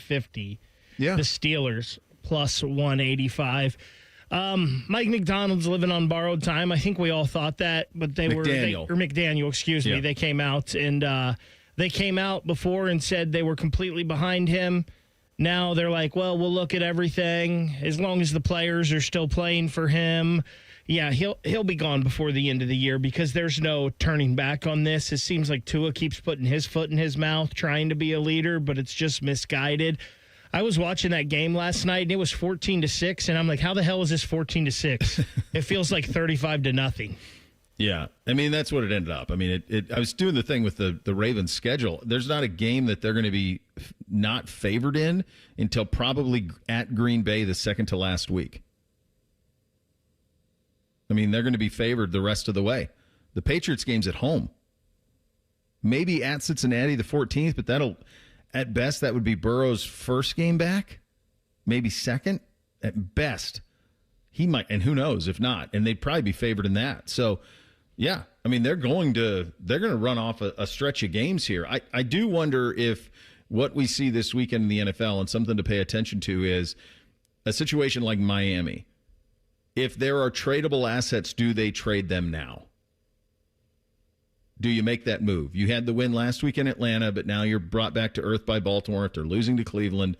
150. Yeah. The Steelers plus 185. Mike McDonald's living on borrowed time. I think we all thought that, but McDaniel, excuse me. They came out before and said they were completely behind him. Now they're like, well, we'll look at everything as long as the players are still playing for him. Yeah, he'll be gone before the end of the year because there's no turning back on this. It seems like Tua keeps putting his foot in his mouth, trying to be a leader, but it's just misguided. I was watching that game last night, and it was 14-6, and I'm like, how the hell is this 14-6? It feels like 35-0. Yeah, I mean, that's what it ended up. I mean, I was doing the thing with the Ravens schedule. There's not a game that they're going to be not favored in until probably at Green Bay the second to last week. I mean, they're going to be favored the rest of the way. The Patriots game's at home. Maybe at Cincinnati the 14th, but at best, that would be Burrow's first game back. Maybe second at best. He might, and who knows if not, and they'd probably be favored in that. So, yeah, I mean, they're going to run off a stretch of games here. I do wonder if what we see this weekend in the NFL, and something to pay attention to, is a situation like Miami. If there are tradable assets, do they trade them now? Do you make that move? You had the win last week in Atlanta, but now you're brought back to earth by Baltimore after losing to Cleveland.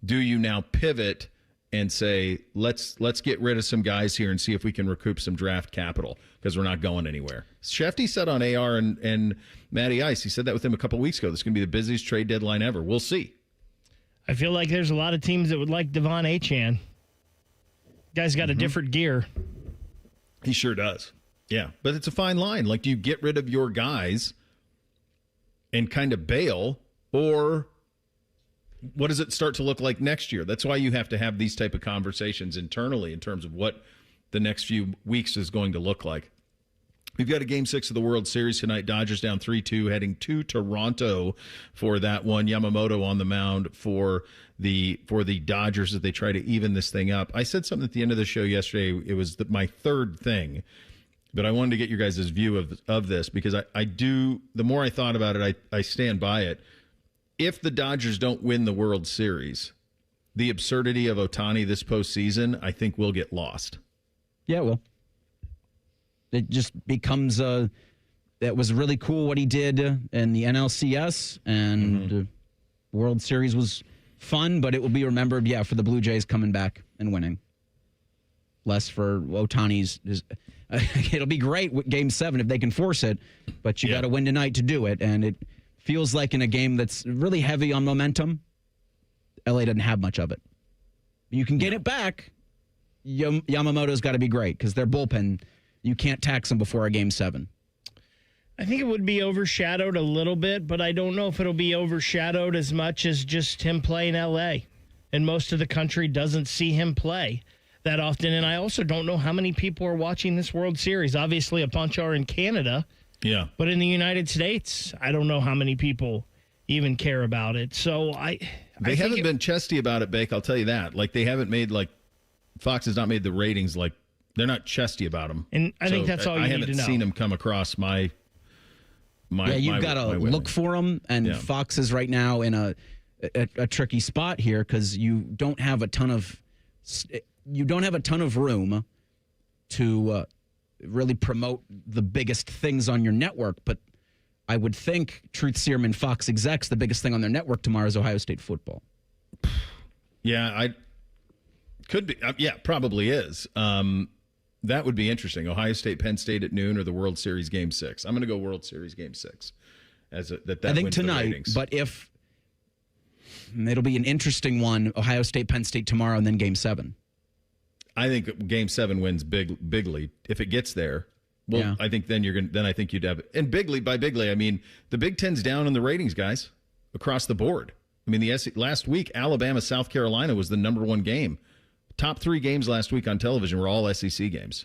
Do you now pivot and say, let's get rid of some guys here and see if we can recoup some draft capital because we're not going anywhere? Shefty said on AR and Matty Ice, he said that with him a couple weeks ago. This is going to be the busiest trade deadline ever. We'll see. I feel like there's a lot of teams that would like Devon Achane. Guy's got a different gear. He sure does. Yeah, but it's a fine line. Like, do you get rid of your guys and kind of bail, or what does it start to look like next year? That's why you have to have these type of conversations internally in terms of what the next few weeks is going to look like. We've got a Game 6 of the World Series tonight. Dodgers down 3-2, heading to Toronto for that one. Yamamoto on the mound for the Dodgers as they try to even this thing up. I said something at the end of the show yesterday. It was my third thing, but I wanted to get your guys' view of this because I do. The more I thought about it, I stand by it. If the Dodgers don't win the World Series, the absurdity of Ohtani this postseason, I think, will get lost. Yeah, it will. It just becomes that was really cool what he did in the NLCS, and the World Series was fun, but it will be remembered, for the Blue Jays coming back and winning. Less for Ohtani's. It'll be great with Game 7 if they can force it, but you got to win tonight to do it, and it feels like in a game that's really heavy on momentum, LA doesn't have much of it. You can get it back. Yamamoto's got to be great because their bullpen, you can't tax them before a Game 7. I think it would be overshadowed a little bit, but I don't know if it'll be overshadowed as much as just him playing L.A. And most of the country doesn't see him play that often. And I also don't know how many people are watching this World Series. Obviously, a bunch are in Canada. Yeah. But in the United States, I don't know how many people even care about it. So They haven't been chesty about it, Bake, I'll tell you that. Like, they haven't made, Fox has not made the ratings, they're not chesty about them. And I think that's all you need to know. I haven't seen them come across my you've got to look for them, and Fox is right now in a tricky spot here because you don't have a ton of room to really promote the biggest things on your network. But I would think Truth Serum and Fox execs, the biggest thing on their network tomorrow is Ohio State football. Yeah, could be. Probably is. That would be interesting. Ohio State, Penn State at noon, or the World Series Game 6. I'm going to go World Series Game 6. I think tonight, but if it'll be an interesting one, Ohio State, Penn State tomorrow, and then Game 7. I think Game 7 wins bigly if it gets there. Well, I think then I think you'd have it. And by bigly, I mean the Big Ten's down in the ratings, guys, across the board. I mean, last week, Alabama, South Carolina was the number one game. Top 3 games last week on television were all SEC games.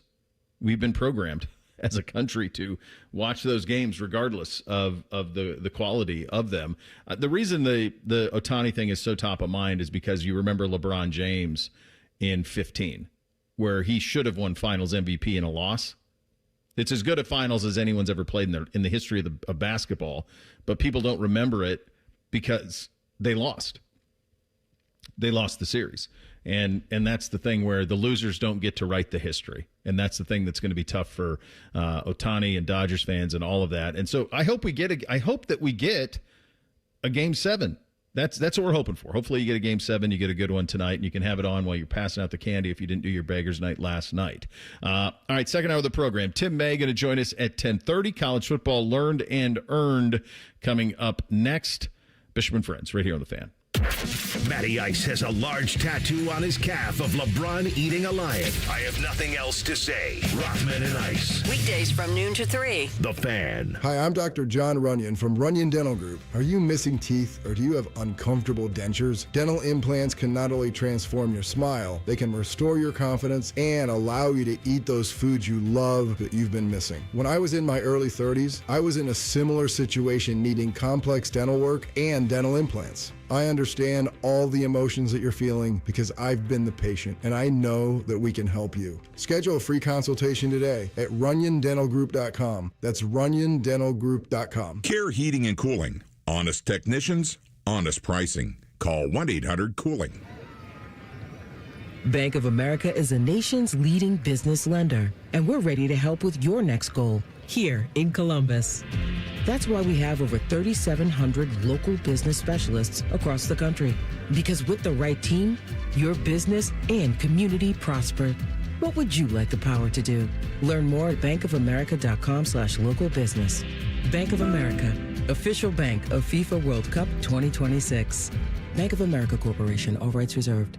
We've been programmed as a country to watch those games regardless of the quality of them. The reason the Ohtani thing is so top of mind is because you remember LeBron James in 2015, where he should have won Finals MVP in a loss. It's as good a finals as anyone's ever played in the history of basketball, but people don't remember it because they lost. they lost the series. And that's the thing where the losers don't get to write the history. And that's the thing that's going to be tough for Ohtani and Dodgers fans and all of that. And so I hope that we get a Game 7. That's what we're hoping for. Hopefully you get a Game 7, you get a good one tonight, and you can have it on while you're passing out the candy if you didn't do your Beggars Night last night. All right, second hour of the program. Tim May going to join us at 10:30. College football learned and earned coming up next. Bishop and Friends, right here on The Fan. Matty Ice has a large tattoo on his calf of LeBron eating a lion. I have nothing else to say. Rothman and Ice. Weekdays from noon to 3. The Fan. Hi, I'm Dr. John Runyon from Runyon Dental Group. Are you missing teeth or do you have uncomfortable dentures? Dental implants can not only transform your smile, they can restore your confidence and allow you to eat those foods you love that you've been missing. When I was in my early 30s, I was in a similar situation needing complex dental work and dental implants. I understand all the emotions that you're feeling because I've been the patient and I know that we can help you. Schedule a free consultation today at runyondentalgroup.com. That's runyondentalgroup.com. Care Heating and Cooling. Honest technicians, honest pricing. Call 1-800-COOLING. Bank of America is the nation's leading business lender, and we're ready to help with your next goal here in Columbus. That's why we have over 3,700 local business specialists across the country. Because with the right team, your business and community prosper. What would you like the power to do? Learn more at bankofamerica.com/local business. Bank of America, official bank of FIFA World Cup 2026. Bank of America Corporation, all rights reserved.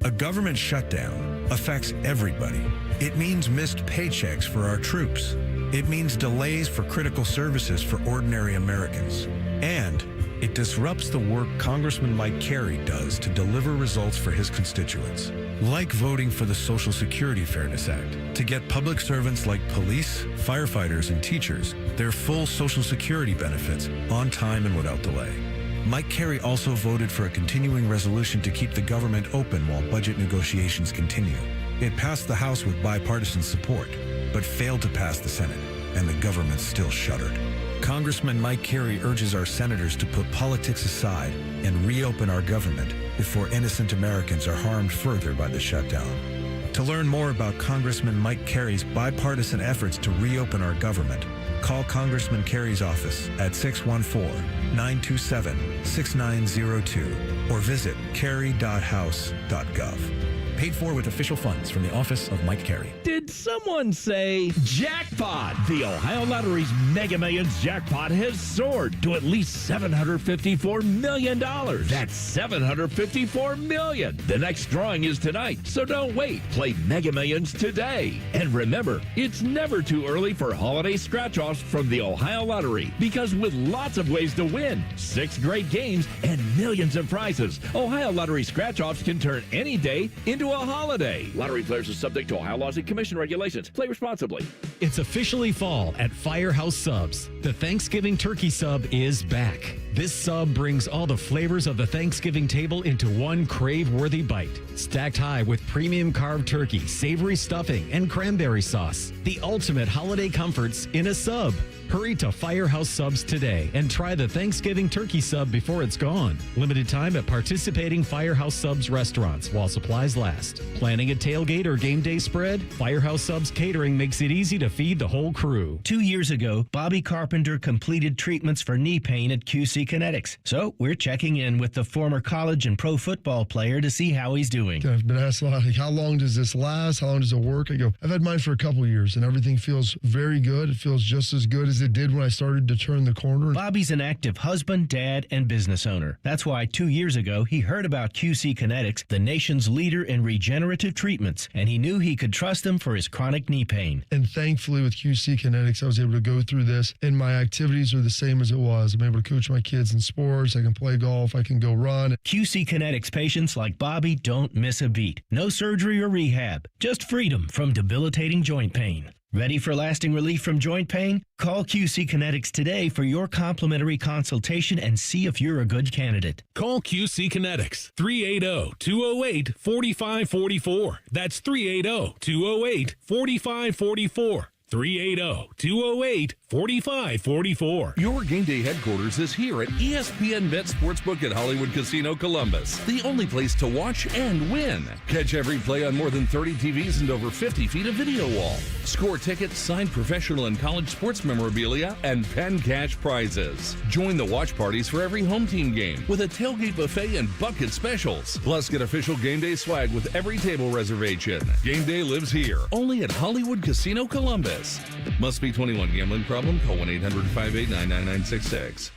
A government shutdown affects everybody. It means missed paychecks for our troops. It means delays for critical services for ordinary Americans. And it disrupts the work Congressman Mike Carey does to deliver results for his constituents. Like voting for the Social Security Fairness Act to get public servants like police, firefighters, and teachers their full Social Security benefits on time and without delay. Mike Carey also voted for a continuing resolution to keep the government open while budget negotiations continue. It passed the House with bipartisan support, but failed to pass the Senate, and the government still shuddered. Congressman Mike Carey urges our senators to put politics aside and reopen our government before innocent Americans are harmed further by the shutdown. To learn more about Congressman Mike Carey's bipartisan efforts to reopen our government, call Congressman Carey's office at 614-927-6902 or visit carey.house.gov. Paid for with official funds from the office of Mike Carey. Did someone say jackpot? The Ohio Lottery's Mega Millions jackpot has soared to at least $754 million. That's $754 million. The next drawing is tonight, so don't wait. Play Mega Millions today. And remember, it's never too early for holiday scratch-offs from the Ohio Lottery, because with lots of ways to win, 6 great games, and millions of prizes, Ohio Lottery scratch-offs can turn any day into a holiday. Lottery players are subject to Ohio laws and commission regulations. Play responsibly. It's officially fall at Firehouse Subs. The Thanksgiving turkey sub is back. This sub brings all the flavors of the Thanksgiving table into one crave-worthy bite. Stacked high with premium carved turkey, savory stuffing, and cranberry sauce. The ultimate holiday comforts in a sub. Hurry to Firehouse Subs today and try the Thanksgiving turkey sub before it's gone. Limited time at participating Firehouse Subs restaurants while supplies last. Planning a tailgate or game day spread? Firehouse Subs Catering makes it easy to feed the whole crew. 2 years ago, Bobby Carpenter completed treatments for knee pain at QC Kinetics. So we're checking in with the former college and pro football player to see how he's doing. I've been asked a lot, like, how long does this last? How long does it work? I go, I've had mine for a couple of years, and everything feels very good. It feels just as good as it did when I started to turn the corner. Bobby's an active husband, dad, and business owner. That's why 2 years ago, he heard about QC Kinetics, the nation's leader in regenerative treatments, and he knew he could trust them for his chronic knee pain. And thankfully, with QC Kinetics, I was able to go through this, and my activities are the same as it was. I'm able to coach my kids in sports. I can play golf. I can go run. QC Kinetics patients like Bobby don't miss a beat. No surgery or rehab, just freedom from debilitating joint pain. Ready for lasting relief from joint pain? Call QC Kinetics today for your complimentary consultation and see if you're a good candidate. Call QC Kinetics, 380-208-4544. That's 380-208-4544. 380-208-4544. 4544. Your game day headquarters is here at ESPN Bet Sportsbook at Hollywood Casino Columbus, the only place to watch and win. Catch every play on more than 30 TVs and over 50 feet of video wall. Score tickets, signed professional and college sports memorabilia, and Penn cash prizes. Join the watch parties for every home team game with a tailgate buffet and bucket specials. Plus, get official game day swag with every table reservation. Game day lives here, only at Hollywood Casino Columbus. Must be 21. Gambling problem? Call 1-800-589-9966.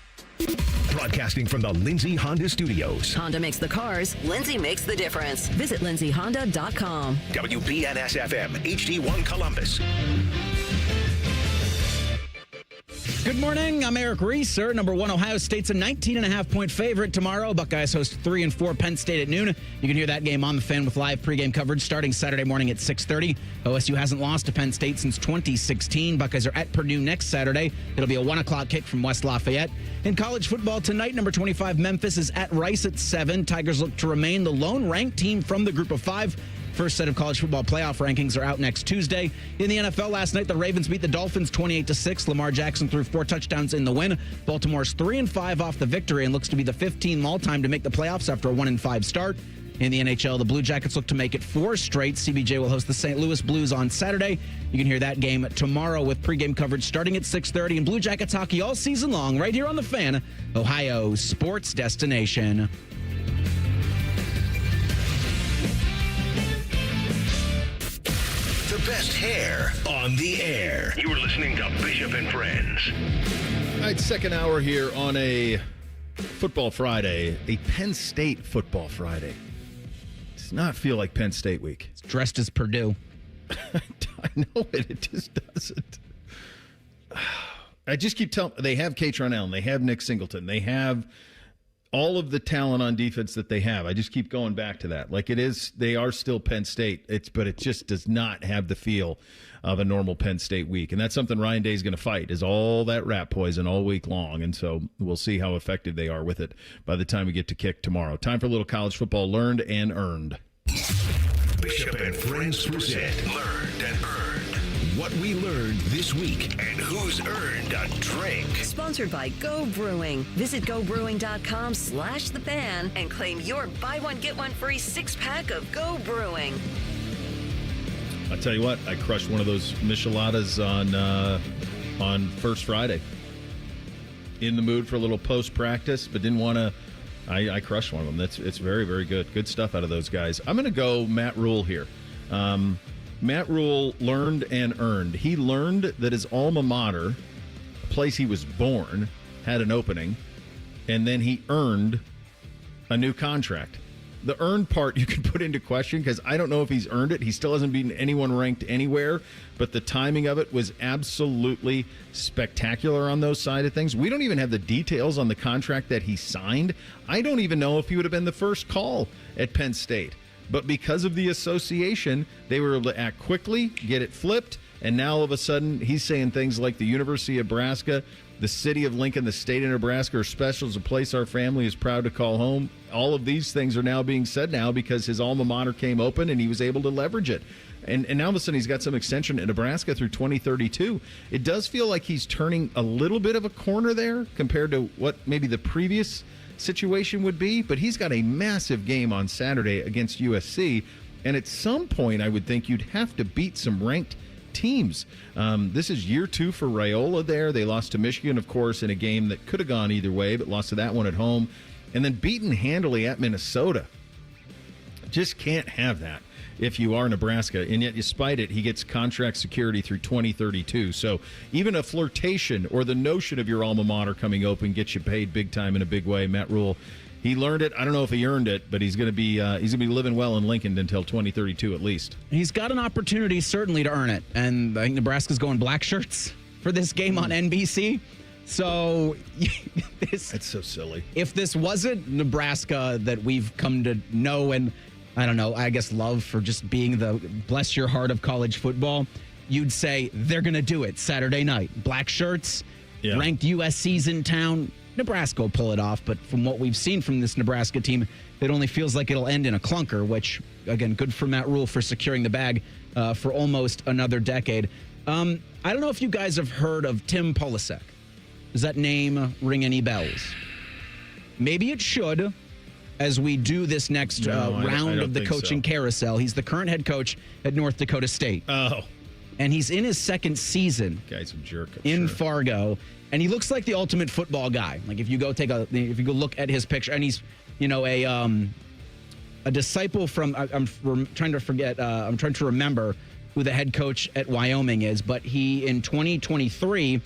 Broadcasting from the Lindsay Honda Studios. Honda makes the cars. Lindsay makes the difference. Visit lindsayhonda.com. WBNS-FM, HD1 Columbus. Good morning. I'm Eric Reeser. Number 1, Ohio State's a 19.5-point favorite tomorrow. Buckeyes host 3 and 4 Penn State at noon. You can hear that game on the Fan with live pregame coverage starting Saturday morning at 6:30. OSU hasn't lost to Penn State since 2016. Buckeyes are at Purdue next Saturday. It'll be a 1 o'clock kick from West Lafayette. In college football tonight, number 25 Memphis is at Rice at 7. Tigers look to remain the lone ranked team from the group of 5. First set of college football playoff rankings are out next Tuesday. In the NFL last night, the Ravens beat the Dolphins 28-6. Lamar Jackson threw 4 touchdowns in the win. Baltimore's 3-5 off the victory and looks to be the 15th all-time to make the playoffs after a 1-5 start. In the NHL, the Blue Jackets look to make it 4 straight. CBJ will host the St. Louis Blues on Saturday. You can hear that game tomorrow with pregame coverage starting at 6:30 and Blue Jackets hockey all season long right here on the Fan, Ohio sports destination. The best hair on the air. You're listening to Bishop and Friends. All right, second hour here on a Football Friday, a Penn State Football Friday. Does not feel like Penn State week. It's dressed as Purdue. I know it just doesn't. I just keep telling, they have Katron Allen, they have Nick Singleton, they have all of the talent on defense that they have. I just keep going back to that. Like, it is, they are still Penn State. But it just does not have the feel of a normal Penn State week. And that's something Ryan Day is going to fight, is all that rat poison all week long. And so we'll see how effective they are with it by the time we get to kick tomorrow. Time for a little college football learned and earned. Bishop and Friends present Learned and Earned. What we learned this week and who's earned a drink. Sponsored by Go Brewing. Visit gobrewing.com/thefan and claim your buy one, get one free 6-pack of Go Brewing. I'll tell you what, I crushed one of those micheladas on First Friday. In the mood for a little post-practice, but didn't want to. I crushed one of them. It's very, very good. Good stuff out of those guys. I'm going to go Matt Rule here. Matt Rule learned and earned. He learned that his alma mater, a place he was born, had an opening, and then he earned a new contract. The earned part you can put into question because I don't know if he's earned it. He still hasn't beaten anyone ranked anywhere, but the timing of it was absolutely spectacular on those side of things. We don't even have the details on the contract that he signed. I don't even know if he would have been the first call at Penn State. But because of the association, they were able to act quickly, get it flipped, and now all of a sudden he's saying things like the University of Nebraska, the city of Lincoln, the state of Nebraska are special. It's a place our family is proud to call home. All of these things are now being said now because his alma mater came open and he was able to leverage it. And now all of a sudden he's got some extension in Nebraska through 2032. It does feel like he's turning a little bit of a corner there compared to what maybe the previous situation would be, but he's got a massive game on Saturday against USC, and at some point I would think you'd have to beat some ranked teams. This is year 2 for Raiola there. They lost to Michigan, of course, in a game that could have gone either way, but lost to that one at home, and then beaten handily at Minnesota. Just can't have that if you are Nebraska, and yet despite it, he gets contract security through 2032. So even a flirtation or the notion of your alma mater coming open gets you paid big time in a big way. Matt Rule, he learned it. I don't know if he earned it, but he's going to be living well in Lincoln until 2032 at least. He's got an opportunity certainly to earn it, and I think Nebraska's going black shirts for this game on NBC. So that's so silly. If this wasn't Nebraska that we've come to know and I don't know, I guess love for just being the bless your heart of college football, you'd say they're going to do it Saturday night. Black shirts, ranked USC's in town. Nebraska will pull it off, but from what we've seen from this Nebraska team, it only feels like it'll end in a clunker, which, again, good for Matt Rule for securing the bag for almost another decade. I don't know if you guys have heard of Tim Polasek. Does that name ring any bells? Maybe it should as we do this next round of the coaching carousel. He's the current head coach at North Dakota State. Oh. And he's in his second season. Guy's a jerk. In Fargo. And he looks like the ultimate football guy. Like if you go look at his picture, and he's, a disciple from, I'm trying to remember who the head coach at Wyoming is, but he, in 2023,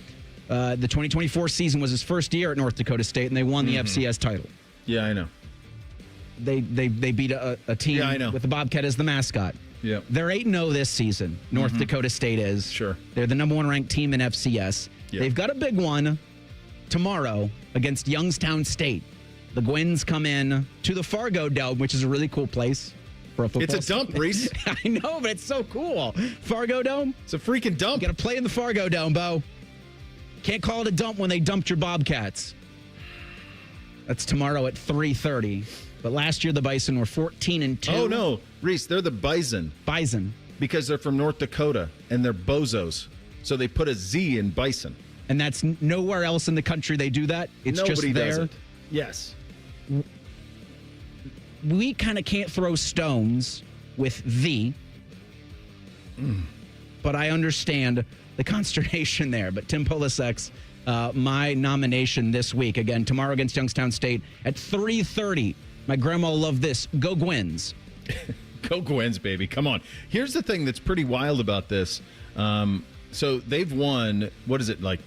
the 2024 season was his first year at North Dakota State, and they won the FCS title. Yeah, I know. They beat a team with the Bobcat as the mascot. Yep. They're 8-0 this season. North Dakota State is. Sure. They're the number 1 ranked team in FCS. Yep. They've got a big one tomorrow against Youngstown State. The Gwins come in to the Fargo Dome, which is a really cool place for a football. It's a dump, Reese. I know, but it's so cool. Fargo Dome? It's a freaking dump. You got to play in the Fargo Dome, Bo. Can't call it a dump when they dumped your Bobcats. That's tomorrow at 3:30. But last year the Bison were 14-2. Oh no, Reese, they're the Bison. Bison. Because they're from North Dakota and they're bozos. So they put a Z in Bison. And that's nowhere else in the country they do that. It's Nobody just there. does it. Yes. We kind of can't throw stones with the. But I understand the consternation there. But Tim Polasek's my nomination this week. Again, tomorrow against Youngstown State at 3:30. My grandma will love this. Go Gwins. Go Gwins, baby. Come on. Here's the thing that's pretty wild about this. So they've won, what is it, like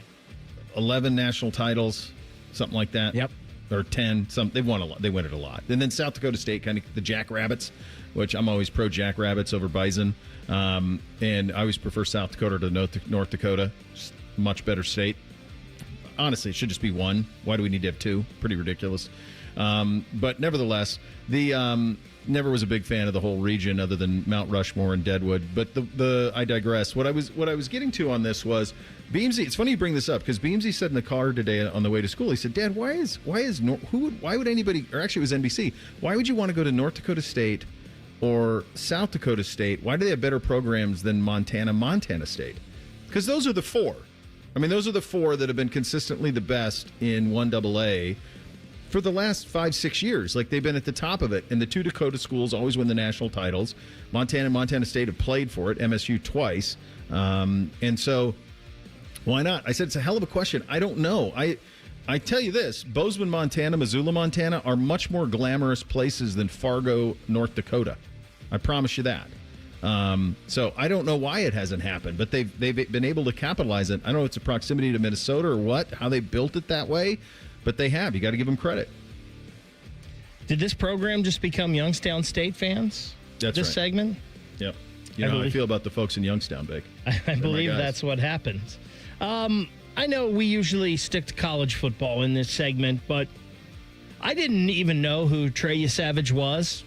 11 national titles, something like that? Yep. Or 10. They've won a lot. They win it a lot. And then South Dakota State, kind of the Jackrabbits, which I'm always pro Jackrabbits over Bison. And I always prefer South Dakota to North Dakota. Just much better state. Honestly, it should just be one. Why do we need to have two? Pretty ridiculous. But nevertheless, never was a big fan of the whole region other than Mount Rushmore and Deadwood. But I digress. What I was getting to on this was Beamsy. It's funny you bring this up because Beamsy said in the car today on the way to school, he said, "Dad, why would anybody, or actually it was NBC, why would you want to go to North Dakota State or South Dakota State? Why do they have better programs than Montana State? Because those are the four. I mean, those are the four that have been consistently the best in 1AA for the last 5-6 years. Like, they've been at the top of it. And the two Dakota schools always win the national titles. Montana and Montana State have played for it, MSU twice. And so, why not? I said, it's a hell of a question. I don't know. I tell you this, Bozeman, Montana, Missoula, Montana are much more glamorous places than Fargo, North Dakota. I promise you that. So I don't know why it hasn't happened, but they've been able to capitalize it. I don't know if it's a proximity to Minnesota or what, how they built it that way, but they have. You got to give them credit. Did this program just become Youngstown State fans? That's this right. segment? Yep. You know how I feel about the folks in Youngstown, Big. I believe that's what happens. I know we usually stick to college football in this segment, but I didn't even know who Trey Savage was.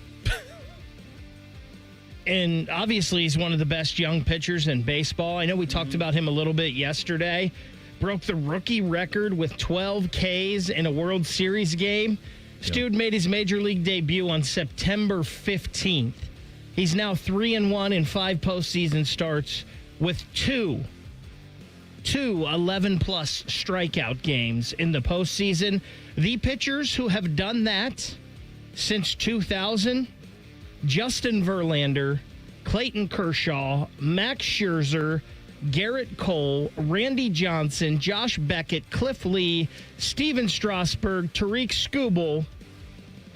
And obviously, he's one of the best young pitchers in baseball. I know we talked about him a little bit yesterday. Broke the rookie record with 12 Ks in a World Series game. This dude made his major league debut on September 15th. He's now 3-1 in 5 postseason starts with two 11-plus strikeout games in the postseason. The pitchers who have done that since 2000, Justin Verlander, Clayton Kershaw, Max Scherzer, Garrett Cole, Randy Johnson, Josh Beckett, Cliff Lee, Steven Strasburg, Tariq Skubal,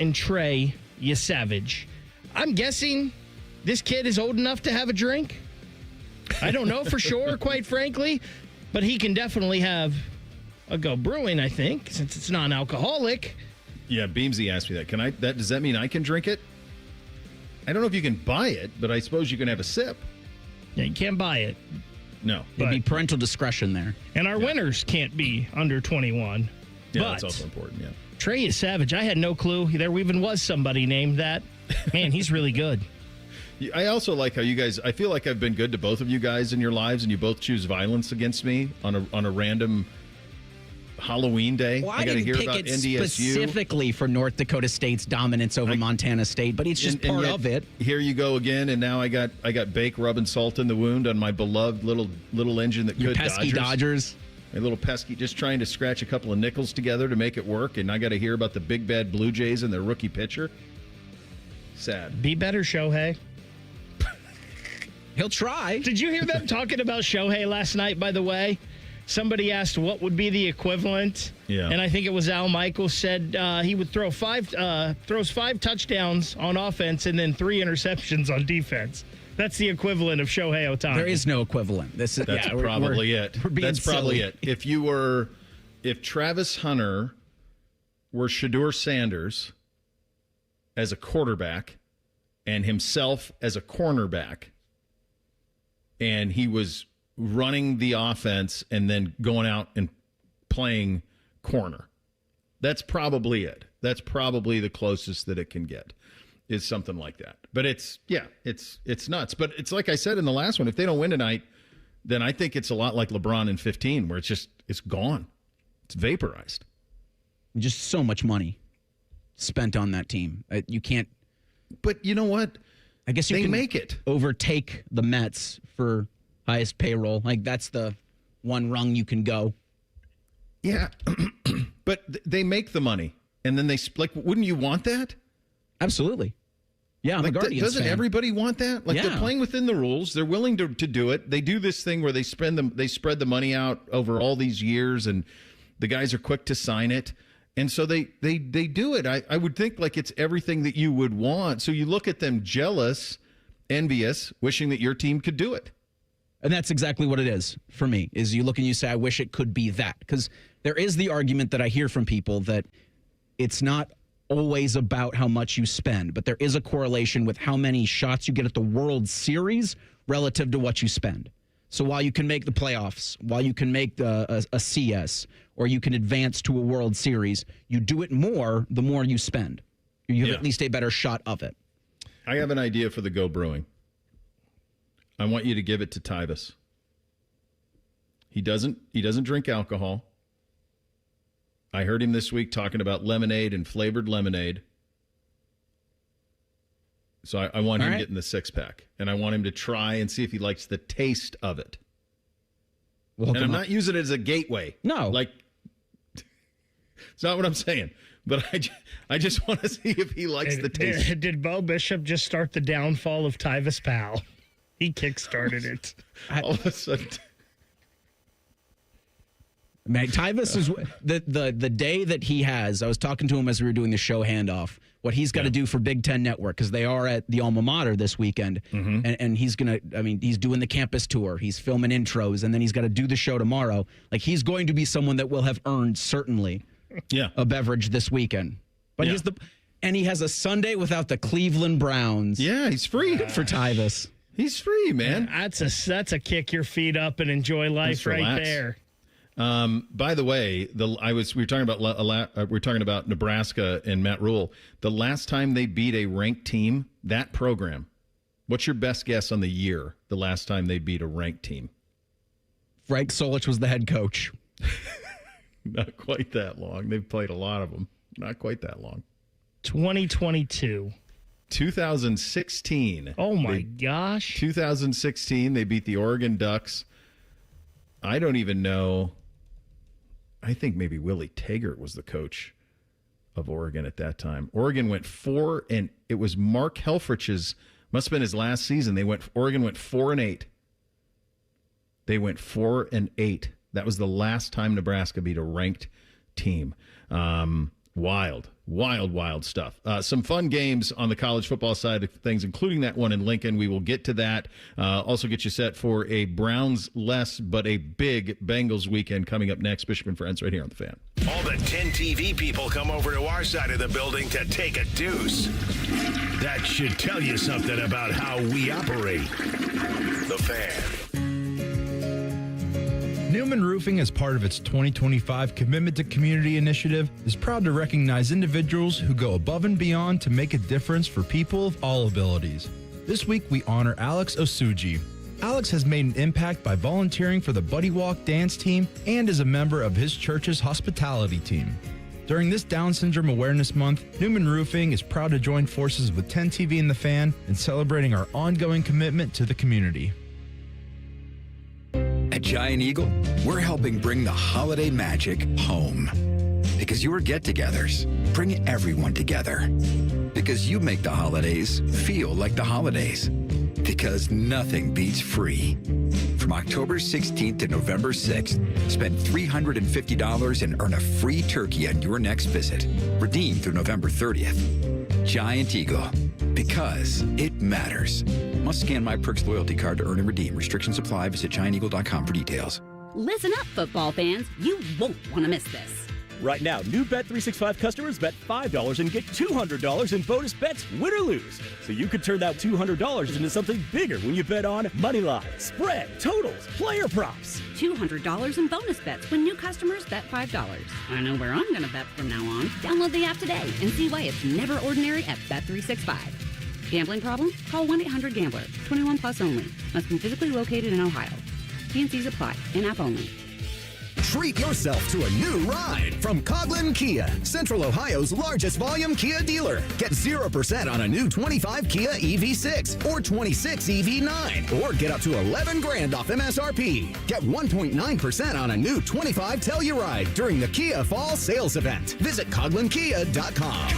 and Trey Savage. I'm guessing this kid is old enough to have a drink. I don't know for sure, quite frankly, but he can definitely have a go brewing, I think, since it's non-alcoholic. Yeah, Beamsy asked me that. Does that mean I can drink it? I don't know if you can buy it, but I suppose you can have a sip. Yeah, you can't buy it. No. There'd be parental discretion there. And our winners can't be under 21. Yeah, but that's also important, yeah. Trey Savage, I had no clue. There even was somebody named that. Man, he's really good. I also like how you guys, I feel like I've been good to both of you guys in your lives, and you both choose violence against me on a random Halloween Day. Well, I got to didn't hear pick about it NDSU. specifically for North Dakota State's dominance over Montana State, but it's just part yet, of it. Here you go again, and now I got Bake rubbing salt in the wound on my beloved little engine that Your could pesky Dodgers. My little pesky, just trying to scratch a couple of nickels together to make it work, and I got to hear about the big bad Blue Jays and their rookie pitcher. Sad. Be better, Shohei. He'll try. Did you hear them talking about Shohei last night, by the way? Somebody asked what would be the equivalent. Yeah. And I think it was Al Michaels said he would throws 5 touchdowns on offense and then 3 interceptions on defense. That's the equivalent of Shohei Ohtani. There is no equivalent. That's probably it. That's probably it. If Travis Hunter were Shedeur Sanders as a quarterback and himself as a cornerback, and he was running the offense and then going out and playing corner, that's probably it. That's probably the closest that it can get, is something like that. But it's nuts. But it's like I said in the last one, if they don't win tonight, then I think it's a lot like LeBron in 15, where it's gone. It's vaporized. Just so much money spent on that team. You can't. But you know what? I guess you they can make it. Overtake the Mets for highest payroll. Like, that's the one rung you can go. Yeah. But they make the money. And then wouldn't you want that? Absolutely. Yeah, I'm a Guardians doesn't fan. everybody want that? Like, they're playing within the rules. They're willing to do it. They do this thing where they spread the money out over all these years, and the guys are quick to sign it. And so they do it. I would think like it's everything that you would want. So you look at them jealous, envious, wishing that your team could do it. And that's exactly what it is for me, is you look and you say, I wish it could be that. Because there is the argument that I hear from people that it's not always about how much you spend, but there is a correlation with how many shots you get at the World Series relative to what you spend. So while you can make the playoffs, while you can make a CS, or you can advance to a World Series, you do it more the more you spend. You have at least a better shot of it. I have an idea for the Go Brewing. I want you to give it to Tyvus. He doesn't drink alcohol. I heard him this week talking about lemonade and flavored lemonade. So I want him getting the 6-pack, and I want him to try and see if he likes the taste of it. And I'm not using it as a gateway. No. Like, it's not what I'm saying. But I just want to see if he likes the taste. Did Bo Bishop just start the downfall of Tyvus Powell? He kickstarted it. All of a sudden. Man, Tyvus is the day that he has. I was talking to him as we were doing the show handoff. What he's got to do for Big Ten Network, because they are at the alma mater this weekend, and he's gonna. I mean, he's doing the campus tour. He's filming intros, and then he's got to do the show tomorrow. Like, he's going to be someone that will have earned certainly, a beverage this weekend. But he has a Sunday without the Cleveland Browns. Yeah, he's free for Tyvus. He's free, man. That's a kick your feet up and enjoy life right there. By the way, we were talking about Nebraska and Matt Rule. The last time they beat a ranked team, that program. What's your best guess on the year? The last time they beat a ranked team? Frank Solich was the head coach. Not quite that long. They've played a lot of them. Not quite that long. 2022. 2016. Oh my gosh. 2016. They beat the Oregon Ducks. I don't even know. I think maybe Willie Taggart was the coach of Oregon at that time. Oregon went 4, and it was Mark Helfrich's, must have been his last season. Oregon went 4-8. They went 4-8. That was the last time Nebraska beat a ranked team. Wild stuff. Some fun games on the college football side of things, including that one in Lincoln. We will get to that. Also get you set for a Browns less, but a big Bengals weekend coming up next. Bishop and Friends right here on The Fan. All the 10 TV people come over to our side of the building to take a deuce. That should tell you something about how we operate. The Fan. Newman Roofing, as part of its 2025 Commitment to Community initiative, is proud to recognize individuals who go above and beyond to make a difference for people of all abilities. This week, we honor Alex Osuji. Alex has made an impact by volunteering for the Buddy Walk dance team and is a member of his church's hospitality team. During this Down Syndrome Awareness Month, Newman Roofing is proud to join forces with 10 TV and The Fan in celebrating our ongoing commitment to the community. At Giant Eagle, we're helping bring the holiday magic home. Because your get-togethers bring everyone together. Because you make the holidays feel like the holidays. Because nothing beats free. From October 16th to November 6th, spend $350 and earn a free turkey on your next visit. Redeem through November 30th. Giant Eagle. Because it matters. Must scan My Perks loyalty card to earn and redeem. Restrictions apply. Visit gianteagle.com for details. Listen up, football fans. You won't want to miss this. Right now, new Bet365 customers bet $5 and get $200 in bonus bets, win or lose. So you could turn that $200 into something bigger when you bet on money line, spread, totals, player props. $200 in bonus bets when new customers bet $5. I know where I'm going to bet from now on. Download the app today and see why it's never ordinary at Bet365. Gambling problem? Call 1-800-GAMBLER. 21 plus only. Must be physically located in Ohio. T&Cs apply. In-app only. Treat yourself to a new ride from Coghlan Kia, Central Ohio's largest volume Kia dealer. Get 0% on a new 25 Kia EV6 or 26 EV9, or get up to $11,000 off MSRP. Get 1.9% on a new 25 Telluride during the Kia Fall Sales Event. Visit CoglanKia.com.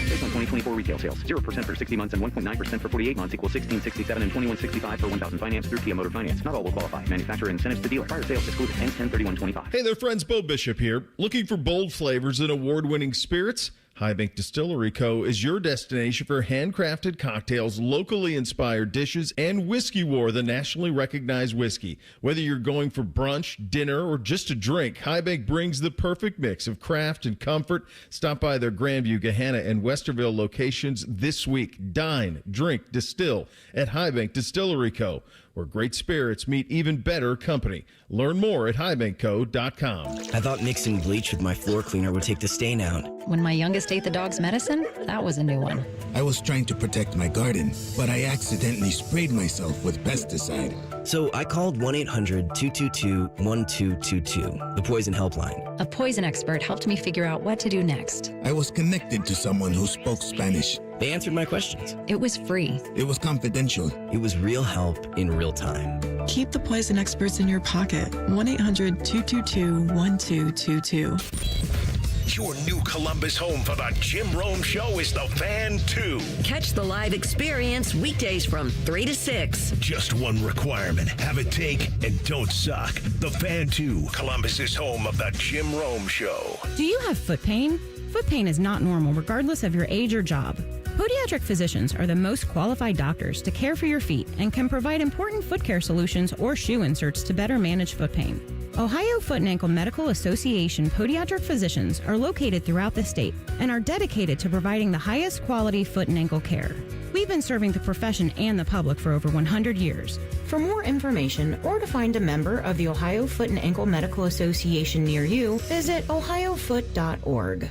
Based on 2024 retail sales, 0% for 60 months and 1.9% for 48 months equals $1,667 and $2,165 for 1,000 finance through Kia Motor Finance. Not all will qualify. Manufacturer incentives to dealer. Prior sales excluded. Ends 10/31/25. Hey there, friends. Bo Bishop here. Looking for bold flavors and award-winning spirits? High Bank Distillery Co. is your destination for handcrafted cocktails, locally inspired dishes, and Whiskey War, the nationally recognized whiskey. Whether you're going for brunch, dinner, or just a drink, High Bank brings the perfect mix of craft and comfort. Stop by their Grandview, Gahanna, and Westerville locations this week. Dine, drink, distill at High Bank Distillery Co., where great spirits meet even better company. Learn more at highbankco.com. I thought mixing bleach with my floor cleaner would take the stain out. When my youngest ate the dog's medicine, that was a new one. I was trying to protect my garden, but I accidentally sprayed myself with pesticide. So I called 1-800-222-1222, the poison helpline. A poison expert helped me figure out what to do next. I was connected to someone who spoke Spanish. They answered my questions. It was free. It was confidential. It was real help in real time. Keep the poison experts in your pocket. 1-800-222-1222. Your new Columbus home for the Jim Rome Show is The Fan 2. Catch the live experience weekdays from 3 to 6. Just one requirement. Have a take and don't suck. The Fan 2, Columbus's home of the Jim Rome Show. Do you have foot pain? Foot pain is not normal regardless of your age or job. Podiatric physicians are the most qualified doctors to care for your feet and can provide important foot care solutions or shoe inserts to better manage foot pain. Ohio Foot and Ankle Medical Association podiatric physicians are located throughout the state and are dedicated to providing the highest quality foot and ankle care. We've been serving the profession and the public for over 100 years. For more information or to find a member of the Ohio Foot and Ankle Medical Association near you, visit ohiofoot.org.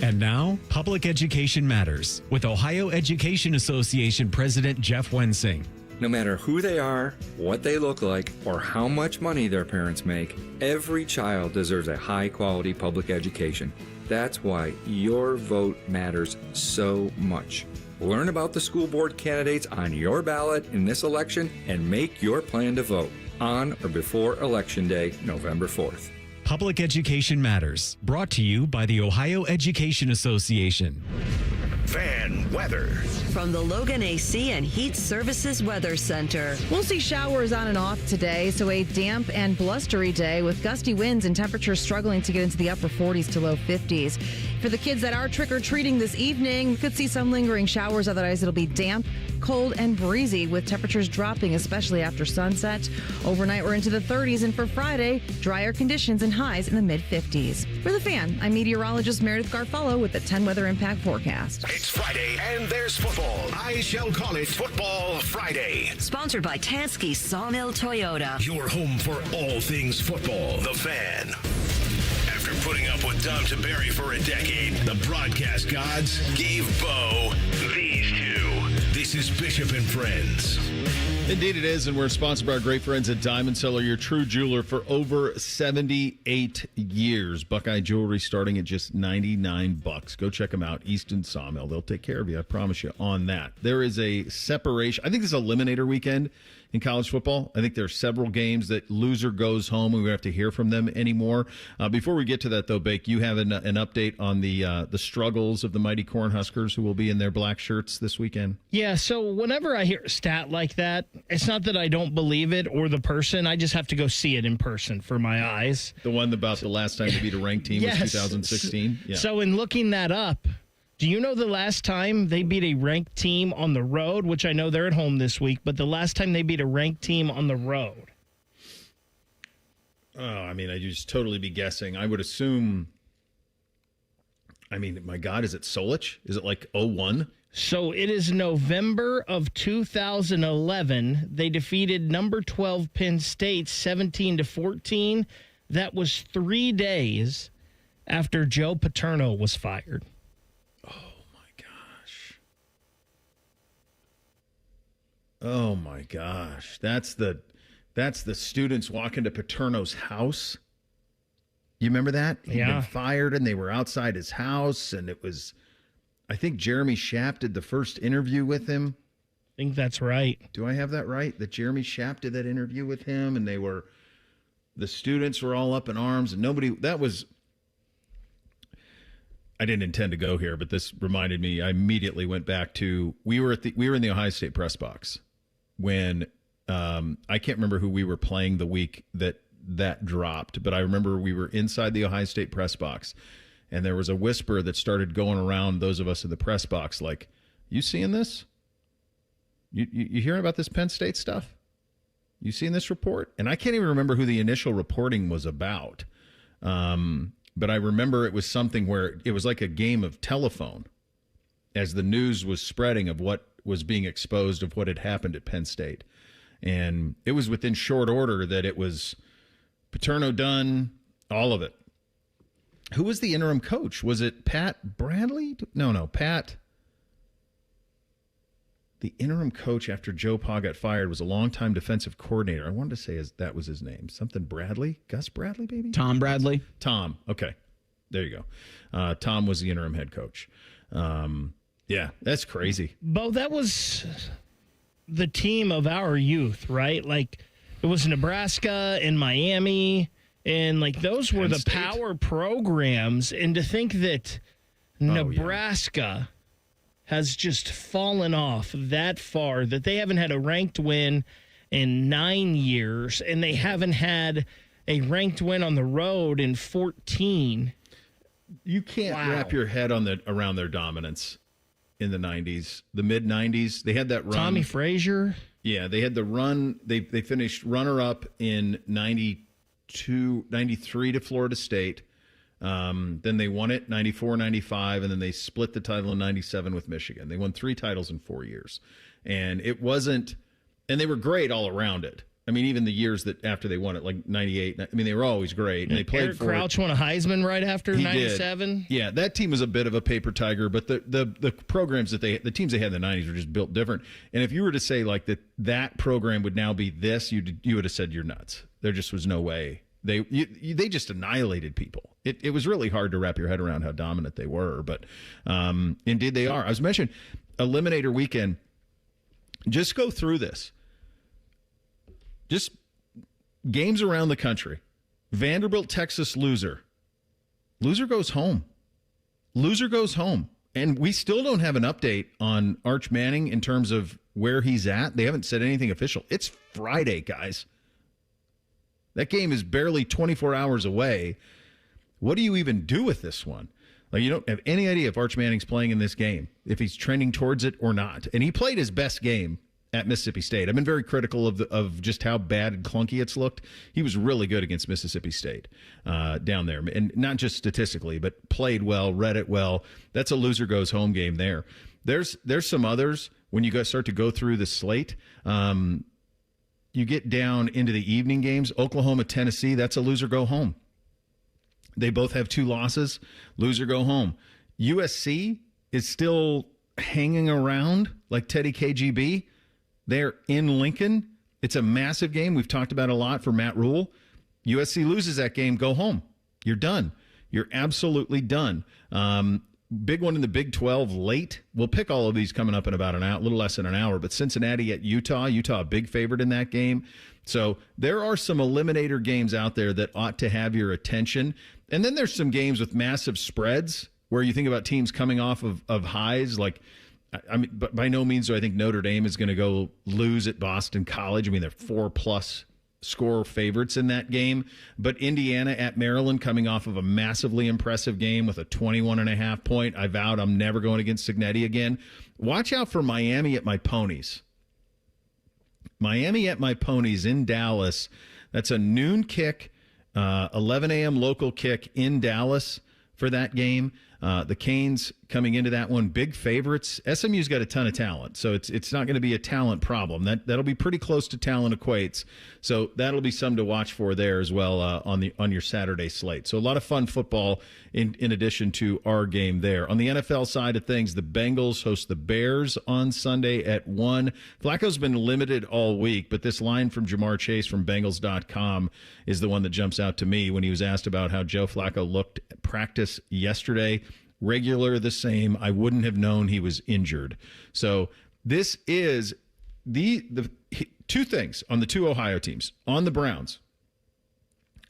And now, Public Education Matters with Ohio Education Association President Jeff Wensing. No matter who they are, what they look like, or how much money their parents make, every child deserves a high-quality public education. That's why your vote matters so much. Learn about the school board candidates on your ballot in this election and make your plan to vote on or before Election Day, November 4th. Public Education Matters, brought to you by the Ohio Education Association. Fan weather. From the Logan AC and Heat Services Weather Center. We'll see showers on and off today, so a damp and blustery day with gusty winds and temperatures struggling to get into the upper 40s to low 50s. For the kids that are trick-or-treating this evening, we could see some lingering showers. Otherwise, it'll be damp, cold, and breezy with temperatures dropping, especially after sunset. Overnight, we're into the 30s, and for Friday, drier conditions and highs in the mid-50s. For The Fan, I'm meteorologist Meredith Garfolo with the 10 Weather Impact Forecast. It's Friday, and there's football. I shall call it Football Friday. Sponsored by Tansky Sawmill Toyota. Your home for all things football. The Fan. After putting up with Dom Tiberi for a decade, the broadcast gods gave Bo these two. This is Bishop Bishop and Friends. Indeed it is, and we're sponsored by our great friends at Diamond Seller, your true jeweler for over 78 years. Buckeye Jewelry starting at just $99. Go check them out, Easton Sawmill. They'll take care of you, I promise you, on that. There is a separation. I think this is Eliminator weekend in college football. I think there are several games that loser goes home. We won't have to hear from them anymore. Before we get to that, though, Bake, you have an update on the struggles of the mighty Cornhuskers who will be in their black shirts this weekend. Yeah, so whenever I hear a stat like that, it's not that I don't believe it or the person. I just have to go see it in person for my eyes. The one about the last time they beat a ranked team was 2016? Yeah. So in looking that up, do you know the last time they beat a ranked team on the road, which I know they're at home this week, but the last time they beat a ranked team on the road? Oh, I mean, I'd just totally be guessing. I would assume, I mean, my God, is it Solich? Is it like 01? So it is November of 2011. They defeated number 12 Penn State 17-14. That was 3 days after Joe Paterno was fired. Oh my gosh. That's the students walking to Paterno's house. You remember that? He'd been fired and they were outside his house, and it was, I think Jeremy Schaap did the first interview with him. I think that's right. Do I have that right? That Jeremy Schaap did that interview with him, and the students were all up in arms, and I didn't intend to go here, but this reminded me. I immediately went back to we were in the Ohio State press box when I can't remember who we were playing the week that dropped, but I remember we were inside the Ohio State press box, and there was a whisper that started going around those of us in the press box, like, "You seeing this? You hearing about this Penn State stuff? You seeing this report?" And I can't even remember who the initial reporting was about. But I remember it was something where it was like a game of telephone as the news was spreading of what was being exposed of what had happened at Penn State. And it was within short order that it was Paterno done, all of it. Who was the interim coach? Was it Pat Bradley? No, Pat. The interim coach after Joe Pa got fired was a longtime defensive coordinator. I wanted to say that was his name. Something Bradley? Gus Bradley, maybe? Tom Bradley. Tom. Okay. There you go. Tom was the interim head coach. Yeah, that's crazy. Bo, that was the team of our youth, right? Like, it was Nebraska and Miami, and, like, those were the power programs. And to think that Nebraska has just fallen off that far, that they haven't had a ranked win in 9 years, and they haven't had a ranked win on the road in 14. You can't wrap your head around their dominance in the 90s, the mid-90s. They had that run. Tommy Frazier. Yeah, they had the run. They finished runner-up in 93 to Florida State. Then they won it 94, 95, and then they split the title in 97 with Michigan. They won 3 titles in 4 years. And it wasn't, and they were great all around it. I mean, even the years that after they won it, like 98, I mean, they were always great. And they played Eric Crouch won a Heisman right after 97. Yeah, that team was a bit of a paper tiger, but the programs the teams they had in the 90s were just built different. And if you were to say like that program would now be this, you would have said you're nuts. There just was no way. They just annihilated people. It was really hard to wrap your head around how dominant they were, but indeed they are. I was mentioning Eliminator Weekend. Just go through this. Just games around the country. Vanderbilt, Texas, loser. Loser goes home. Loser goes home. And we still don't have an update on Arch Manning in terms of where he's at. They haven't said anything official. It's Friday, guys. That game is barely 24 hours away. What do you even do with this one? Like, you don't have any idea if Arch Manning's playing in this game, if he's trending towards it or not. And he played his best game at Mississippi State. I've been very critical of just how bad and clunky it's looked. He was really good against Mississippi State down there. And not just statistically, but played well, read it well. That's a loser goes home game there. There's some others when you start to go through the slate. You get down into the evening games. Oklahoma, Tennessee, that's a loser go home. They both have 2 losses. Loser go home. USC is still hanging around like Teddy KGB. They're in Lincoln. It's a massive game. We've talked about it a lot for Matt Rule. USC loses that game, go home. You're done. You're absolutely done. Big one in the Big 12 late. We'll pick all of these coming up in about an hour, a little less than an hour. But Cincinnati at Utah. Utah a big favorite in that game. So there are some eliminator games out there that ought to have your attention. And then there's some games with massive spreads where you think about teams coming off of highs. Like, I mean, but by no means do I think Notre Dame is going to go lose at Boston College. I mean, they're 4+ score favorites in that game. But Indiana at Maryland coming off of a massively impressive game with a 21.5 point. I vowed I'm never going against Cignetti again. Watch out for Miami at my Ponies. Miami at my Ponies in Dallas. That's a noon kick, 11 a.m. local kick in Dallas for that game. The Canes coming into that one, big favorites. SMU's got a ton of talent, so it's not going to be a talent problem. That'll be pretty close to talent equates. So that'll be some to watch for there as well on your Saturday slate. So a lot of fun football in addition to our game there. On the NFL side of things, the Bengals host the Bears on Sunday at 1. Flacco's been limited all week, but this line from Jamar Chase from Bengals.com is the one that jumps out to me when he was asked about how Joe Flacco looked at practice yesterday. Regular, the same. I wouldn't have known he was injured. So this is the two things on the two Ohio teams. On the Browns,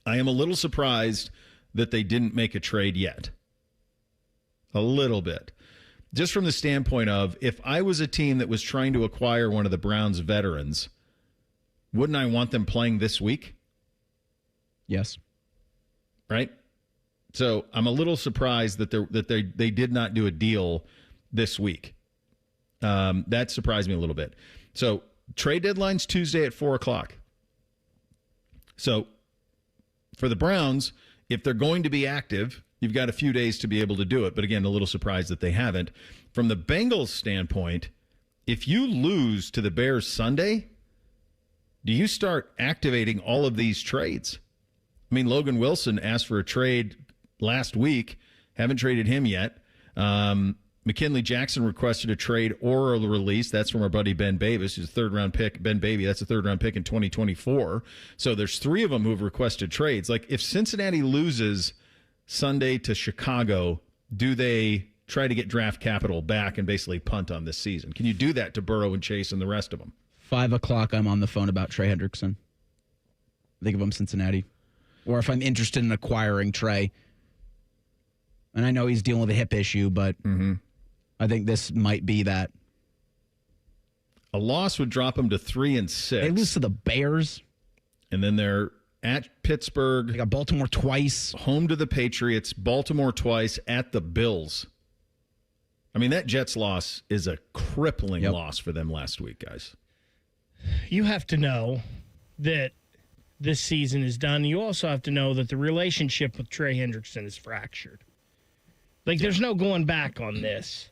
I am a little surprised that they didn't make a trade yet. A little bit. Just from the standpoint of, if I was a team that was trying to acquire one of the Browns veterans, wouldn't I want them playing this week? Yes. Right? So I'm a little surprised that they did not do a deal this week. That surprised me a little bit. So trade deadline's Tuesday at 4:00. So for the Browns, if they're going to be active, you've got a few days to be able to do it. But again, a little surprised that they haven't. From the Bengals standpoint, if you lose to the Bears Sunday, do you start activating all of these trades? I mean, Logan Wilson asked for a trade last week. Haven't traded him yet. McKinley Jackson requested a trade or a release. That's from our buddy Ben Bavis, who's a third-round pick. Ben Baby, that's a third-round pick in 2024. So there's 3 of them who've requested trades. Like, if Cincinnati loses Sunday to Chicago, do they try to get draft capital back and basically punt on this season? Can you do that to Burrow and Chase and the rest of them? 5:00, I'm on the phone about Trey Hendrickson. Think of him Cincinnati. Or if I'm interested in acquiring Trey. And I know he's dealing with a hip issue, but I think this might be that. A loss would drop them to 3-6. They lose to the Bears. And then they're at Pittsburgh. They got Baltimore twice. Home to the Patriots. Baltimore twice. At the Bills. I mean, that Jets loss is a crippling loss for them last week, guys. You have to know that this season is done. You also have to know that the relationship with Trey Hendrickson is fractured. Like, there's no going back on this.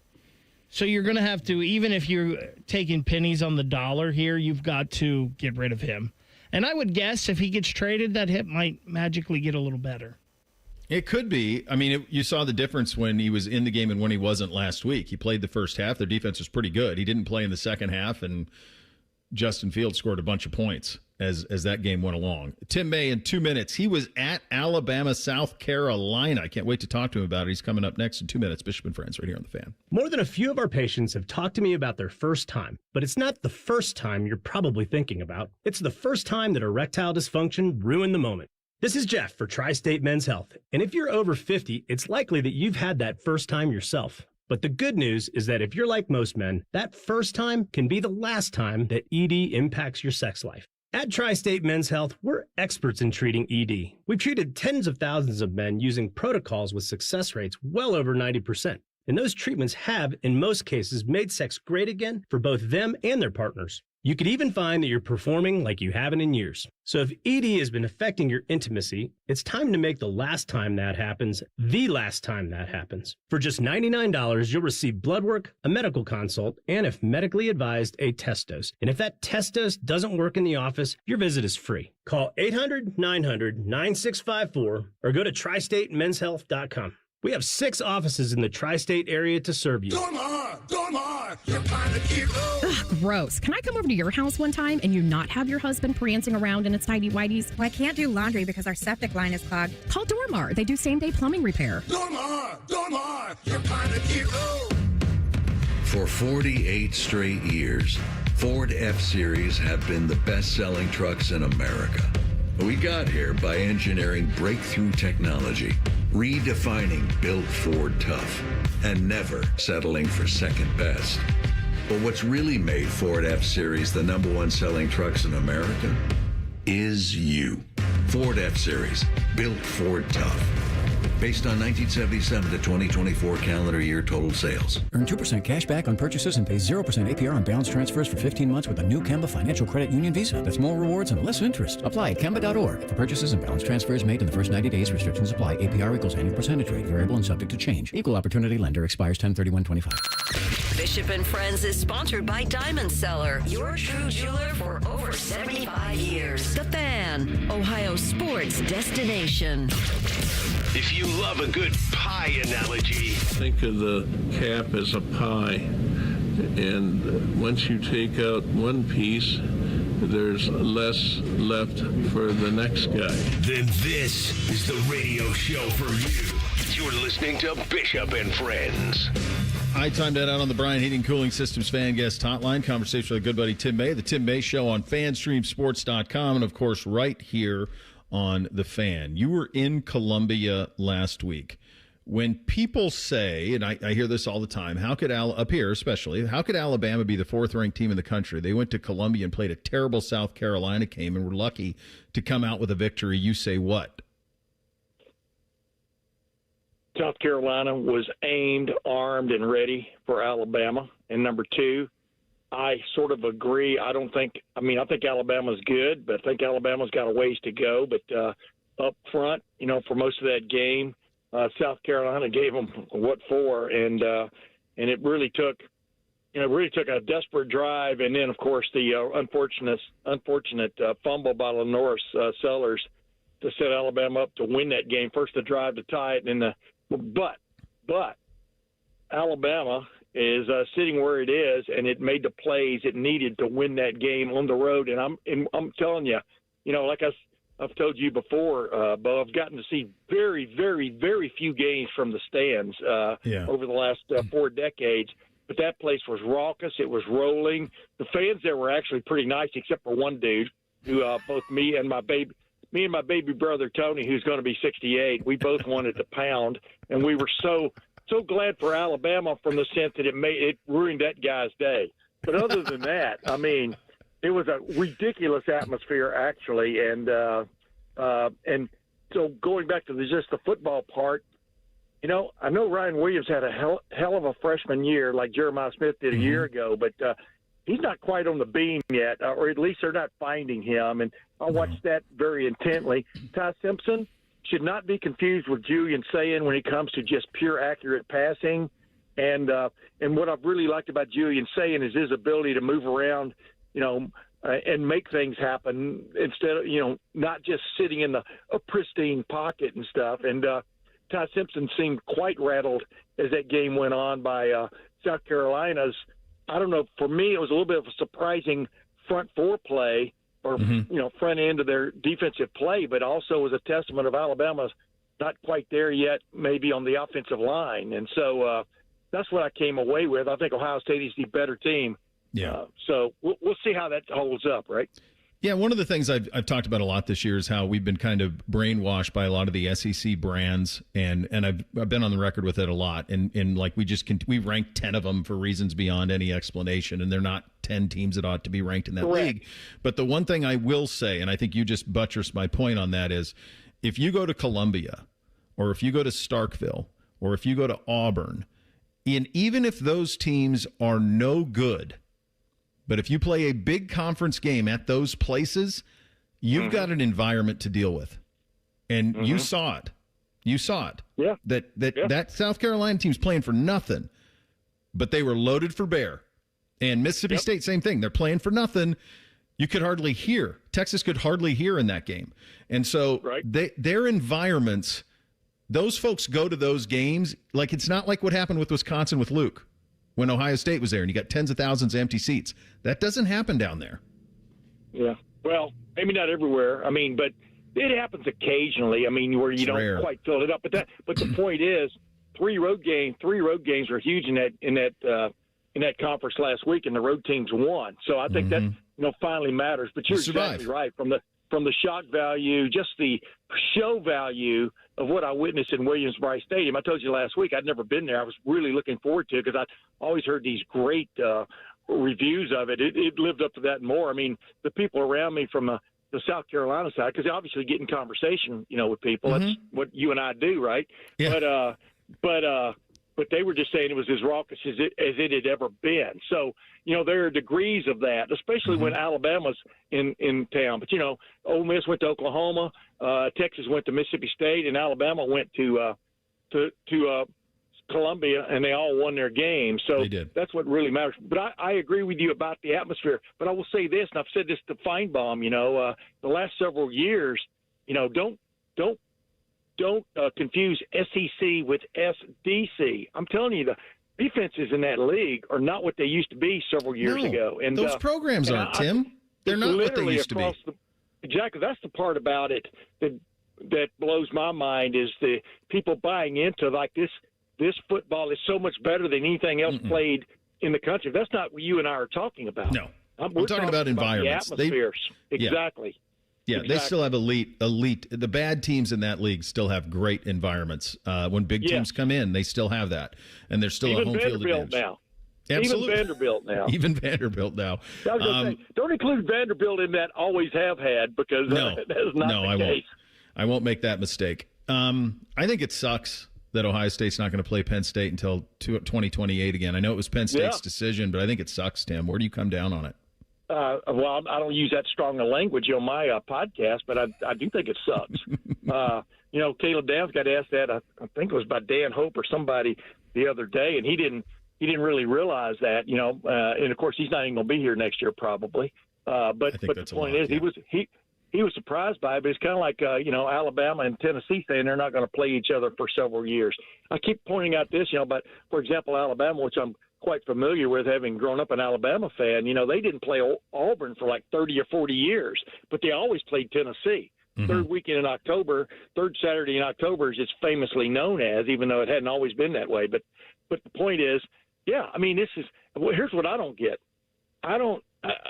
So you're going to have to, even if you're taking pennies on the dollar here, you've got to get rid of him. And I would guess if he gets traded, that hip might magically get a little better. It could be. I mean, you saw the difference when he was in the game and when he wasn't last week. He played the first half. Their defense was pretty good. He didn't play in the second half, and Justin Fields scored a bunch of points as that game went along. Tim May in 2 minutes. He was at Alabama, South Carolina. I can't wait to talk to him about it. He's coming up next in 2 minutes. Bishop and Friends right here on The Fan. More than a few of our patients have talked to me about their first time, but it's not the first time you're probably thinking about. It's the first time that erectile dysfunction ruined the moment. This is Jeff for Tri-State Men's Health, and if you're over 50, it's likely that you've had that first time yourself. But the good news is that if you're like most men, that first time can be the last time that ED impacts your sex life. At Tri-State Men's Health, we're experts in treating ED. We've treated tens of thousands of men using protocols with success rates well over 90%. And those treatments have, in most cases, made sex great again for both them and their partners. You could even find that you're performing like you haven't in years. So if ED has been affecting your intimacy, it's time to make the last time that happens the last time that happens. For just $99, you'll receive blood work, a medical consult, and if medically advised, a test dose. And if that test dose doesn't work in the office, your visit is free. Call 800-900-9654 or go to tristatemenshealth.com. We have 6 offices in the tri-state area to serve you. Ugh, gross. Can I come over to your house one time and you not have your husband prancing around in his tidy whities? Well, I can't do laundry because our septic line is clogged. Call Dormar. They do same-day plumbing repair. Dormar, you're kind of cute. For 48 straight years, Ford F-Series have been the best-selling trucks in America. We got here by engineering breakthrough technology, redefining built Ford tough, and never settling for second best. But what's really made Ford F-Series the #1 selling trucks in America is you. Ford F-Series, built Ford tough. Based on 1977 to 2024 calendar year total sales. Earn 2% cash back on purchases and pay 0% APR on balance transfers for 15 months with a new Kemba Financial Credit Union Visa. That's more rewards and less interest. Apply at Kemba.org. For purchases and balance transfers made in the first 90 days, restrictions apply. APR equals annual percentage rate. Variable and subject to change. Equal opportunity lender expires 10/31/25. Bishop and Friends is sponsored by Diamond Seller, your true jeweler for over 75 years. The Fan, Ohio sports destination. If you love a good pie analogy, think of the cap as a pie, and once you take out one piece, there's less left for the next guy. Then this is the radio show for you. You're listening to Bishop and Friends. I timed that out on the Brian Heating Cooling Systems fan guest hotline. Conversation with a good buddy Tim May. The Tim May Show on FanStreamSports.com, and of course right here on The Fan. You were in Columbia last week. When people say, and I hear this all the time, how could up here especially, how could Alabama be the 4th-ranked team in the country? They went to Columbia and played a terrible South Carolina game and were lucky to come out with a victory. You say what? South Carolina was aimed, armed, and ready for Alabama. And number 2, I sort of agree. I think Alabama's good, but I think Alabama's got a ways to go. But up front, for most of that game, South Carolina gave them what for, and it really took a desperate drive, and then of course the unfortunate fumble by Lenore Sellers to set Alabama up to win that game. First the drive to tie it, and but Alabama is sitting where it is, and it made the plays it needed to win that game on the road. And I'm telling you, like I've told you before, Bo, I've gotten to see very, very, very few games from the stands over the last 4 decades. But that place was raucous. It was rolling. The fans there were actually pretty nice, except for one dude who both me and my baby brother Tony, who's going to be 68, we both wanted to pound, and we were so glad for Alabama from the sense that it ruined that guy's day. But other than that, I mean, it was a ridiculous atmosphere actually, and so going back to just the football part, I know Ryan Williams had a hell of a freshman year like Jeremiah Smith did a year ago, but he's not quite on the beam yet, or at least they're not finding him. And I watched that very intently. Ty Simpson should not be confused with Julian Sayin when it comes to just pure accurate passing. And what I've really liked about Julian Sayin is his ability to move around, and make things happen instead of, not just sitting in a pristine pocket and stuff. And Ty Simpson seemed quite rattled as that game went on by South Carolina's. I don't know. For me, it was a little bit of a surprising front 4 play or, front end of their defensive play, but also was a testament of Alabama's not quite there yet, maybe on the offensive line. And so that's what I came away with. I think Ohio State is the better team. Yeah. So we'll see how that holds up, right? Yeah, one of the things I've talked about a lot this year is how we've been kind of brainwashed by a lot of the SEC brands, and I've been on the record with it a lot. And like we ranked 10 of them for reasons beyond any explanation, and they're not 10 teams that ought to be ranked in that league. But the one thing I will say, and I think you just buttressed my point on that, is if you go to Columbia, or if you go to Starkville, or if you go to Auburn, and even if those teams are no good, but if you play a big conference game at those places, you've got an environment to deal with. And you saw it. You saw it. Yeah. That South Carolina team's playing for nothing, but they were loaded for bear. And Mississippi State, same thing. They're playing for nothing. You could hardly hear. Texas could hardly hear in that game. And so their environments those folks go to those games. Like, it's not like what happened with Wisconsin with Luke when Ohio State was there and you got tens of thousands of empty seats. That doesn't happen down there. Yeah. Well, maybe not everywhere. I mean, but it happens occasionally. I mean, where you don't quite fill it up. But the point is, three road games were huge in that conference last week, and the road teams won. So I think that finally matters. But you're exactly right. From the shock value, just the show value of what I witnessed in Williams-Brice Stadium. I told you last week I'd never been there. I was really looking forward to it because I always heard these great reviews of it. It lived up to that and more. I mean, the people around me from the South Carolina side, because they obviously get in conversation, with people. That's what you and I do, right? Yeah. But they were just saying it was as raucous as it had ever been. So, there are degrees of that, especially when Alabama's in town. But, Ole Miss went to Oklahoma, Texas went to Mississippi State, and Alabama went to Columbia, and they all won their games. So that's what really matters. But I agree with you about the atmosphere. But I will say this, and I've said this to Feinbaum, the last several years, don't confuse SEC with SDC. I'm telling you, the defenses in that league are not what they used to be several years ago. And those programs aren't, Tim. They're not what they used to be. Exactly. That's the part about it that blows my mind is the people buying into like this football is so much better than anything else played in the country. That's not what you and I are talking about. No. We're talking about environments. The atmospheres. Exactly. Yeah, exactly. They still have elite. The bad teams in that league still have great environments. When big teams come in, they still have that, and there's still a home field advantage. Now. Absolutely. Even Vanderbilt now. I was gonna say, don't include Vanderbilt in that always have had because that is not the case. I won't make that mistake. I think it sucks that Ohio State's not going to play Penn State until 2028 again. I know it was Penn State's decision, but I think it sucks, Tim. Where do you come down on it? Well, I don't use that strong a language on my podcast, but I do think it sucks. Caleb Downs got asked that. I think it was by Dan Hope or somebody the other day, and he didn't really realize that. And of course he's not even going to be here next year probably. But the point is, he was surprised by it. But it's kind of like Alabama and Tennessee saying they're not going to play each other for several years. I keep pointing out this, but for example, Alabama, which I'm quite familiar with, having grown up an Alabama fan, they didn't play Auburn for like 30 or 40 years, but they always played Tennessee. Third weekend in October, third Saturday in October is it's famously known as, even though it hadn't always been that way. But the point is, here's what I don't get. I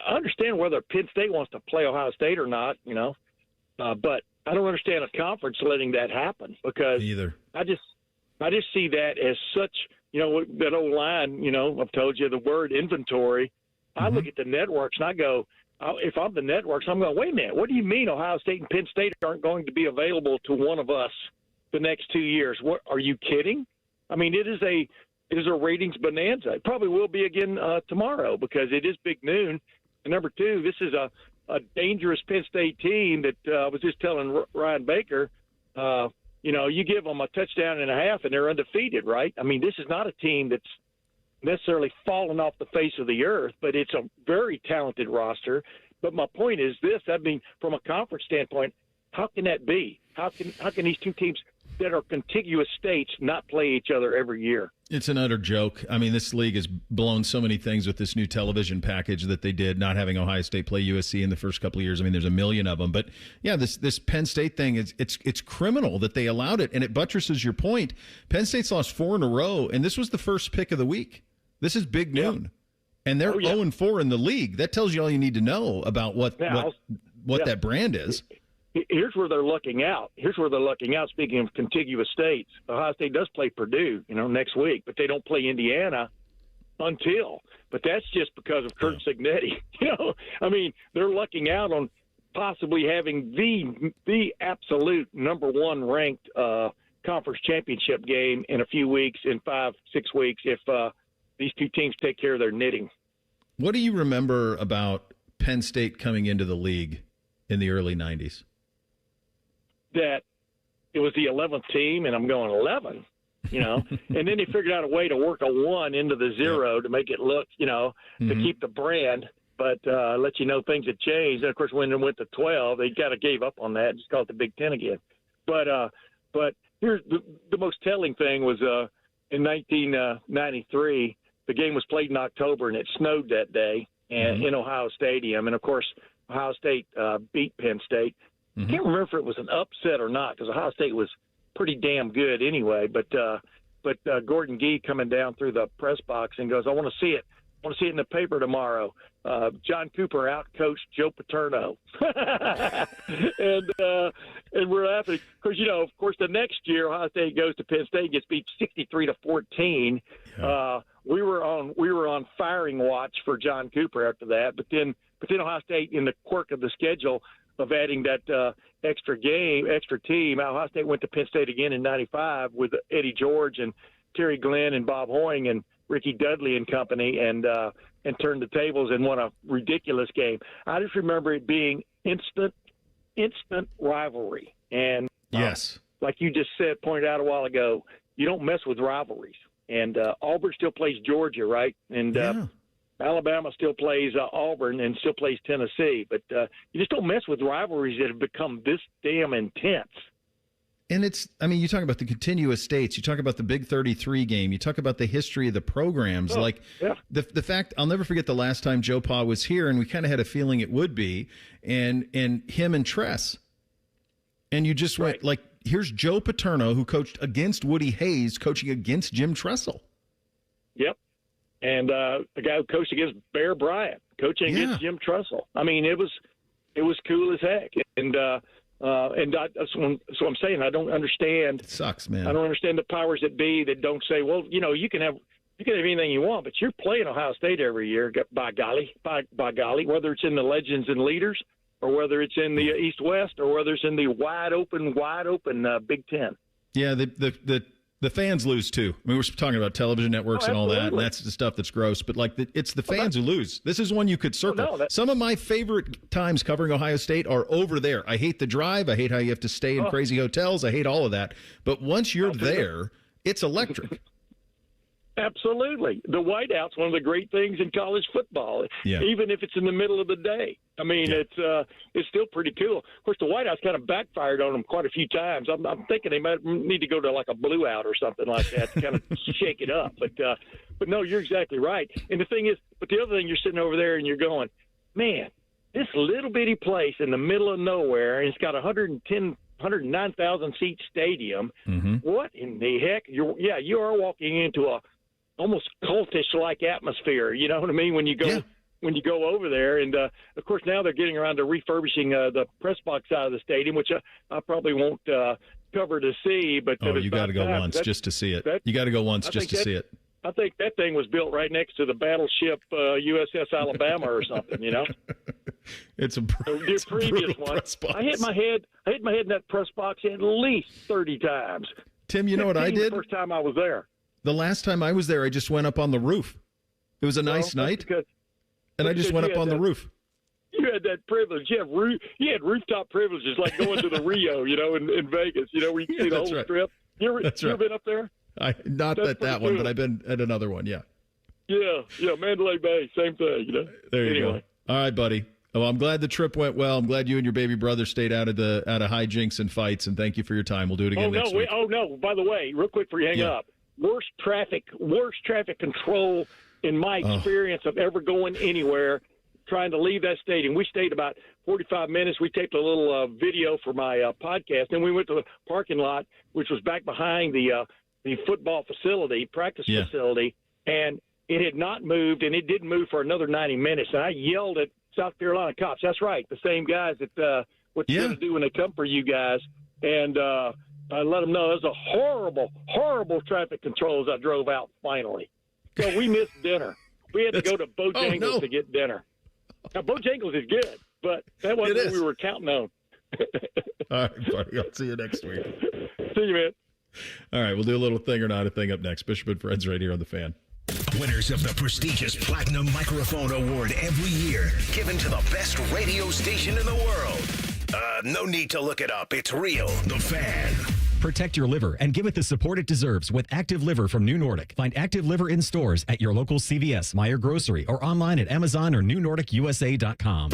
understand whether Penn State wants to play Ohio State or not, but I don't understand a conference letting that happen because I just see that as such. That old line, I've told you the word inventory. I look at the networks and I go, if I'm the networks, I'm going, wait a minute, what do you mean Ohio State and Penn State aren't going to be available to one of us the next 2 years? What, are you kidding? I mean, it is a ratings bonanza. It probably will be again tomorrow because it is big noon. And number two, this is a dangerous Penn State team that I was just telling Ryan Baker, you give them a touchdown and a half and they're undefeated, right? I mean, this is not a team that's necessarily fallen off the face of the earth, but it's a very talented roster. But my point is this, from a conference standpoint, how can that be? How can these two teams that are contiguous states not play each other every year? It's an utter joke. I mean, this league has blown so many things with this new television package that they did, not having Ohio State play USC in the first couple of years. I mean, there's a million of them. But, yeah, this Penn State thing, it's criminal that they allowed it, and it buttresses your point. Penn State's lost 4 in a row, and this was the first pick of the week. This is big noon. And they're 0-4 in the league. That tells you all you need to know about what that brand is. Here's where they're looking out. Speaking of contiguous states, Ohio State does play Purdue, next week, but they don't play Indiana until. But that's just because of Kurt Signetti. I mean, they're lucking out on possibly having the absolute number one ranked conference championship game in a few weeks, in 5-6 weeks, if these two teams take care of their knitting. What do you remember about Penn State coming into the league in the early 90s? That it was the 11th team, and I'm going 11, and then they figured out a way to work a 1 into the 0 to make it look, to keep the brand, but let you know things had changed. And of course, when they went to 12, they kind of gave up on that and just called it the Big Ten again. But here's the most telling thing was in 1993, the game was played in October, and it snowed that day and in Ohio Stadium. And, of course, Ohio State beat Penn State. I can't remember if it was an upset or not because Ohio State was pretty damn good anyway. But Gordon Gee coming down through the press box and goes, I want to see it. I want to see it in the paper tomorrow. John Cooper out-coached Joe Paterno. and we're laughing because, of course, the next year Ohio State goes to Penn State and gets beat 63-14. Yeah. We were on firing watch for John Cooper after that. But then Ohio State, in the quirk of the schedule of adding that extra team, Ohio State went to Penn State again in 95 with Eddie George and Terry Glenn and Bob Hoying and Ricky Dudley and company, and turned the tables and won a ridiculous game. I just remember it being instant rivalry. And yes, like you just pointed out a while ago, you don't mess with rivalries. And Auburn still plays Georgia, right? And Alabama still plays Auburn and still plays Tennessee. But you just don't mess with rivalries that have become this damn intense. And you talk about the continuous states, you talk about the Big 33 game, you talk about the history of the programs. The fact, I'll never forget the last time Joe Pa was here, and we kind of had a feeling it would be, and him and Tress. And you just went, here's Joe Paterno, who coached against Woody Hayes, coaching against Jim Tressel. Yep. And the guy who coached against Bear Bryant, coaching against Jim Tressel. I mean, it was cool as heck. And so I'm saying I don't understand. It sucks, man. I don't understand the powers that be that don't say, well, you can have anything you want, but you're playing Ohio State every year. By golly, whether it's in the Legends and Leaders or whether it's in the East-West or whether it's in the wide open Big Ten. Yeah, the fans lose too. I mean, we're talking about television networks and all that, and that's the stuff that's gross. But it's the fans who lose. This is one you could circle. Some of my favorite times covering Ohio State are over there. I hate the drive. I hate how you have to stay in crazy hotels. I hate all of that. But once you're there, it's electric. Absolutely. The whiteout's one of the great things in college football, even if it's in the middle of the day. I mean, it's still pretty cool. Of course, the whiteout's kind of backfired on them quite a few times. I'm thinking they might need to go to like a blue out or something like that to kind of shake it up. But no, you're exactly right. And the thing is, but the other thing, you're sitting over there and you're going, man, this little bitty place in the middle of nowhere, and it's got 109,000 seat stadium. Mm-hmm. What in the heck? You are walking into a almost cultish like atmosphere, you know what I mean, when you go over there. And of course now they're getting around to refurbishing the press box side of the stadium, which I probably won't cover to see, but you got to go once just to see it. You got to go once just to see it. I think that thing was built right next to the battleship USS Alabama or something, It's a previous one. I hit my head in that press box at least 30 times. Tim, you know what I did? The first time I was there. The last time I was there, I just went up on the roof. It was a nice night, and I just went up on the roof. You had that privilege. You had rooftop privileges, like going to the Rio, in Vegas, where you can see the whole strip. You ever been up there? Not at that one, but I've been at another one, yeah. Yeah, Mandalay Bay, same thing, There you go. All right, buddy. Well, I'm glad the trip went well. I'm glad you and your baby brother stayed out of hijinks and fights, and thank you for your time. We'll do it again next week. By the way, real quick before you hang up. Worst traffic control in my experience of ever going anywhere, trying to leave that stadium. We stayed about 45 minutes. We taped a little video for my podcast, and we went to the parking lot, which was back behind the football facility, practice facility, and it had not moved, and it didn't move for another 90 minutes. And I yelled at South Carolina cops. That's right, the same guys that what they're going to do when they come for you guys. And I let them know it was a horrible, horrible traffic control as I drove out finally. So we missed dinner. We had to go to Bojangles to get dinner. Now, Bojangles is good, but that wasn't what we were counting on. All right, buddy. I'll see you next week. See you, man. All right, we'll do a little thing or not a thing up next. Bishop and Friends right here on The Fan. Winners of the prestigious Platinum Microphone Award every year, given to the best radio station in the world. No need to look it up. It's real. The Fan. Protect your liver and give it the support it deserves with Active Liver from New Nordic. Find Active Liver in stores at your local CVS, Meijer Grocery, or online at Amazon or NewNordicUSA.com.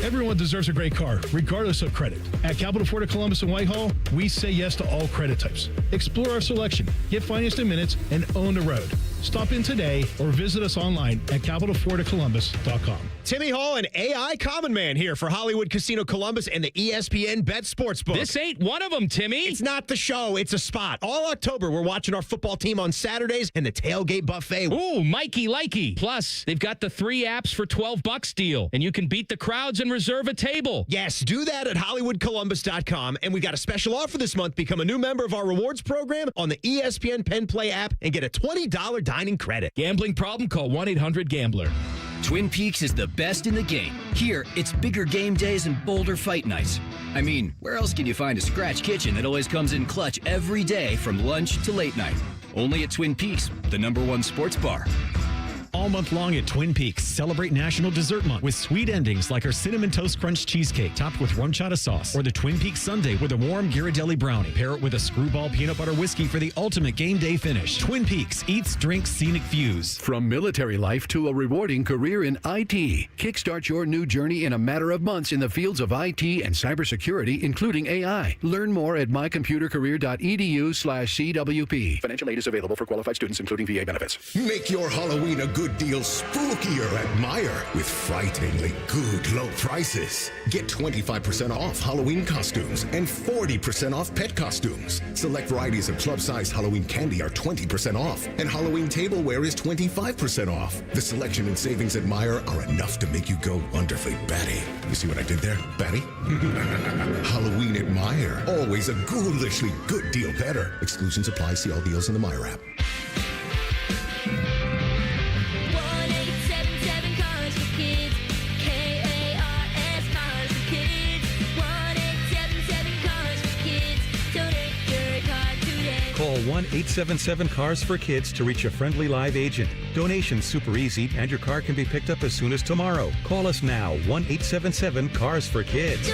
Everyone deserves a great car, regardless of credit. At Capital Ford of Columbus and Whitehall, we say yes to all credit types. Explore our selection, get financed in minutes, and own the road. Stop in today or visit us online at capitalfordofcolumbus.com. Timmy Hall and AI Common Man here for Hollywood Casino Columbus and the ESPN Bet Sportsbook. This ain't one of them, Timmy. It's not the show, it's a spot. All October, we're watching our football team on Saturdays and the tailgate buffet. Ooh, Mikey likey. Plus, they've got the 3 apps for $12 deal, and you can beat the crowds and reserve a table. Yes, do that at HollywoodColumbus.com. And we got a special offer this month. Become a new member of our rewards program on the ESPN Penn Play app and get a $20 dining credit. Gambling problem? Call 1-800-GAMBLER. Twin Peaks is the best in the game. Here, it's bigger game days and bolder fight nights. I mean, where else can you find a scratch kitchen that always comes in clutch every day from lunch to late night? Only at Twin Peaks, the #1 sports bar. All month long at Twin Peaks, celebrate National Dessert Month with sweet endings like our Cinnamon Toast Crunch Cheesecake topped with rum chata sauce, or the Twin Peaks Sundae with a warm Ghirardelli brownie. Pair it with a Screwball peanut butter whiskey for the ultimate game day finish. Twin Peaks, eats, drinks, scenic views. From military life to a rewarding career in IT, kickstart your new journey in a matter of months in the fields of IT and cybersecurity, including AI. Learn more at mycomputercareer.edu/CWP. Financial aid is available for qualified students, including VA benefits. Make your Halloween a good deal spookier at Meijer with frighteningly good low prices. Get 25% off Halloween costumes and 40% off pet costumes. Select varieties of club-sized Halloween candy are 20% off, and Halloween tableware is 25% off. The selection and savings at Meijer are enough to make you go wonderfully batty. You see what I did there, batty? Halloween at Meijer. Always a ghoulishly good deal better. Exclusions apply. See all deals in the Meijer app. Call 1-877-CARS-FOR-KIDS to reach a friendly live agent. Donation's super easy, and your car can be picked up as soon as tomorrow. Call us now, 1-877-CARS-FOR-KIDS.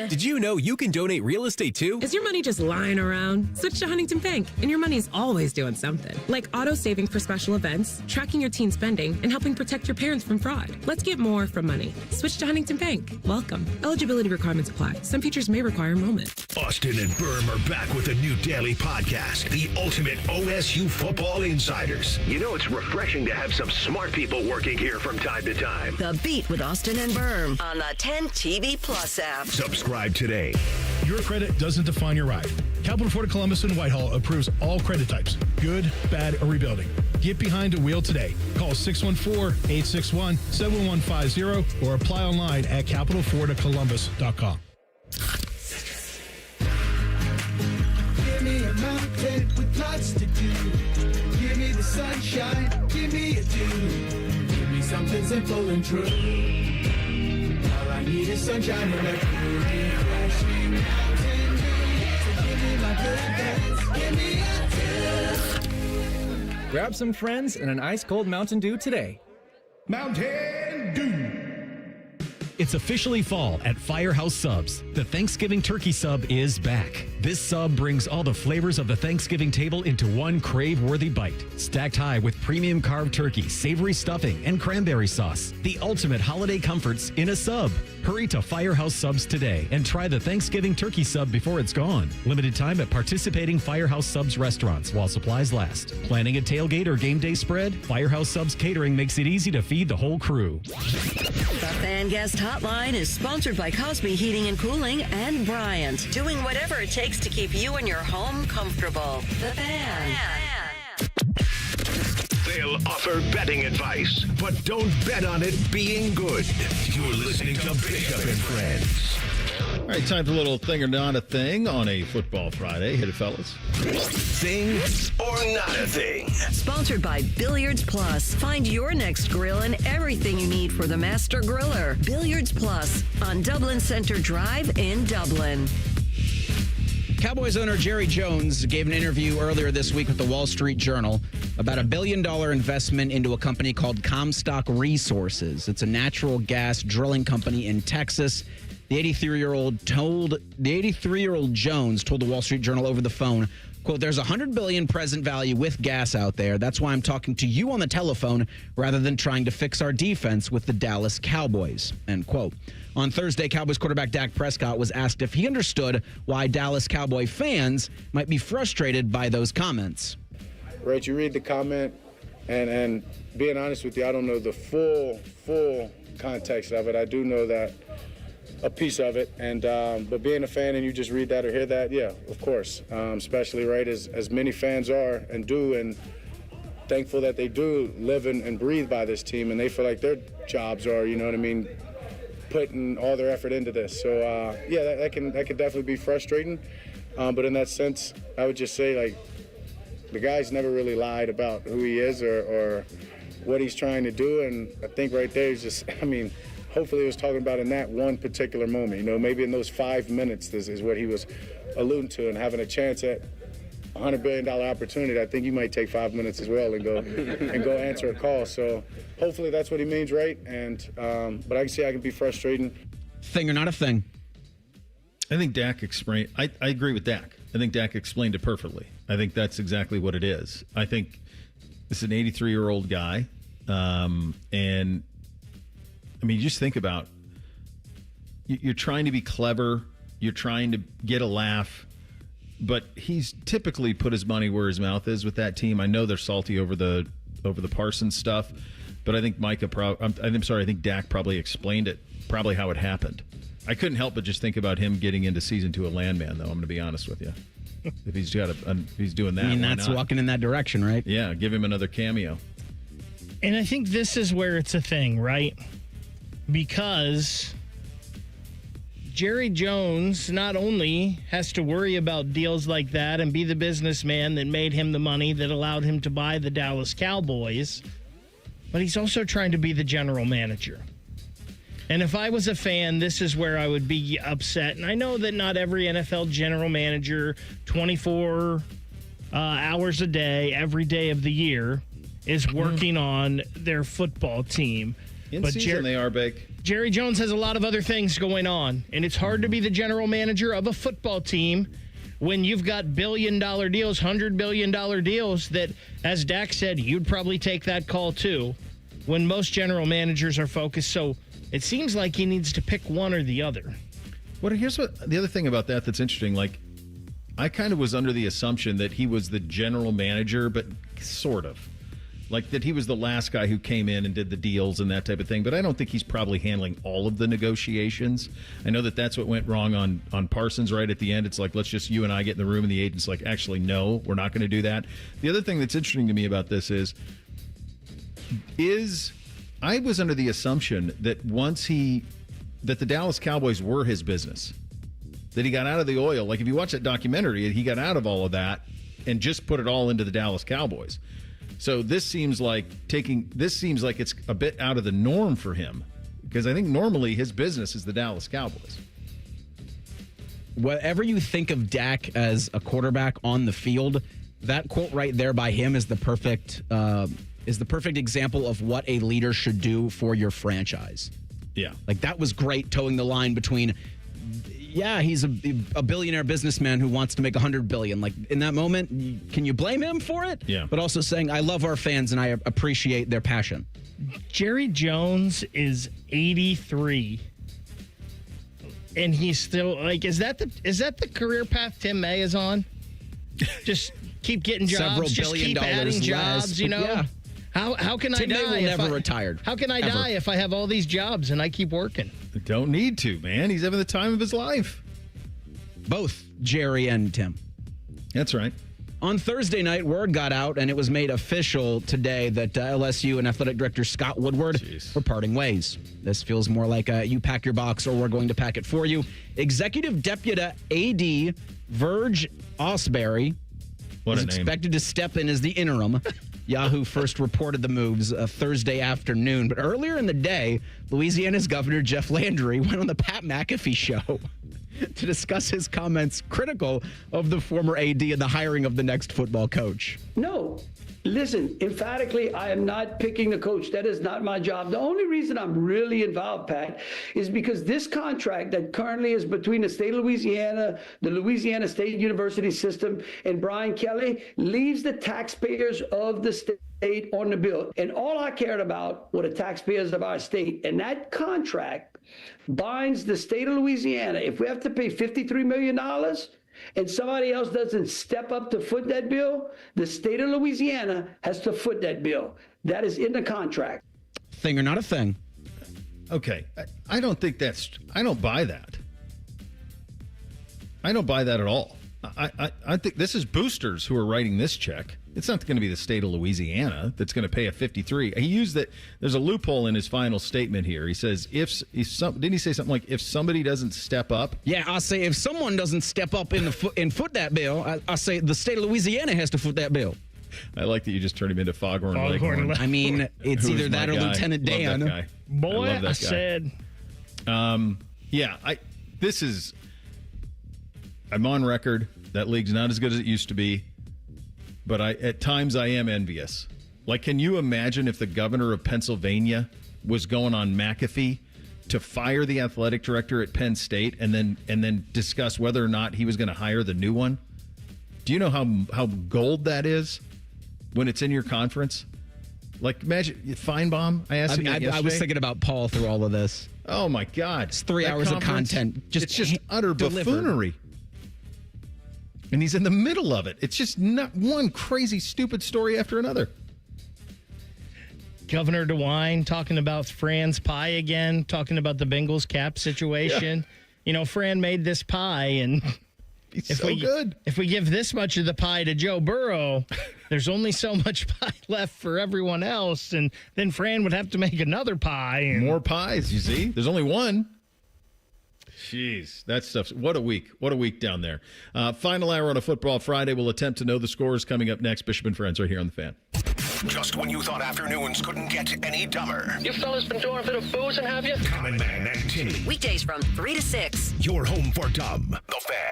Did you know you can donate real estate too? Is your money just lying around? Switch to Huntington Bank, and your money's always doing something. Like auto saving for special events, tracking your teen spending, and helping protect your parents from fraud. Let's get more from money. Switch to Huntington Bank. Welcome. Eligibility requirements apply. Some features may require enrollment. Austin and Berm are back with a new daily podcast, The Ultimate OSU Football Insiders. You know it's refreshing to have some smart people working here from time to time. The Beat with Austin and Berm on the 10 TV Plus app. Subscribe today. Your credit doesn't define your ride. Capital Ford of Columbus and Whitehall approves all credit types, good, bad, or rebuilding. Get behind a wheel today. Call 614-861-7150 or apply online at capitalfordofcolumbus.com. Give me a mountain with lots to do. Give me the sunshine. Give me a dew. Give me something simple and true. All I need is sunshine and a cool, refreshing mountain dew. So give me my good days. Give me a dew. Grab some friends and an ice-cold Mountain Dew today. Mountain Dew. It's officially fall at Firehouse Subs. The Thanksgiving turkey sub is back. This sub brings all the flavors of the Thanksgiving table into one crave-worthy bite. Stacked high with premium carved turkey, savory stuffing, and cranberry sauce. The ultimate holiday comforts in a sub. Hurry to Firehouse Subs today and try the Thanksgiving turkey sub before it's gone. Limited time at participating Firehouse Subs restaurants while supplies last. Planning a tailgate or game day spread? Firehouse Subs Catering makes it easy to feed the whole crew. The Fan Guest Hotline is sponsored by Cosby Heating and Cooling and Bryant, doing whatever it takes to keep you and your home comfortable. The Fan. They'll offer betting advice, but don't bet on it being good. You're listening to Bishop and Friends. All right, time for a little thing or not a thing on a football Friday. Hit it, fellas. Thing or not a thing. Sponsored by Billiards Plus. Find your next grill and everything you need for the master griller. Billiards Plus on Dublin Center Drive in Dublin. Cowboys owner Jerry Jones gave an interview earlier this week with the Wall Street Journal about $1 billion investment into a company called Comstock Resources. It's a natural gas drilling company in Texas. The 83-year-old Jones told the Wall Street Journal over the phone, Quote, there's $100 billion present value with gas out there. That's why I'm talking to you on the telephone rather than trying to fix our defense with the Dallas Cowboys, end quote. On Thursday, Cowboys quarterback Dak Prescott was asked if he understood why Dallas Cowboy fans might be frustrated by those comments. Right, you read the comment, and being honest with you, I don't know the full context of it. I do know that a piece of it, and but being a fan and you just read that or hear that, yeah, of course, especially right as many fans are and do, and thankful that they do live and breathe by this team, and they feel like their jobs are, you know what I mean, putting all their effort into this. So yeah, that can definitely be frustrating, but in that sense, I would just say, like, the guy's never really lied about who he is or what he's trying to do, and I think right there is just, I mean, hopefully he was talking about in that one particular moment. You know, maybe in those 5 minutes, this is what he was alluding to, and having a chance at a $100 billion opportunity. I think you might take 5 minutes as well and go answer a call. So hopefully that's what he means, right? And but I can see I can be frustrating. Thing or not a thing? I think Dak explained. I agree with Dak. I think Dak explained it perfectly. I think that's exactly what it is. I think this is an 83-year-old guy, and I mean, just think about, you're trying to be clever, you're trying to get a laugh, but he's typically put his money where his mouth is with that team. I know they're salty over the Parsons stuff, but I think I think Dak probably explained it, probably how it happened. I couldn't help but just think about him getting into season 2 of Landman, though. I'm going to be honest with you. If he's doing that, I mean, that's walking in that direction, right? Yeah, give him another cameo. And I think this is where it's a thing, right? Because Jerry Jones not only has to worry about deals like that and be the businessman that made him the money that allowed him to buy the Dallas Cowboys, but he's also trying to be the general manager. And if I was a fan, this is where I would be upset. And I know that not every NFL general manager, 24 hours a day, every day of the year, is working on their football team. In season, they are big. Jerry Jones has a lot of other things going on, and it's hard to be the general manager of a football team when you've got billion-dollar deals, $100 billion deals that, as Dak said, you'd probably take that call too, when most general managers are focused. So it seems like he needs to pick one or the other. Here's what the other thing about that's interesting. Like, I kind of was under the assumption that he was the general manager, but sort of. Like, that he was the last guy who came in and did the deals and that type of thing. But I don't think he's probably handling all of the negotiations. I know that that's what went wrong on Parsons right at the end. It's like, let's just you and I get in the room, and the agent's like, actually, no, we're not going to do that. The other thing that's interesting to me about this is I was under the assumption that that the Dallas Cowboys were his business, that he got out of the oil. Like, if you watch that documentary, he got out of all of that and just put it all into the Dallas Cowboys. So this seems like it's a bit out of the norm for him, because I think normally his business is the Dallas Cowboys. Whatever you think of Dak as a quarterback on the field, that quote right there by him is the perfect example of what a leader should do for your franchise. Yeah, like, that was great, towing the line between, yeah, he's a billionaire businessman who wants to make $100 billion. Like, in that moment, can you blame him for it? Yeah. But also saying, I love our fans and I appreciate their passion. Jerry Jones is 83. And he's still, like, is that the career path Tim May is on? Just keep getting jobs, Several just billion keep dollars adding jobs, less. you know? Yeah. How can Tim I die? May will never retired. How can I die if I have all these jobs and I keep working? Don't need to, man. He's having the time of his life. Both Jerry and Tim. That's right. On Thursday night, word got out, and it was made official today that LSU and athletic director Scott Woodward were parting ways. This feels more like you pack your box or we're going to pack it for you. Executive Deputy AD Verge Osbury is expected to step in as the interim. Yahoo first reported the moves Thursday afternoon, but earlier in the day, Louisiana's Governor Jeff Landry went on the Pat McAfee show to discuss his comments critical of the former AD and the hiring of the next football coach. No, Listen, emphatically, I am not picking the coach. That is not my job. The only reason I'm really involved, Pat, is because this contract that currently is between the state of Louisiana, the Louisiana State University system, and Brian Kelly leaves the taxpayers of the state on the bill. And all I cared about were the taxpayers of our state. And that contract binds the state of Louisiana. If we have to pay $53 million, and somebody else doesn't step up to foot that bill, the state of Louisiana has to foot that bill. That is in the contract. Thing or not a thing. Okay. I don't think I don't buy that. I don't buy that at all. I think this is boosters who are writing this check. It's not going to be the state of Louisiana that's going to pay a 53. He used that. There's a loophole in his final statement here. He says, didn't he say something like, if somebody doesn't step up? Yeah, I say if someone doesn't step up and foot that bill, I say the state of Louisiana has to foot that bill. I like that you just turned him into Foghorn Leghorn. I mean, it's either that or Lieutenant Dan. Love that guy. Boy, love that I guy. said. I'm on record. That league's not as good as it used to be. But at times I am envious. Like, can you imagine if the governor of Pennsylvania was going on McAfee to fire the athletic director at Penn State and then discuss whether or not he was going to hire the new one? Do you know how gold that is when it's in your conference? Like, imagine Feinbaum. I was thinking about Paul through all of this. Oh my God! It's 3 hours of content. It's just utter buffoonery. And he's in the middle of it. It's just not one crazy, stupid story after another. Governor DeWine talking about Fran's pie again, talking about the Bengals cap situation. Yeah. You know, Fran made this pie, and good. If we give this much of the pie to Joe Burrow, there's only so much pie left for everyone else, and then Fran would have to make another pie. And more pies, you see? There's only one. Jeez, that stuff's what a week. What a week down there. Final hour on a Football Friday. We'll attempt to know the scores coming up next. Bishop and Friends right here on The Fan. Just when you thought afternoons couldn't get any dumber. You fellas been doing a bit of boozing, have you? Common Man and Timmy. Weekdays from 3 to 6. Your home for dumb. The Fan.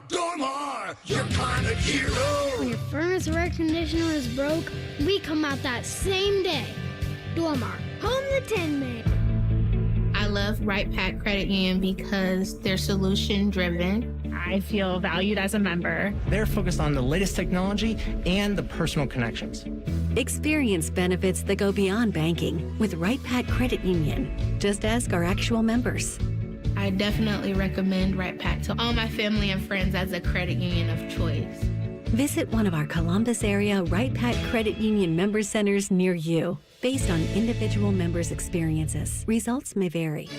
Dormar, you're kind of hero. When your furnace or air conditioner is broke, we come out that same day. Dormar, home the Tin Man. I love Right Pack Credit Union because they're solution driven. I feel valued as a member. They're focused on the latest technology and the personal connections. Experience benefits that go beyond banking with Right Pack Credit Union. Just ask our actual members. I definitely recommend Right Pack to all my family and friends as a credit union of choice. Visit one of our Columbus area Right Pack Credit Union member centers near you. Based on individual members' experiences, results may vary.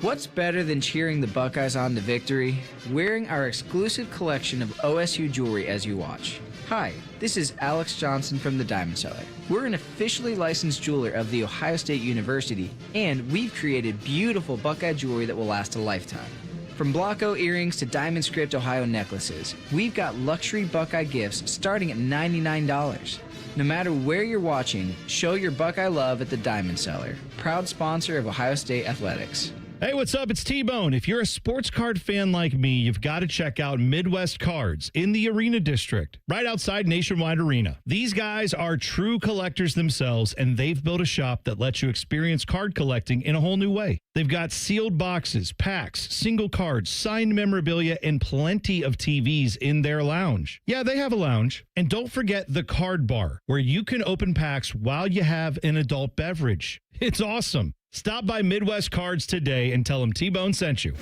What's better than cheering the Buckeyes on to victory? Wearing our exclusive collection of OSU jewelry as you watch. Hi, this is Alex Johnson from the Diamond Cellar. We're an officially licensed jeweler of The Ohio State University, and we've created beautiful Buckeye jewelry that will last a lifetime. From Blocko earrings to Diamond Script Ohio necklaces, we've got luxury Buckeye gifts starting at $99. No matter where you're watching, show your Buckeye love at the Diamond Cellar, proud sponsor of Ohio State Athletics. Hey, what's up? It's T-Bone. If you're a sports card fan like me, you've got to check out Midwest Cards in the Arena District, right outside Nationwide Arena. These guys are true collectors themselves, and they've built a shop that lets you experience card collecting in a whole new way. They've got sealed boxes, packs, single cards, signed memorabilia, and plenty of TVs in their lounge. Yeah, they have a lounge. And don't forget the card bar, where you can open packs while you have an adult beverage. It's awesome. Stop by Midwest Cards today and tell them T-Bone sent you.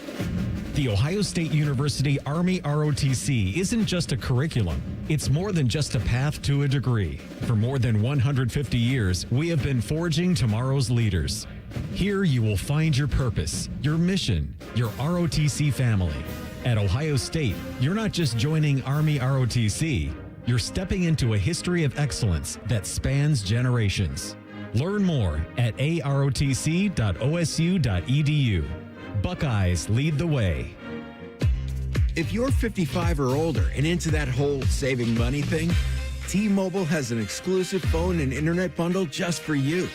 The Ohio State University Army ROTC isn't just a curriculum. It's more than just a path to a degree. For more than 150 years, we have been forging tomorrow's leaders. Here you will find your purpose, your mission, your ROTC family. At Ohio State, you're not just joining Army ROTC, you're stepping into a history of excellence that spans generations. Learn more at arotc.osu.edu. Buckeyes lead the way. If you're 55 or older and into that whole saving money thing, T-Mobile has an exclusive phone and internet bundle just for you.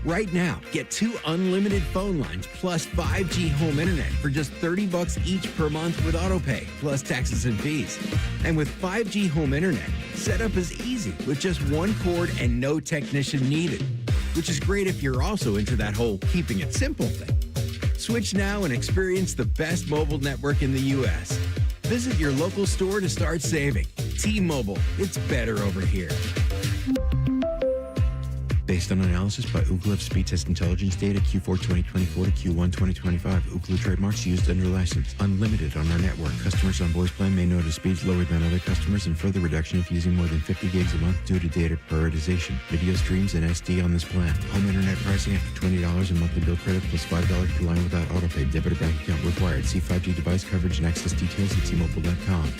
Right now, get 2 unlimited phone lines plus 5G home internet for just $30 each per month with AutoPay, plus taxes and fees. And with 5G home internet, setup is easy with just one cord and no technician needed, which is great if you're also into that whole keeping it simple thing. Switch now and experience the best mobile network in the U.S. Visit your local store to start saving. T-Mobile, it's better over here. Based on analysis by Ookla of speed test intelligence data Q4 2024 to Q1 2025. Ookla trademarks used under license. Unlimited on our network. Customers on voice plan may notice speeds lower than other customers and further reduction if using more than 50 gigs a month due to data prioritization. Video streams and SD on this plan. Home internet pricing after $20 in monthly bill credit plus $5 per line without autopay. Debit or bank account required. See 5G device coverage and access details at T-Mobile.com.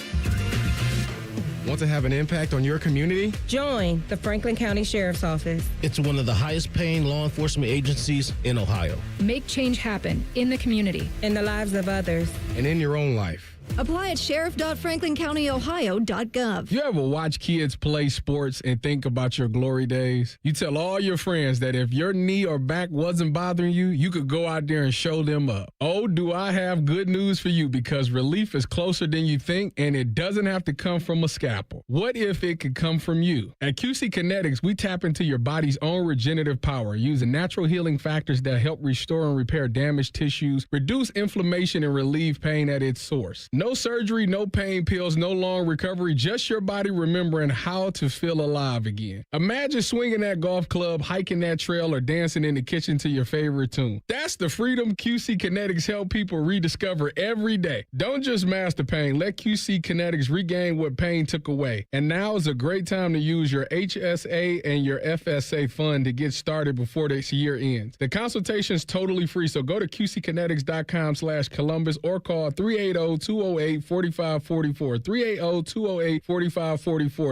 Want to have an impact on your community? Join the Franklin County Sheriff's Office. It's one of the highest paying law enforcement agencies in Ohio. Make change happen in the community, in the lives of others, and in your own life. Apply at sheriff.franklincountyohio.gov. You ever watch kids play sports and think about your glory days? You tell all your friends that if your knee or back wasn't bothering you, you could go out there and show them up. Oh, do I have good news for you, because relief is closer than you think, and it doesn't have to come from a scalpel. What if it could come from you? At QC Kinetics, we tap into your body's own regenerative power using natural healing factors that help restore and repair damaged tissues, reduce inflammation, and relieve pain at its source. No surgery, no pain pills, no long recovery, just your body remembering how to feel alive again. Imagine swinging that golf club, hiking that trail, or dancing in the kitchen to your favorite tune. That's the freedom QC Kinetics help people rediscover every day. Don't just master pain. Let QC Kinetics regain what pain took away. And now is a great time to use your HSA and your FSA fund to get started before this year ends. The consultation is totally free, so go to qckinetics.com/Columbus or call 380-208-4544, 380-208-4544,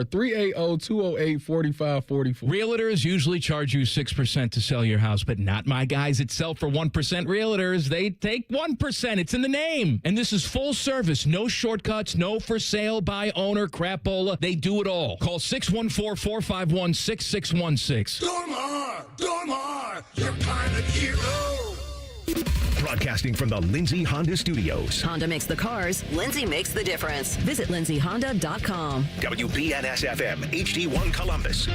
380-208-4544. Realtors usually charge you 6% to sell your house, but not my guys at Sell for 1% Realtors. They take 1%. It's in the name. And this is full service. No shortcuts, no for sale by owner crapola. They do it all. Call 614-451-6616. Dormar, your pilot hero. Broadcasting from the Lindsay Honda Studios. Honda makes the cars. Lindsay makes the difference. Visit lindsayhonda.com. WBNS-FM, HD1 Columbus.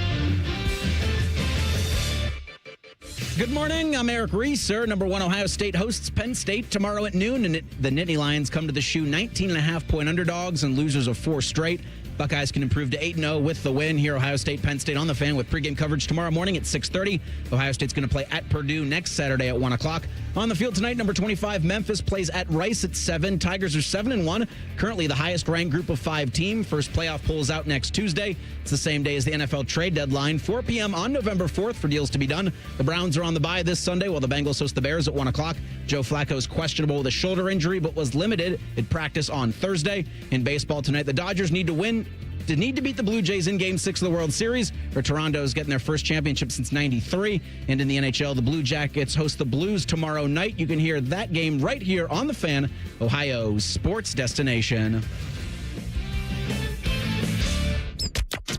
Good morning. I'm Eric Reeser. Number 1 Ohio State hosts Penn State tomorrow at noon, and the Nittany Lions come to the shoe 19.5-point underdogs and losers of 4 straight. Buckeyes can improve to 8-0 with the win. Here, Ohio State, Penn State on the Fan with pregame coverage tomorrow morning at 6:30. Ohio State's going to play at Purdue next Saturday at 1 o'clock. On the field tonight, number 25, Memphis plays at Rice at 7. Tigers are 7-1, currently the highest-ranked group of 5 team. First playoff polls out next Tuesday. It's the same day as the NFL trade deadline, 4 p.m. on November 4th for deals to be done. The Browns are on the bye this Sunday, while the Bengals host the Bears at 1 o'clock. Joe Flacco is questionable with a shoulder injury, but was limited at practice on Thursday. In baseball tonight, the Dodgers need to win. Need to beat the Blue Jays in Game 6 of the World Series, where Toronto is getting their first championship since '93. And in the NHL, the Blue Jackets host the Blues tomorrow night. You can hear that game right here on The Fan, Ohio's sports destination.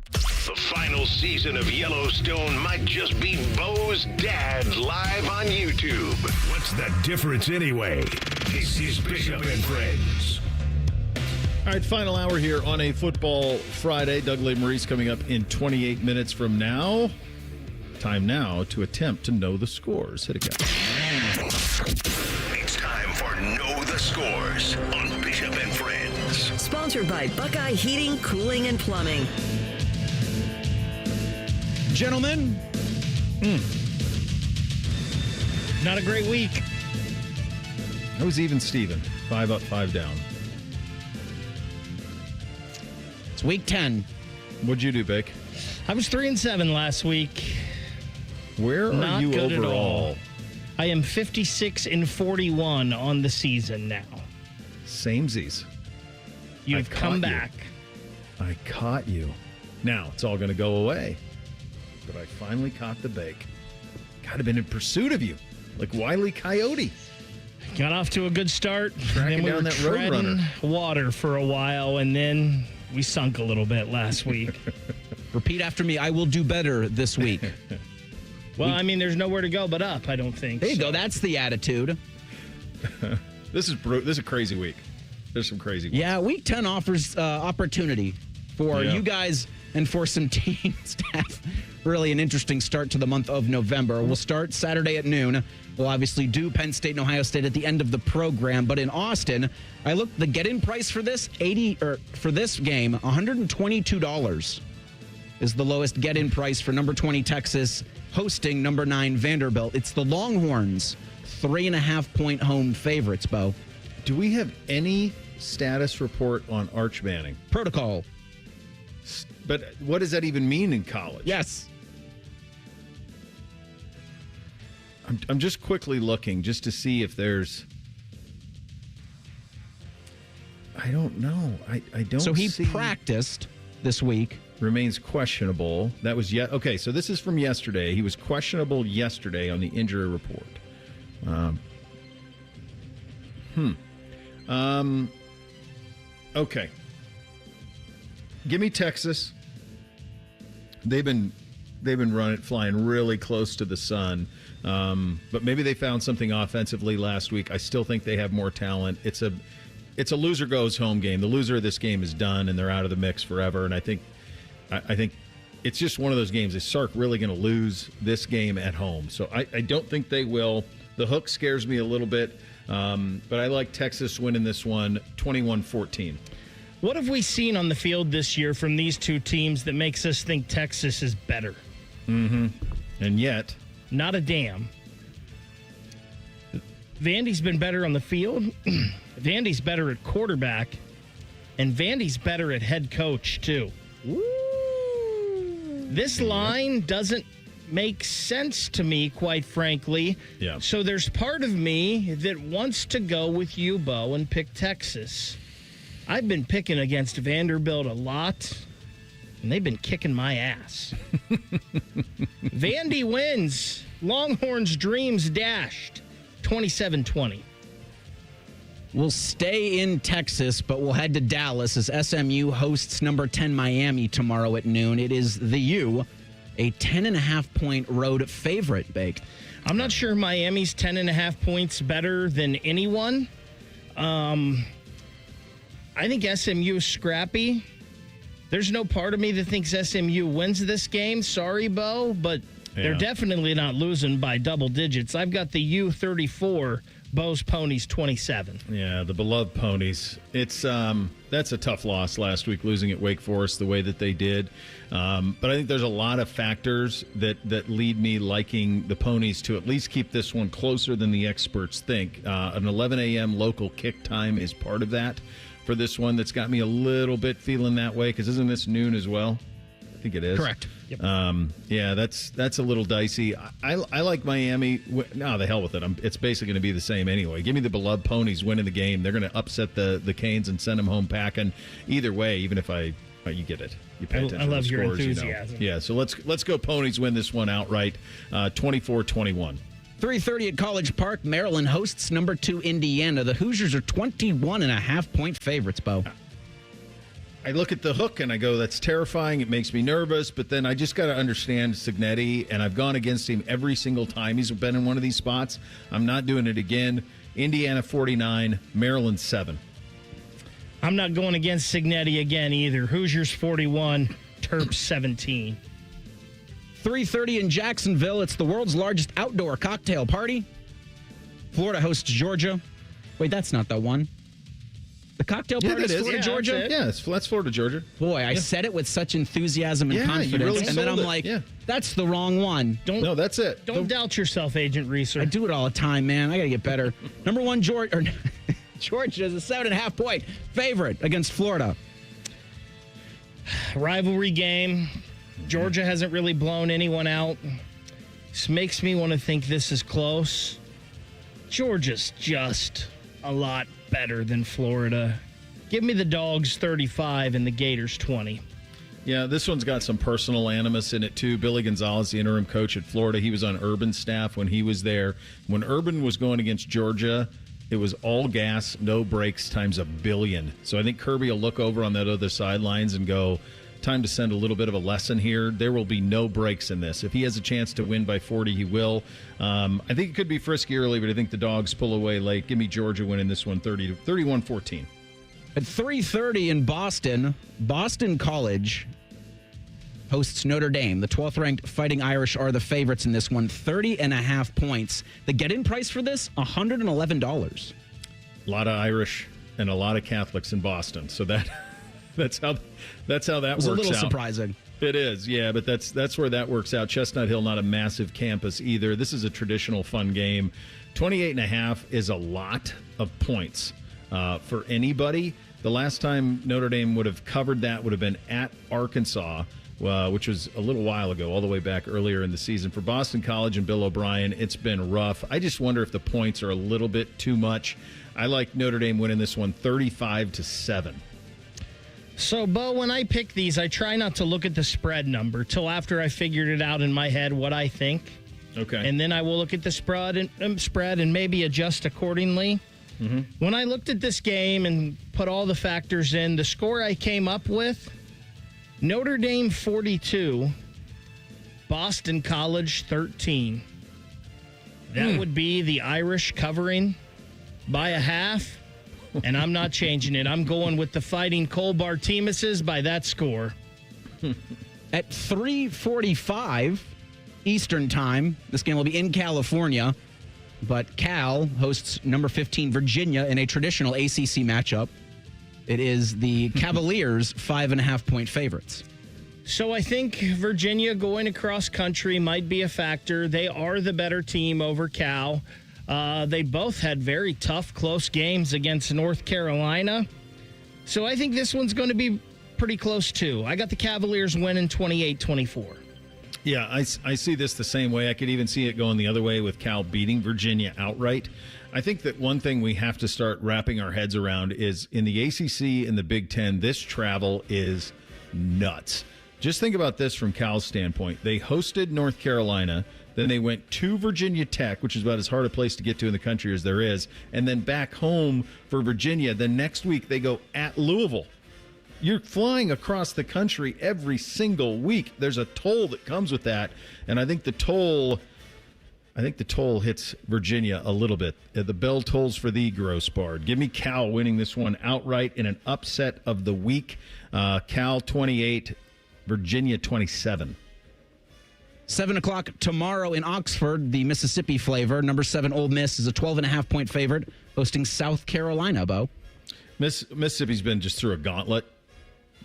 The final season of Yellowstone might just be Bo's dad live on YouTube. What's the difference anyway? This is Bishop and Friends. All right, final hour here on a football Friday. Doug Lesmerises coming up in 28 minutes from now. Time now to attempt to know the scores. Hit it, guys. It's time for Know the Scores on Bishop and Friends. Sponsored by Buckeye Heating, Cooling, and Plumbing. Gentlemen. Not a great week. That was even Steven. 5 up, 5 down. It's week 10. What'd you do, Bick? I was 3-7 last week. Where are Not you good overall? At all. I am 56-41 on the season now. Samesies. You've come back. I caught you. Now it's all going to go away. But I finally caught the bake. God, I've been in pursuit of you, like Wile E. Coyote. Got off to a good start. Tracking then we down were that treading Roadrunner. water for a while, and then we sunk a little bit last week. Repeat after me. I will do better this week. Well, I mean, there's nowhere to go but up, I don't think. There you go. That's the attitude. This is a crazy week. There's some crazy weeks. Yeah, Week 10 offers opportunity for you guys and for some teams to have really an interesting start to the month of November. We'll start Saturday at noon. We'll obviously do Penn State and Ohio State at the end of the program. But in Austin, I looked, the get-in price for this, for this game, $122 is the lowest get-in price for number 20 Texas hosting number 9 Vanderbilt. It's the Longhorns, 3.5-point home favorites, Bo. Do we have any status report on Arch Manning? Protocol. But what does that even mean in college? Yes. I'm just quickly looking just to see if there's... I don't know. I don't So he see... practiced this week. Remains questionable. That was okay, so this is from yesterday. He was questionable yesterday on the injury report. Okay. Give me Texas. They've been flying really close to the sun. But maybe they found something offensively last week. I still think they have more talent. It's a loser goes home game. The loser of this game is done, and they're out of the mix forever. And I think it's just one of those games. Is Sark really going to lose this game at home? So I don't think they will. The hook scares me a little bit, but I like Texas winning this one 21-14. What have we seen on the field this year from these two teams that makes us think Texas is better? Mm-hmm. And yet... Not a damn. Vandy's been better on the field. Vandy's better at quarterback. And Vandy's better at head coach, too. Woo! This line doesn't make sense to me, quite frankly. Yeah. So there's part of me that wants to go with you, Bo, and pick Texas. I've been picking against Vanderbilt a lot, and they've been kicking my ass. Vandy wins. Longhorns' dreams dashed. 27-20. We'll stay in Texas, but we'll head to Dallas as SMU hosts number 10 Miami tomorrow at noon. It is the U, a 10.5-point road favorite, Bake. I'm not sure Miami's 10.5 points better than anyone. I think SMU is scrappy. There's no part of me that thinks SMU wins this game. Sorry, Bo, but they're definitely not losing by double digits. I've got the U 34, Bo's Ponies 27. Yeah, the beloved Ponies. It's that's a tough loss last week, losing at Wake Forest the way that they did. But I think there's a lot of factors that lead me liking the Ponies to at least keep this one closer than the experts think. An 11 a.m. local kick time is part of that for this one. That's got me a little bit feeling that way, because isn't this noon as well? I think it is. Correct. Yep. Yeah, that's a little dicey. I like Miami. No, the hell with it. It's basically going to be the same anyway. Give me the beloved Ponies winning the game. They're going to upset the Canes and send them home packing. Either way, even if you get it. You pay attention I love to the your scores, enthusiasm. Yeah, so let's go Ponies win this one outright, 24-21. 3:30 at College Park. Maryland hosts number 2 Indiana. The Hoosiers are 21.5-point favorites, Bo. I look at the hook and I go, that's terrifying. It makes me nervous. But then I just got to understand Cignetti, and I've gone against him every single time he's been in one of these spots. I'm not doing it again. Indiana 49, Maryland 7. I'm not going against Cignetti again either. Hoosiers 41, Terps 17. 3:30 in Jacksonville. It's the world's largest outdoor cocktail party. Florida hosts Georgia. Wait, that's not the one. The cocktail party is Florida, Georgia? Yeah, that's Florida, Georgia. Boy, I said it with such enthusiasm and confidence, really and then I'm like, that's the wrong one. No, that's it. Don't doubt yourself, Agent Reeser. I do it all the time, man. I got to get better. Number 1, Georgia is a 7.5-point favorite against Florida. Rivalry game. Georgia hasn't really blown anyone out. This makes me want to think this is close. Georgia's just a lot better than Florida. Give me the Dogs 35 and the Gators 20. Yeah, this one's got some personal animus in it, too. Billy Gonzalez, the interim coach at Florida, he was on Urban's staff when he was there. When Urban was going against Georgia, it was all gas, no brakes, times a billion. So I think Kirby will look over on that other sidelines and go, time to send a little bit of a lesson here. There will be no breaks in this. If he has a chance to win by 40, he will. I think it could be frisky early, but I think the Dogs pull away late. Give me Georgia winning this one 31-14. At 3:30 in Boston College hosts Notre Dame. The 12th-ranked Fighting Irish are the favorites in this one, 30.5 points. The get-in price for this, $111. A lot of Irish and a lot of Catholics in Boston, so that's how that works out. It's a little surprising. It is, yeah, but that's where that works out. Chestnut Hill, not a massive campus either. This is a traditional fun game. 28.5 is a lot of points for anybody. The last time Notre Dame would have covered that would have been at Arkansas, which was a little while ago, all the way back earlier in the season. For Boston College and Bill O'Brien, it's been rough. I just wonder if the points are a little bit too much. I like Notre Dame winning this one 35-7. So, Bo, when I pick these, I try not to look at the spread number till after I figured it out in my head what I think. Okay. And then I will look at the spread and maybe adjust accordingly. Mm-hmm. When I looked at this game and put all the factors in, the score I came up with, Notre Dame 42, Boston College 13. That would be the Irish covering by a half, and I'm not changing it. I'm going with the Fighting Cole-Bartemases by that score. At 3:45 Eastern Time, this game will be in California, but Cal hosts number 15 Virginia in a traditional ACC matchup. It is the Cavaliers 5.5-point favorites. So I think Virginia going across country might be a factor. They are the better team over Cal. They both had very tough, close games against North Carolina. So I think this one's going to be pretty close, too. I got the Cavaliers winning 28-24. Yeah, I see this the same way. I could even see it going the other way with Cal beating Virginia outright. I think that one thing we have to start wrapping our heads around is in the ACC and the Big Ten, this travel is nuts. Just think about this from Cal's standpoint. They hosted North Carolina, then they went to Virginia Tech, which is about as hard a place to get to in the country as there is, and then back home for Virginia. Then next week they go at Louisville. You're flying across the country every single week. There's a toll that comes with that, and I think the toll hits Virginia a little bit. The bell tolls for thee, Grossbard. Give me Cal winning this one outright in an upset of the week. Cal 28, Virginia 27. 7 o'clock tomorrow in Oxford, the Mississippi flavor. Number 7 Ole Miss is a 12.5-point favorite, hosting South Carolina, Bo. Mississippi's been just through a gauntlet.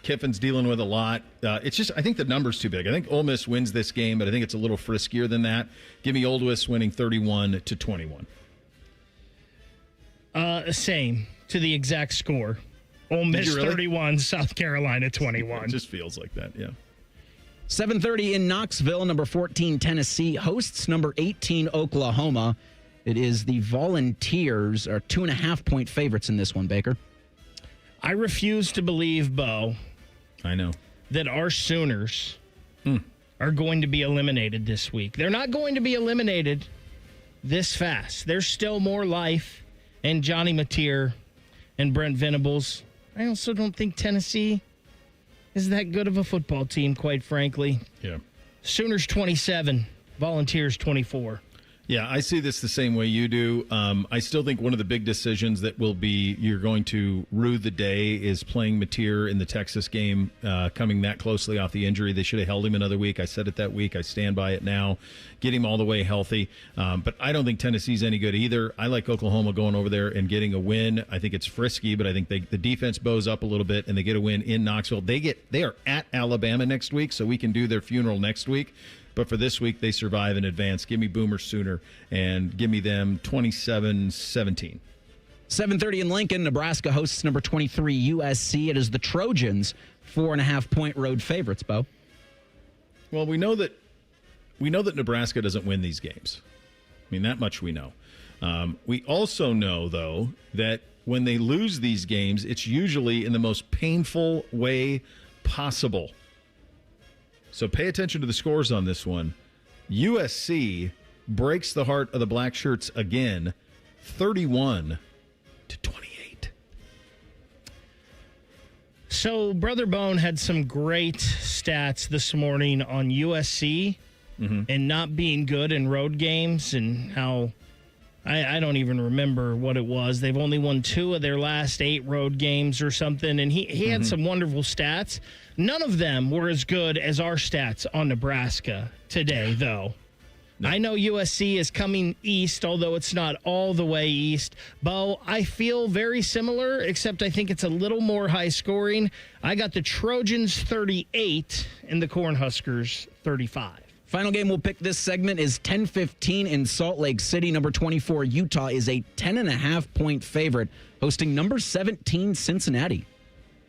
Kiffin's dealing with a lot. It's just, I think the number's too big. I think Ole Miss wins this game, but I think it's a little friskier than that. Give me Ole Miss winning 31-21. Same to the exact score. Ole Miss 31, South Carolina 21. It just feels like that, yeah. 7:30 in Knoxville, number 14 Tennessee hosts number 18 Oklahoma. It is the Volunteers are 2.5-point favorites in this one, Baker. I refuse to believe, Bo. I know. That our Sooners are going to be eliminated this week. They're not going to be eliminated this fast. There's still more life in Johnny Mateer and Brent Venables. I also don't think Tennessee is that good of a football team, quite frankly. Yeah. Sooners 27, Volunteers 24. Yeah, I see this the same way you do. I still think one of the big decisions that will be you're going to rue the day is playing Mateer in the Texas game, coming that closely off the injury. They should have held him another week. I said it that week. I stand by it now. Get him all the way healthy. But I don't think Tennessee's any good either. I like Oklahoma going over there and getting a win. I think it's frisky, but I think the defense bows up a little bit and they get a win in Knoxville. They are at Alabama next week, so we can do their funeral next week. But for this week, they survive in advance. Give me Boomer Sooner and give me them 27-17. 7:30 in Lincoln, Nebraska hosts number 23 USC. It is the Trojans, 4.5-point road favorites, Bo. Well, we know that Nebraska doesn't win these games. I mean, that much we know. We also know, though, that when they lose these games, it's usually in the most painful way possible. So pay attention to the scores on this one. USC breaks the heart of the Black Shirts again, 31-28. So Brother Bone had some great stats this morning on USC and not being good in road games and how I don't even remember what it was. They've only won 2 of their last 8 road games or something, and he had some wonderful stats. None of them were as good as our stats on Nebraska today, though. No. I know USC is coming east, although it's not all the way east. Bo, I feel very similar, except I think it's a little more high scoring. I got the Trojans 38 and the Cornhuskers 35. Final game we'll pick this segment is 10:15 in Salt Lake City. Number 24, Utah, is a 10.5-point favorite, hosting number 17, Cincinnati.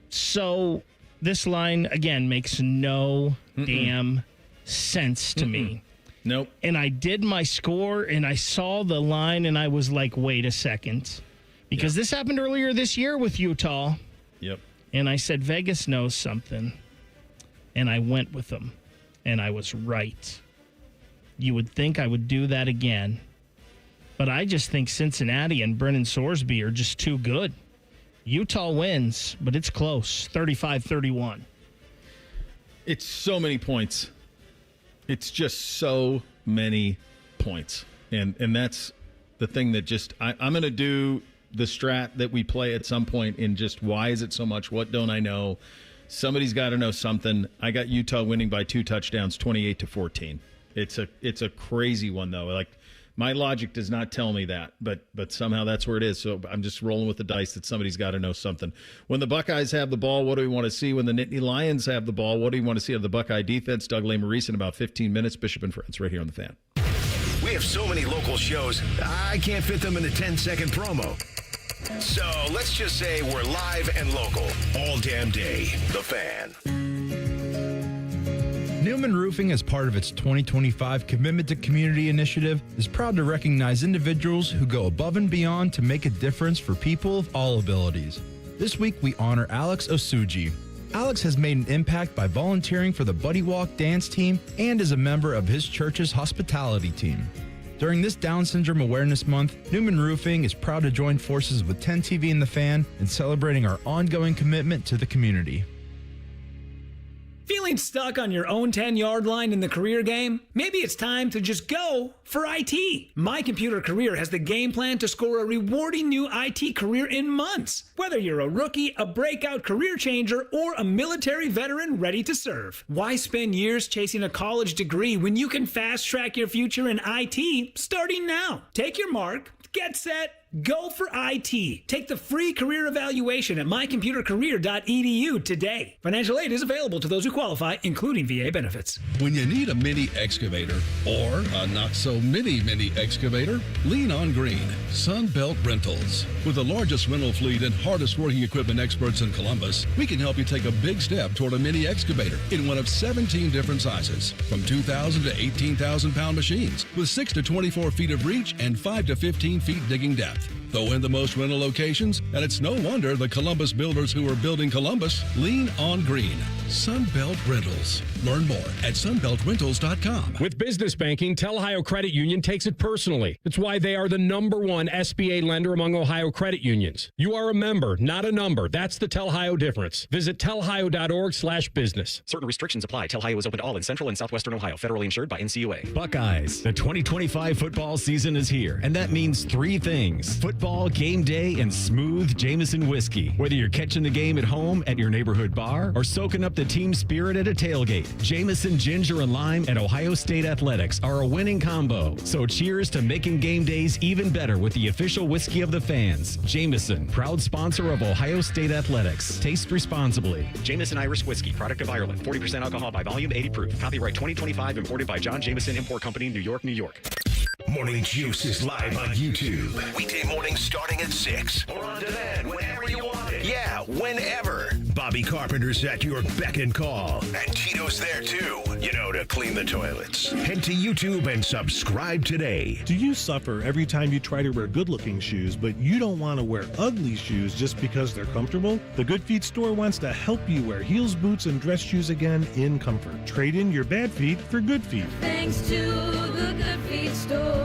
So this line, again, makes no damn sense to me. Nope. And I did my score, and I saw the line, and I was like, wait a second. Because this happened earlier this year with Utah. Yep. And I said, Vegas knows something. And I went with them. And I was right. You would think I would do that again. But I just think Cincinnati and Brennan Sorsby are just too good. Utah wins, but it's close, 35-31. It's so many points. It's just so many points. And that's the thing that just, I'm going to do the strat that we play at some point in just why is it so much? What don't I know? Somebody's got to know something. I got Utah winning by 2 touchdowns, 28-14. It's a crazy one, though. Like, my logic does not tell me that, but somehow that's where it is. So I'm just rolling with the dice that somebody's got to know something. When the Buckeyes have the ball, what do we want to see? When the Nittany Lions have the ball, what do you want to see of the Buckeye defense? Doug Lesmerises in about 15 minutes. Bishop and Friends right here on The Fan. We have so many local shows, I can't fit them in a 10-second promo. So let's just say we're live and local all damn day. The Fan. Newman Roofing, as part of its 2025 Commitment to Community initiative, is proud to recognize individuals who go above and beyond to make a difference for people of all abilities. This week, we honor Alex Osuji. Alex has made an impact by volunteering for the Buddy Walk dance team and is a member of his church's hospitality team. During this Down Syndrome Awareness Month, Newman Roofing is proud to join forces with 10 TV and The Fan in celebrating our ongoing commitment to the community. Feeling stuck on your own 10-yard line in the career game? Maybe it's time to just go for IT. My Computer Career has the game plan to score a rewarding new IT career in months. Whether you're a rookie, a breakout career changer, or a military veteran ready to serve. Why spend years chasing a college degree when you can fast-track your future in IT starting now? Take your mark, get set, go for IT. Take the free career evaluation at mycomputercareer.edu today. Financial aid is available to those who qualify, including VA benefits. When you need a mini excavator or a not-so-mini excavator, lean on Green, Sunbelt Rentals. With the largest rental fleet and hardest-working equipment experts in Columbus, we can help you take a big step toward a mini excavator in one of 17 different sizes, from 2,000 to 18,000-pound machines, with 6 to 24 feet of reach and 5 to 15 feet digging depth. Though in the most rental locations, and it's no wonder the Columbus builders who are building Columbus lean on Green. Sunbelt Rentals. Learn more at sunbeltrentals.com. With business banking, Tel Ohio Credit Union takes it personally. It's why they are the #1 SBA lender among Ohio credit unions. You are a member, not a number. That's the Tel Ohio difference. Visit telhio.org/business. Certain restrictions apply. Tel Ohio is open to all in Central and Southwestern Ohio. Federally insured by NCUA. Buckeyes, the 2025 football season is here, and that means 3 things: football, game day, and smooth Jameson whiskey. Whether you're catching the game at home, at your neighborhood bar, or soaking up the team spirit at a tailgate, Jameson Ginger and Lime at Ohio State Athletics are a winning combo. So cheers to making game days even better with the official whiskey of the fans. Jameson, proud sponsor of Ohio State Athletics. Taste responsibly. Jameson Irish Whiskey, product of Ireland. 40% alcohol by volume, 80 proof. Copyright 2025, imported by John Jameson Import Company, New York, New York. Morning Juice is live on YouTube. Weekday mornings starting at 6. Or on demand whenever you want it. Yeah, whenever. Bobby Carpenter's at your beck and call. And Tito's there too, you know, to clean the toilets. Head to YouTube and subscribe today. Do you suffer every time you try to wear good-looking shoes, but you don't want to wear ugly shoes just because they're comfortable? The Good Feet store wants to help you wear heels, boots, and dress shoes again in comfort. Trade in your bad feet for good feet. Thanks to the Good Feet store.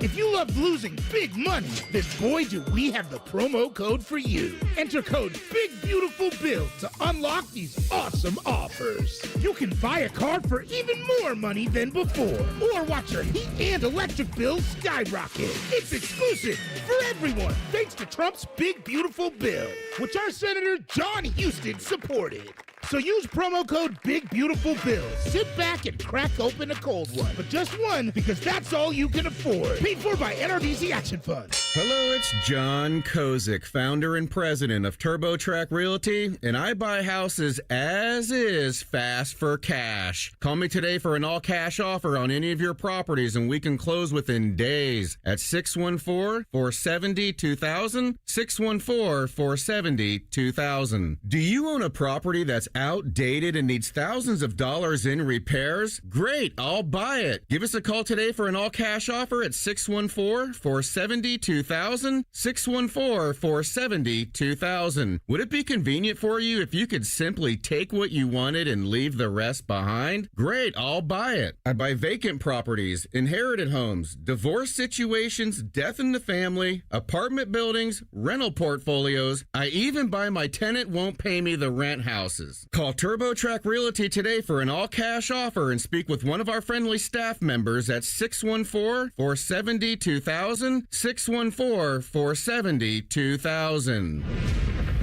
If you love losing big money, then boy do we have the promo code for you. Enter code BIGBEAUTIFULBILL to unlock these awesome offers. You can buy a car for even more money than before, or watch your heat and electric bills skyrocket. It's exclusive for everyone thanks to Trump's Big Beautiful Bill, which our Senator John Huston supported. So use promo code BIGBEAUTIFULBILL. Sit back and crack open a cold one, but just one because that's all you can afford. Paid for by NRDC Action Fund. Hello, it's John Kozik, founder and president of TurboTrack Realty, and I buy houses as is fast for cash. Call me today for an all-cash offer on any of your properties, and we can close within days at 614-470-2000, 614-470-2000. Do you own a property that's outdated and needs thousands of dollars in repairs? Great, I'll buy it. Give us a call today for an all-cash offer at 614-470-2000, 614-470-2000. Would it be convenient for you if you could simply take what you wanted and leave the rest behind? Great, I'll buy it. I buy vacant properties, inherited homes, divorce situations, death in the family, apartment buildings, rental portfolios. I even buy my tenant won't pay me the rent houses. Call TurboTrack Realty today for an all-cash offer and speak with one of our friendly staff members at 614-470-2000, 614-470-2000.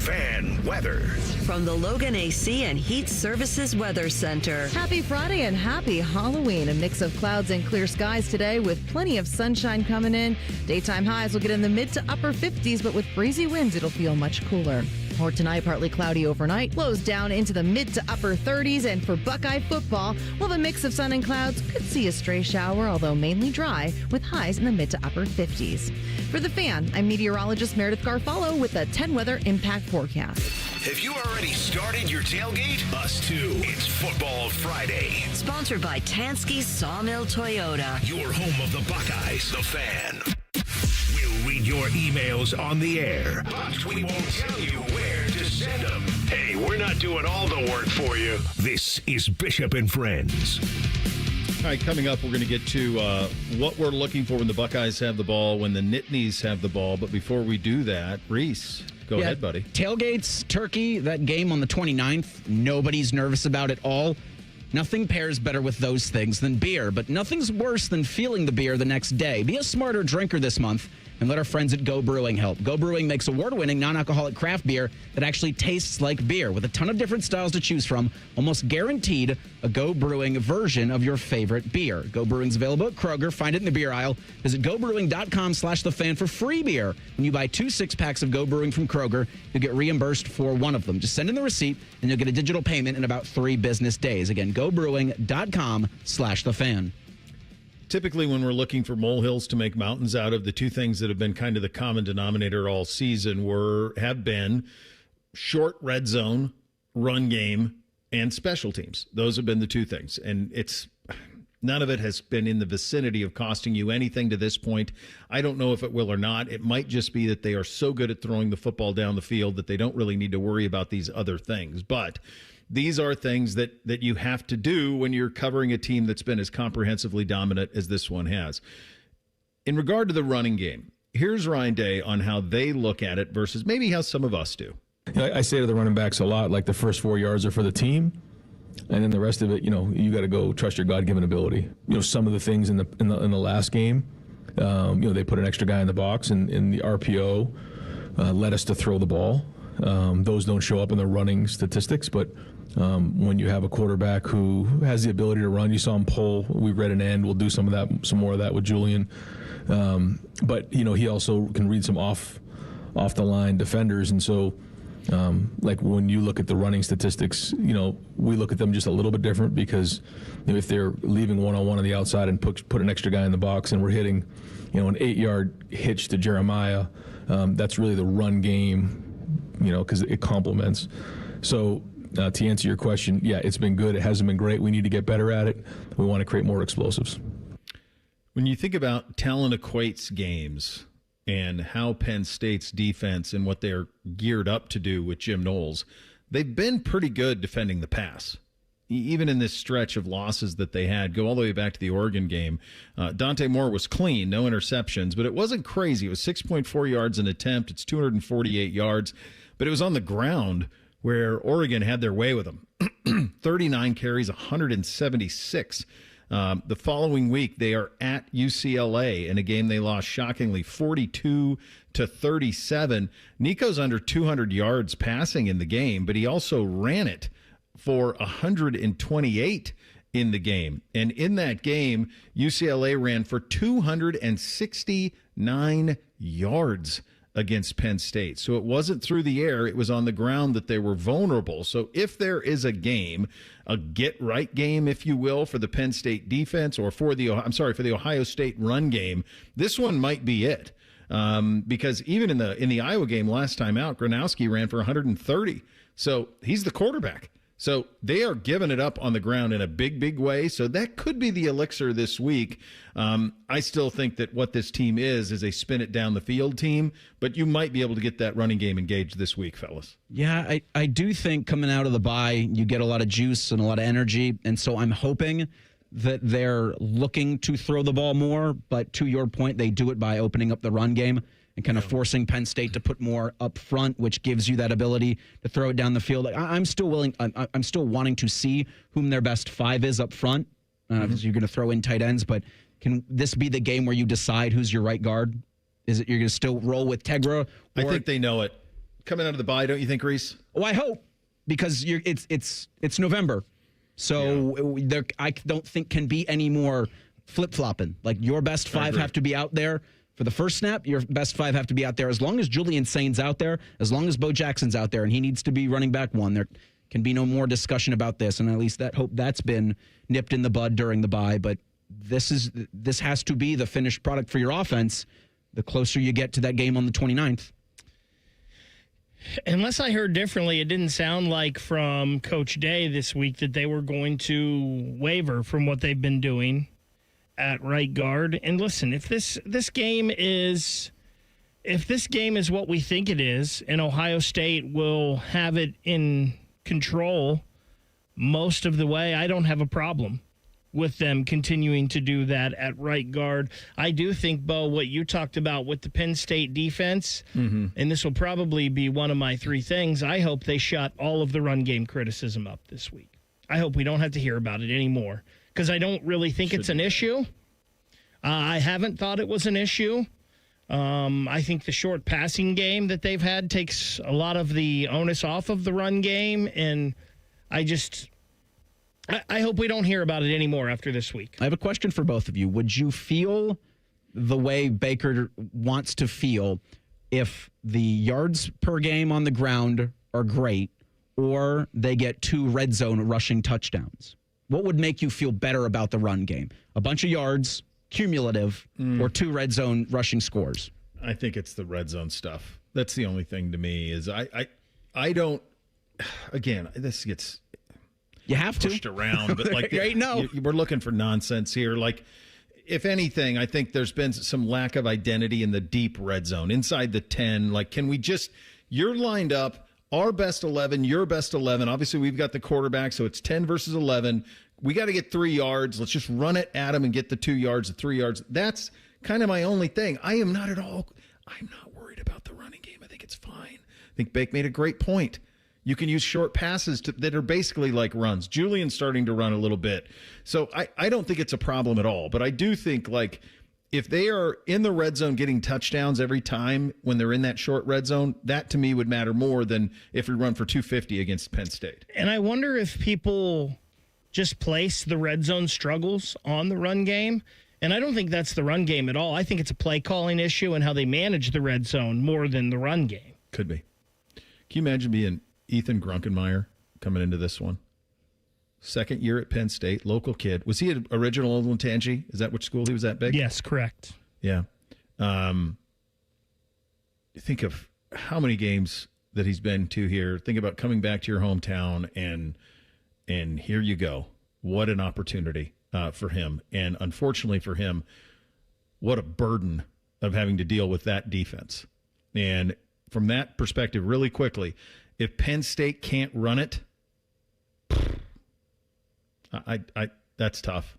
Fan weather. From the Logan AC and Heat Services Weather Center. Happy Friday and happy Halloween. A mix of clouds and clear skies today with plenty of sunshine coming in. Daytime highs will get in the mid to upper 50s, but with breezy winds, it'll feel much cooler. For tonight, partly cloudy overnight, lows down into the mid to upper 30s. And for Buckeye football, we'll have a mix of sun and clouds. Could see a stray shower, although mainly dry, with highs in the mid to upper 50s. For The Fan, I'm meteorologist Meredith Garfalo with a 10 weather impact forecast. Have you already started your tailgate? Us too. It's Football Friday. Sponsored by Tansky's Sawmill Toyota. Your home of the Buckeyes, The Fan. We'll read your emails on the air, but we won't tell you where to send them. Hey, we're not doing all the work for you. This is Bishop and Friends. All right, coming up, we're going to get to what we're looking for when the Buckeyes have the ball, when the Nittanies have the ball. But before we do that, Reese, go ahead, buddy. Tailgates, turkey, that game on the 29th, nobody's nervous about it all. Nothing pairs better with those things than beer, but nothing's worse than feeling the beer the next day. Be a smarter drinker this month and let our friends at Go Brewing help. Go Brewing makes award-winning non-alcoholic craft beer that actually tastes like beer with a ton of different styles to choose from, almost guaranteed a Go Brewing version of your favorite beer. Go Brewing's available at Kroger. Find it in the beer aisle. Visit gobrewing.com/thefan for free beer. When you buy 2 6-packs of Go Brewing from Kroger, you'll get reimbursed for one of them. Just send in the receipt and you'll get a digital payment in about 3 business days. Again, gobrewing.com/thefan. Typically, when we're looking for molehills to make mountains out of, the two things that have been kind of the common denominator all season have been short red zone, run game, and special teams. Those have been the two things. And none of it has been in the vicinity of costing you anything to this point. I don't know if it will or not. It might just be that they are so good at throwing the football down the field that they don't really need to worry about these other things. But these are things that you have to do when you're covering a team that's been as comprehensively dominant as this one has. In regard to the running game, here's Ryan Day on how they look at it versus maybe how some of us do. I say to the running backs a lot, like the first 4 yards are for the team, and then the rest of it, you got to go trust your God-given ability. Some of the things in the last game, they put an extra guy in the box, and the RPO led us to throw the ball. Those don't show up in the running statistics, but when you have a quarterback who has the ability to run, you saw him pull. We read an end. We'll do some more of that with Julian. But he also can read some off the line defenders, and so like when you look at the running statistics, we look at them just a little bit different because if they're leaving one-on-one on the outside and put an extra guy in the box, and we're hitting an 8-yard hitch to Jeremiah, that's really the run game. Because it complements. So to answer your question, yeah, it's been good. It hasn't been great. We need to get better at it. We want to create more explosives. When you think about talent equates games and how Penn State's defense and what they're geared up to do with Jim Knowles, they've been pretty good defending the pass. even in this stretch of losses that they had, go all the way back to the Oregon game. Dante Moore was clean, no interceptions, but it wasn't crazy. It was 6.4 yards an attempt. It's 248 yards, but it was on the ground where Oregon had their way with them. 39 carries, 176. The following week, they are at UCLA in a game they lost shockingly 42-37. Nico's under 200 yards passing in the game, but he also ran it for 128 in the game. And in that game, UCLA ran for 269 yards against Penn State. So it wasn't through the air, it was on the ground that they were vulnerable. So if there is a game, a get-right game, if you will, for the Penn State defense or for the Ohio State run game, this one might be it. Because even in the Iowa game last time out, Gronowski ran for 130. So he's the quarterback. So they are giving it up on the ground in a big, big way. So that could be the elixir this week. I still think that what this team is a spin it down the field team, but you might be able to get that running game engaged this week, fellas. Yeah, I do think coming out of the bye, you get a lot of juice and a lot of energy. And so I'm hoping that they're looking to throw the ball more. But to your point, they do it by opening up the run game and kind of forcing Penn State to put more up front, which gives you that ability to throw it down the field. I'm still wanting to see whom their best five is up front, because you're going to throw in tight ends. But can this be the game where you decide who's your right guard? Is it you're going to still roll with Tegra? I think they know it. Coming out of the bye, don't you think, Reese? Oh, I hope, because it's November. So I don't think can be any more flip-flopping. Like, your best five have to be out there. For the first snap, your best five have to be out there. As long as Julian Sain's out there, as long as Bo Jackson's out there, and he needs to be running back one, there can be no more discussion about this. And at least that's been nipped in the bud during the bye. But this has to be the finished product for your offense the closer you get to that game on the 29th. Unless I heard differently, it didn't sound like from Coach Day this week that they were going to waver from what they've been doing at right guard. And listen, if this game is what we think it is, and Ohio State will have it in control most of the way, I don't have a problem with them continuing to do that at right guard. I do think, Bo, what you talked about with the Penn State defense, and this will probably be one of my three things, I hope they shut all of the run game criticism up this week. I hope we don't have to hear about it anymore, because I don't really think it's an issue. I haven't thought it was an issue. I think the short passing game that they've had takes a lot of the onus off of the run game, and I hope we don't hear about it anymore after this week. I have a question for both of you. Would you feel the way Baker wants to feel if the yards per game on the ground are great, or they get 2 red zone rushing touchdowns? What would make you feel better about the run game? A bunch of yards, cumulative, or 2 red zone rushing scores? I think it's the red zone stuff. That's the only thing to me is I don't, again, this gets you have pushed around, but like we're looking for nonsense here. Like, if anything, I think there's been some lack of identity in the deep red zone inside the 10. Like, can we just, you're lined up, our best 11, your best 11. Obviously, we've got the quarterback, so it's 10 versus 11. We got to get 3 yards. Let's just run it at them and get the 2 yards, the 3 yards. That's kind of my only thing. I'm not worried about the running game. I think it's fine. I think Bake made a great point. You can use short passes that are basically like runs. Julian's starting to run a little bit. So I don't think it's a problem at all. But I do think, like, if they are in the red zone getting touchdowns every time when they're in that short red zone, that to me would matter more than if we run for 250 against Penn State. And I wonder if people just place the red zone struggles on the run game. And I don't think that's the run game at all. I think it's a play calling issue and how they manage the red zone more than the run game. Could be. Can you imagine being Ethan Grunkenmeyer coming into this one? Second year at Penn State, local kid. Was he an original Olentangy? Is that which school he was at, Big? Yes, correct. Yeah. Think of how many games that he's been to here. Think about coming back to your hometown, and here you go. What an opportunity for him. And unfortunately for him, what a burden of having to deal with that defense. And from that perspective, really quickly, if Penn State can't run it, That's tough.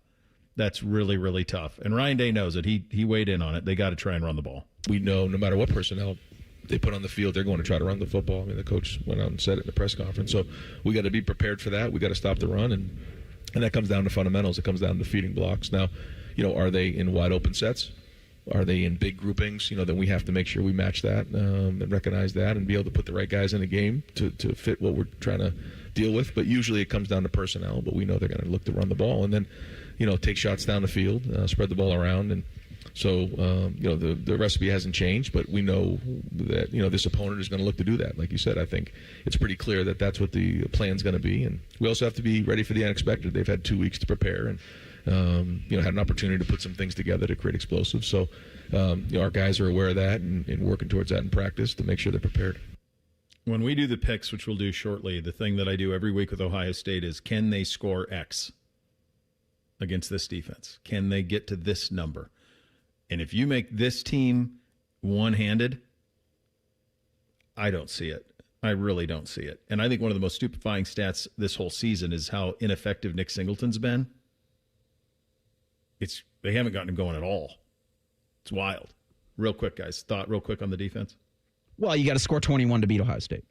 That's really, really tough. And Ryan Day knows it. He weighed in on it. They got to try and run the ball. We know no matter what personnel they put on the field, they're going to try to run the football. I mean, the coach went out and said it in the press conference. So we got to be prepared for that. We got to stop the run, and that comes down to fundamentals. It comes down to feeding blocks. Now, are they in wide open sets? Are they in big groupings? Then we have to make sure we match that and recognize that and be able to put the right guys in the game to fit what we're trying to deal with. But usually it comes down to personnel. But we know they're going to look to run the ball and then, take shots down the field, spread the ball around, and so the recipe hasn't changed. But we know that this opponent is going to look to do that. Like you said, I think it's pretty clear that that's what the plan's going to be. And we also have to be ready for the unexpected. They've had 2 weeks to prepare and. Had an opportunity to put some things together to create explosives. So, our guys are aware of that and working towards that in practice to make sure they're prepared. When we do the picks, which we'll do shortly, the thing that I do every week with Ohio State is, can they score X against this defense? Can they get to this number? And if you make this team one-handed, I don't see it. I really don't see it. And I think one of the most stupefying stats this whole season is how ineffective Nick Singleton's been. They haven't gotten him going at all. It's wild. Real quick, guys. Thought real quick on the defense. Well, you got to score 21 to beat Ohio State.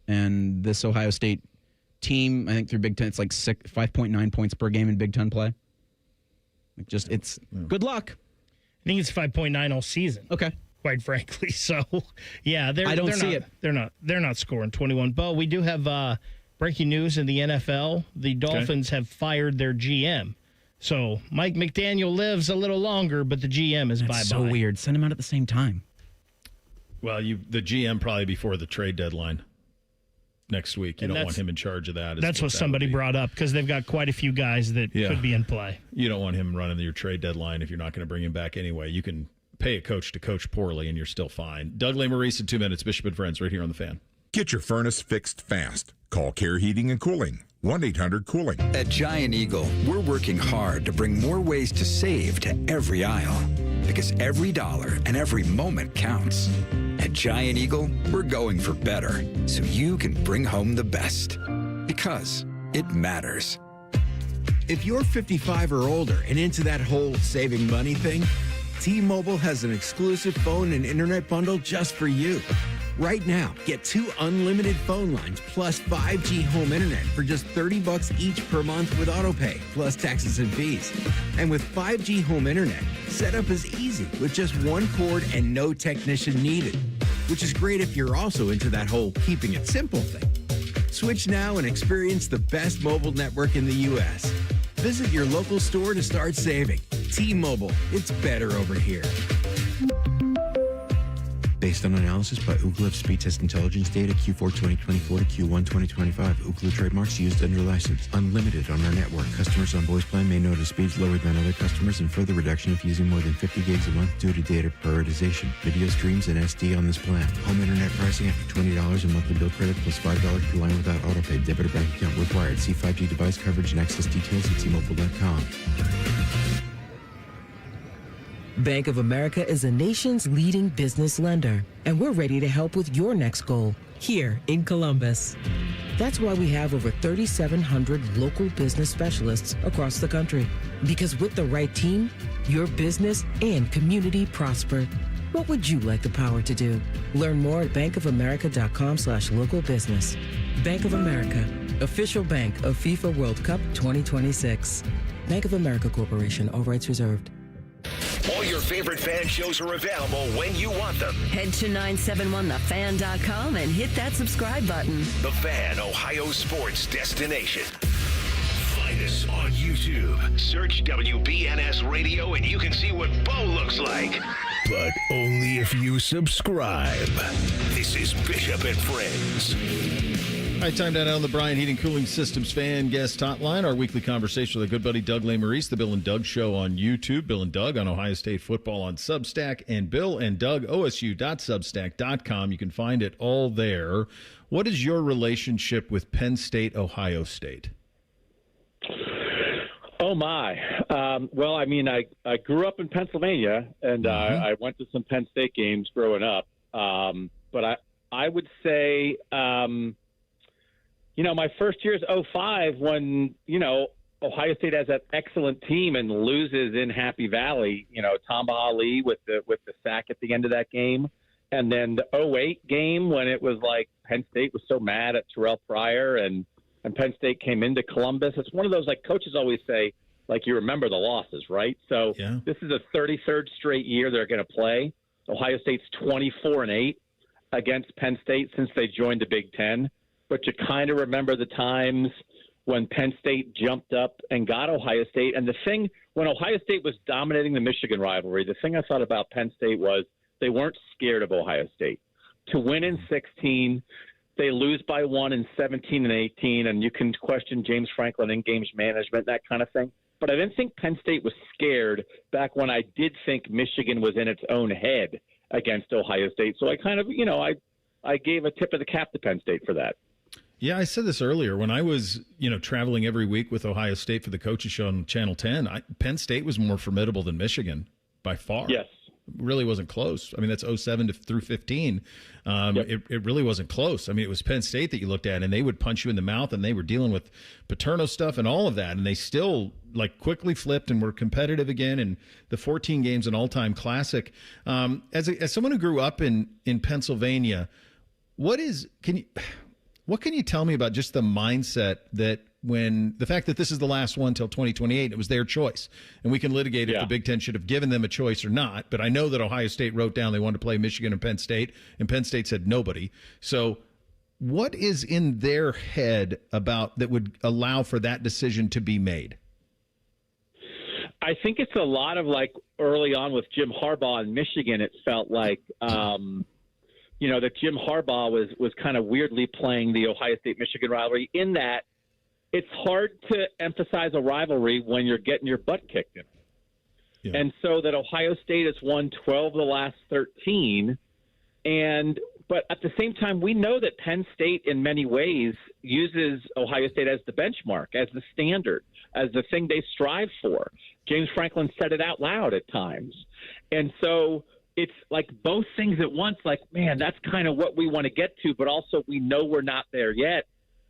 And this Ohio State team, I think through Big Ten, it's like 5.9 points per game in Big Ten play. It's good luck. I think it's 5.9 all season. Okay. Quite frankly. So, yeah. I don't see it. They're not scoring 21. Bo, we do have breaking news in the NFL. The Dolphins have fired their GM. So Mike McDaniel lives a little longer, but the GM is bye-bye. So weird. Send him out at the same time. Well, the GM probably before the trade deadline next week. You don't want him in charge of that. That's what somebody brought up because they've got quite a few guys that could be in play. You don't want him running your trade deadline if you're not going to bring him back anyway. You can pay a coach to coach poorly, and you're still fine. Doug Lesmerises in 2 minutes. Bishop and Friends right here on The Fan. Get your furnace fixed fast. Call Care Heating and Cooling. 1-800-COOLING. At Giant Eagle, we're working hard to bring more ways to save to every aisle. Because every dollar and every moment counts. At Giant Eagle, we're going for better. So you can bring home the best. Because it matters. If you're 55 or older and into that whole saving money thing, T-Mobile has an exclusive phone and internet bundle just for you. Right now, get 2 unlimited phone lines plus 5G home internet for just $30 each per month with AutoPay, plus taxes and fees. And with 5G home internet, setup is easy with just one cord and no technician needed, which is great if you're also into that whole keeping it simple thing. Switch now and experience the best mobile network in the U.S. Visit your local store to start saving. T-Mobile, it's better over here. Based on analysis by Ookla of Speed Test Intelligence data Q4 2024 to Q1 2025. Ookla trademarks used under license. Unlimited on our network. Customers on voice plan may notice speeds lower than other customers and further reduction if using more than 50 gigs a month due to data prioritization. Video streams and SD on this plan. Home internet pricing after $20 a monthly bill credit plus $5 per line without autopay. Debit or bank account required. See 5G device coverage and access details at T-Mobile.com. Bank of America is the nation's leading business lender, and we're ready to help with your next goal here in Columbus. That's why we have over 3,700 local business specialists across the country. Because with the right team, your business and community prosper. What would you like the power to do? Learn more at bankofamerica.com/local business. Bank of America, official bank of FIFA World Cup 2026. Bank of America Corporation, all rights reserved. All your favorite fan shows are available when you want them. Head to 971thefan.com and hit that subscribe button. The Fan, Ohio sports destination. Find us on YouTube. Search WBNS Radio and you can see what Bo looks like. But only if you subscribe. This is Bishop and Friends. All right, time down on the Bryant Heating Cooling Systems fan guest hotline. Our weekly conversation with our good buddy Doug Lesmerises, the Bill and Doug Show on YouTube, Bill and Doug on Ohio State football on Substack, and Bill and Doug, OSU.substack.com. You can find it all there. What is your relationship with Penn State, Ohio State? Oh, my. Well, I mean, I grew up in Pennsylvania, and I went to some Penn State games growing up. But I would say... my first year is 2005 when, Ohio State has that excellent team and loses in Happy Valley. Tamba Ali with the sack at the end of that game, and then the 2008 game when it was like Penn State was so mad at Terrell Pryor and Penn State came into Columbus. It's one of those, like coaches always say, like you remember the losses, right? So This is a 33rd straight year they're going to play. Ohio State's 24-8 against Penn State since they joined the Big Ten, but you kind of remember the times when Penn State jumped up and got Ohio State. And the thing, when Ohio State was dominating the Michigan rivalry, the thing I thought about Penn State was they weren't scared of Ohio State. To win in 16, they lose by 1 in 17 and 18, and you can question James Franklin in games management, that kind of thing. But I didn't think Penn State was scared back when I did think Michigan was in its own head against Ohio State. So I kind of, I gave a tip of the cap to Penn State for that. Yeah, I said this earlier. When I was, traveling every week with Ohio State for the coaches show on Channel 10, Penn State was more formidable than Michigan by far. Yes. It really wasn't close. I mean, that's 07 through 15. It really wasn't close. I mean, it was Penn State that you looked at, and they would punch you in the mouth, and they were dealing with Paterno stuff and all of that, and they still, quickly flipped and were competitive again, and the 14 games, an all-time classic. As someone who grew up in Pennsylvania, what can you tell me about just the mindset that when the fact that this is the last one till 2028, it was their choice, and we can litigate if the Big Ten should have given them a choice or not. But I know that Ohio State wrote down they wanted to play Michigan and Penn State said nobody. So what is in their head about that would allow for that decision to be made? I think it's a lot of early on with Jim Harbaugh in Michigan, it felt like, that Jim Harbaugh was kind of weirdly playing the Ohio State-Michigan rivalry in that it's hard to emphasize a rivalry when you're getting your butt kicked in. Yeah. And so that Ohio State has won 12 of the last 13. But at the same time, we know that Penn State in many ways uses Ohio State as the benchmark, as the standard, as the thing they strive for. James Franklin said it out loud at times. And so it's like both things at once, man, that's kind of what we want to get to, but also we know we're not there yet.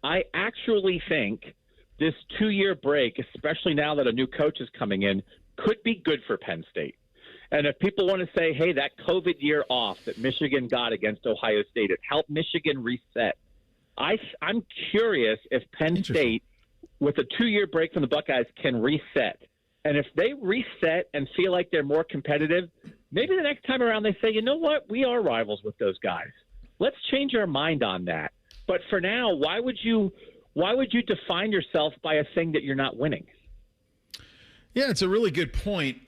I actually think this 2-year break, especially now that a new coach is coming in, could be good for Penn State. And if people want to say, hey, that COVID year off that Michigan got against Ohio State, it helped Michigan reset. I'm curious if Penn State, with a 2-year break from the Buckeyes, can reset. And if they reset and feel like they're more competitive, maybe the next time around they say, you know what, we are rivals with those guys. Let's change our mind on that. But for now, why would you define yourself by a thing that you're not winning? Yeah, it's a really good point.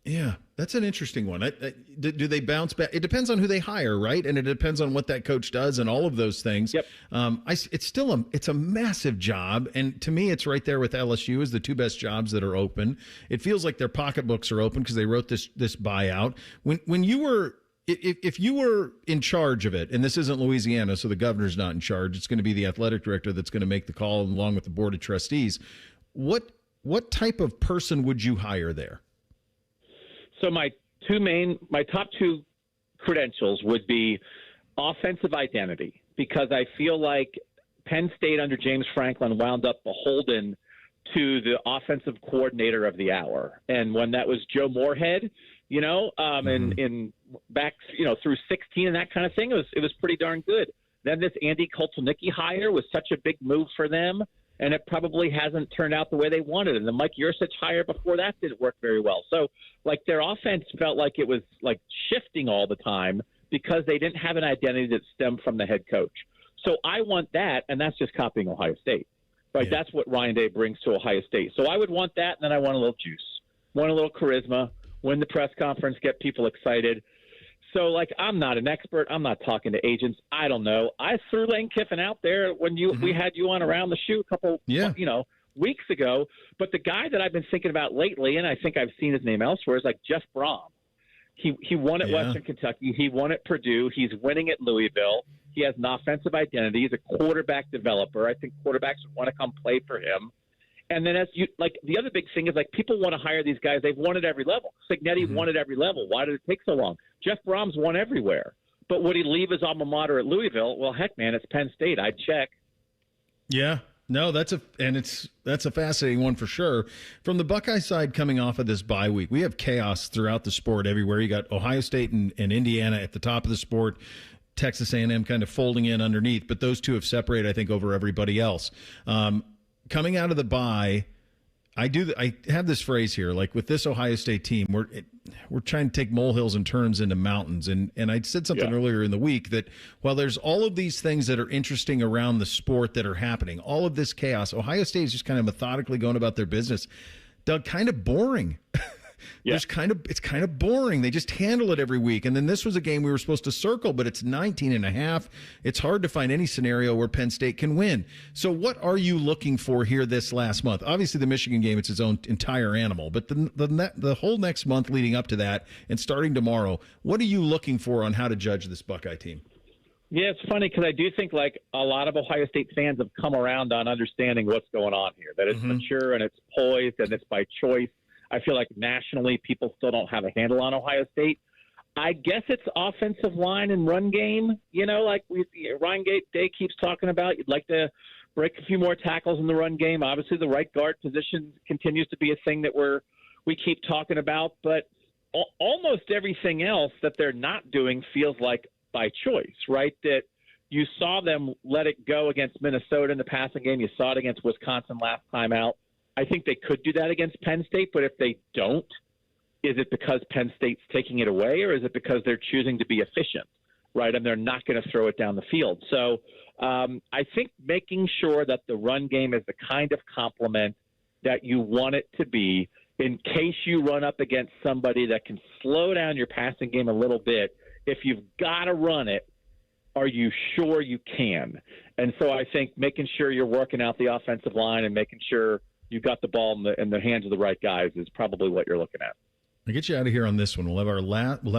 Yeah, that's an interesting one. Do they bounce back? It depends on who they hire, right? And it depends on what that coach does and all of those things. Yep. It's a massive job, and to me, it's right there with LSU as the two best jobs that are open. It feels like their pocketbooks are open because they wrote this buyout. When you were. If you were in charge of it, and this isn't Louisiana, so the governor's not in charge, it's going to be the athletic director that's going to make the call along with the board of trustees. What type of person would you hire there? So my top two credentials would be offensive identity, because I feel like Penn State under James Franklin wound up beholden to the offensive coordinator of the hour. And when that was Joe Moorhead, in back, through 16 and that kind of thing, it was pretty darn good. Then this Andy Koltelnicki hire was such a big move for them, and it probably hasn't turned out the way they wanted. And the Mike Yursich hire before that didn't work very well. So, their offense felt like it was, shifting all the time because they didn't have an identity that stemmed from the head coach. So I want that, and that's just copying Ohio State. That's what Ryan Day brings to Ohio State. So I would want that, and then I want a little juice. Want a little charisma, win the press conference, get people excited. So, I'm not an expert. I'm not talking to agents. I don't know. I threw Lane Kiffin out there when we had you on Around the Shoe a couple, weeks ago. But the guy that I've been thinking about lately, and I think I've seen his name elsewhere, is Jeff Brom. He won at Western Kentucky. He won at Purdue. He's winning at Louisville. He has an offensive identity. He's a quarterback developer. I think quarterbacks would want to come play for him. And then the other big thing is people want to hire these guys. They've won at every level. Signetti won at every level. Why did it take so long? Jeff Brom's won everywhere. But would he leave his alma mater at Louisville? Well, heck, man, it's Penn State. I'd check. Yeah. No, that's a fascinating one for sure. From the Buckeye side, coming off of this bye week, we have chaos throughout the sport everywhere. You got Ohio State and Indiana at the top of the sport, Texas A&M kind of folding in underneath, but those two have separated, I think, over everybody else. Coming out of the bye, I have this phrase here, like with this Ohio State team, we're trying to take molehills and turns into mountains. And I said something earlier in the week that while there's all of these things that are interesting around the sport that are happening, all of this chaos, Ohio State is just kind of methodically going about their business. Doug, kind of boring. It's kind of boring. They just handle it every week. And then this was a game we were supposed to circle, but it's 19.5. It's hard to find any scenario where Penn State can win. So what are you looking for here this last month? Obviously, the Michigan game, it's its own entire animal. But the whole next month leading up to that and starting tomorrow, what are you looking for on how to judge this Buckeye team? Yeah, it's funny because I do think like a lot of Ohio State fans have come around on understanding what's going on here, that it's mature and it's poised and it's by choice. I feel like nationally people still don't have a handle on Ohio State. I guess it's offensive line and run game, like Ryan Day keeps talking about. You'd like to break a few more tackles in the run game. Obviously, the right guard position continues to be a thing that we keep talking about. But almost everything else that they're not doing feels like by choice, right? That you saw them let it go against Minnesota in the passing game. You saw it against Wisconsin last time out. I think they could do that against Penn State, but if they don't, is it because Penn State's taking it away, or is it because they're choosing to be efficient, right? And they're not going to throw it down the field. So I think making sure that the run game is the kind of complement that you want it to be in case you run up against somebody that can slow down your passing game a little bit. If you've got to run it, are you sure you can? And so I think making sure you're working out the offensive line and making sure you got the ball in the hands of the right guys is probably what you're looking at. I'll get you out of here on this one. We'll have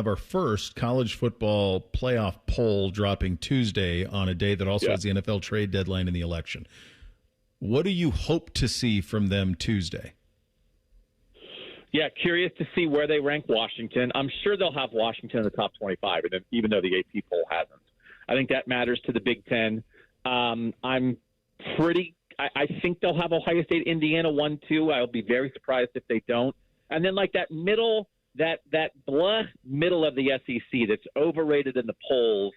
our first college football playoff poll dropping Tuesday on a day that also has the NFL trade deadline and the election. What do you hope to see from them Tuesday? Yeah, curious to see where they rank Washington. I'm sure they'll have Washington in the top 25, even though the AP poll hasn't. I think that matters to the Big Ten. I think they'll have Ohio State, Indiana 1-2. I'll be very surprised if they don't. And then like that middle, that middle of the SEC that's overrated in the polls,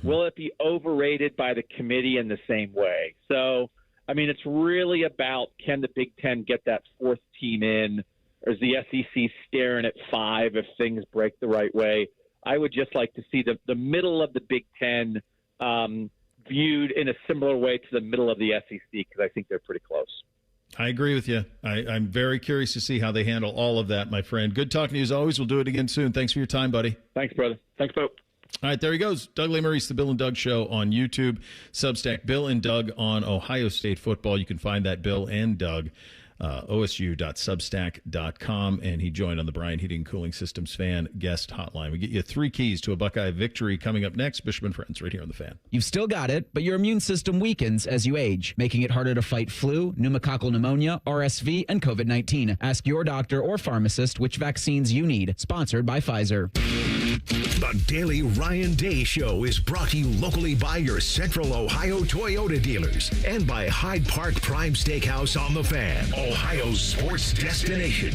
will it be overrated by the committee in the same way? So, I mean, it's really about can the Big Ten get that fourth team in, or is the SEC staring at 5 if things break the right way? I would just like to see the middle of the Big Ten viewed in a similar way to the middle of the SEC, because I think they're pretty close. I agree with you. I'm very curious to see how they handle all of that, my friend. Good talking to you as always. We'll do it again soon. Thanks for your time, buddy. Thanks, brother. Thanks, Bo. All right, there he goes. Doug Lesmerises, the Bill and Doug Show on YouTube. Substack, Bill and Doug on Ohio State football. You can find that, Bill and Doug, osu.substack.com, and he joined on the Brian Heating and Cooling Systems fan guest hotline. We get you 3 keys to a Buckeye victory coming up next. Bishop and Friends right here on the Fan. You've still got it, but your immune system weakens as you age, making it harder to fight flu, pneumococcal pneumonia, RSV, and COVID-19. Ask your doctor or pharmacist which vaccines you need. Sponsored by Pfizer. The Daily Ryan Day Show is brought to you locally by your Central Ohio Toyota dealers and by Hyde Park Prime Steakhouse on the Fan, Ohio's sports destination.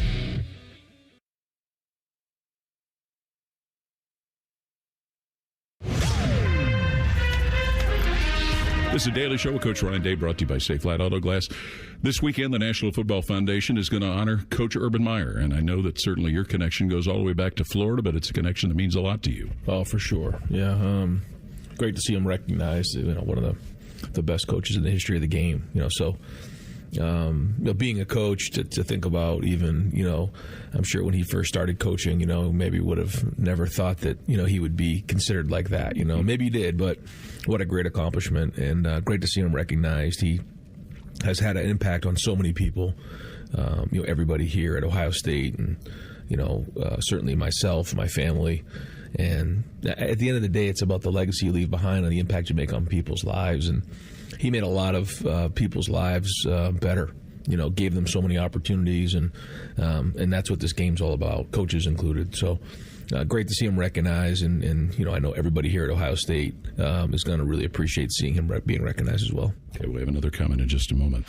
This is a Daily Show with Coach Ryan Day, brought to you by Safe Flat Auto Glass. This weekend, the National Football Foundation is going to honor Coach Urban Meyer, and I know that certainly your connection goes all the way back to Florida, but it's a connection that means a lot to you. Oh, for sure. Yeah, great to see him recognized. One of the best coaches in the history of the game. Being a coach, to think about even, I'm sure when he first started coaching, maybe would have never thought that, he would be considered like that. Maybe he did, but what a great accomplishment, and great to see him recognized. He has had an impact on so many people, everybody here at Ohio State, and, certainly myself, my family. And at the end of the day, it's about the legacy you leave behind and the impact you make on people's lives. And he made a lot of people's lives better, gave them so many opportunities. And that's what this game's all about, coaches included. So great to see him recognized, and I know everybody here at Ohio State is going to really appreciate seeing him being recognized as well. Okay, we have another comment in just a moment.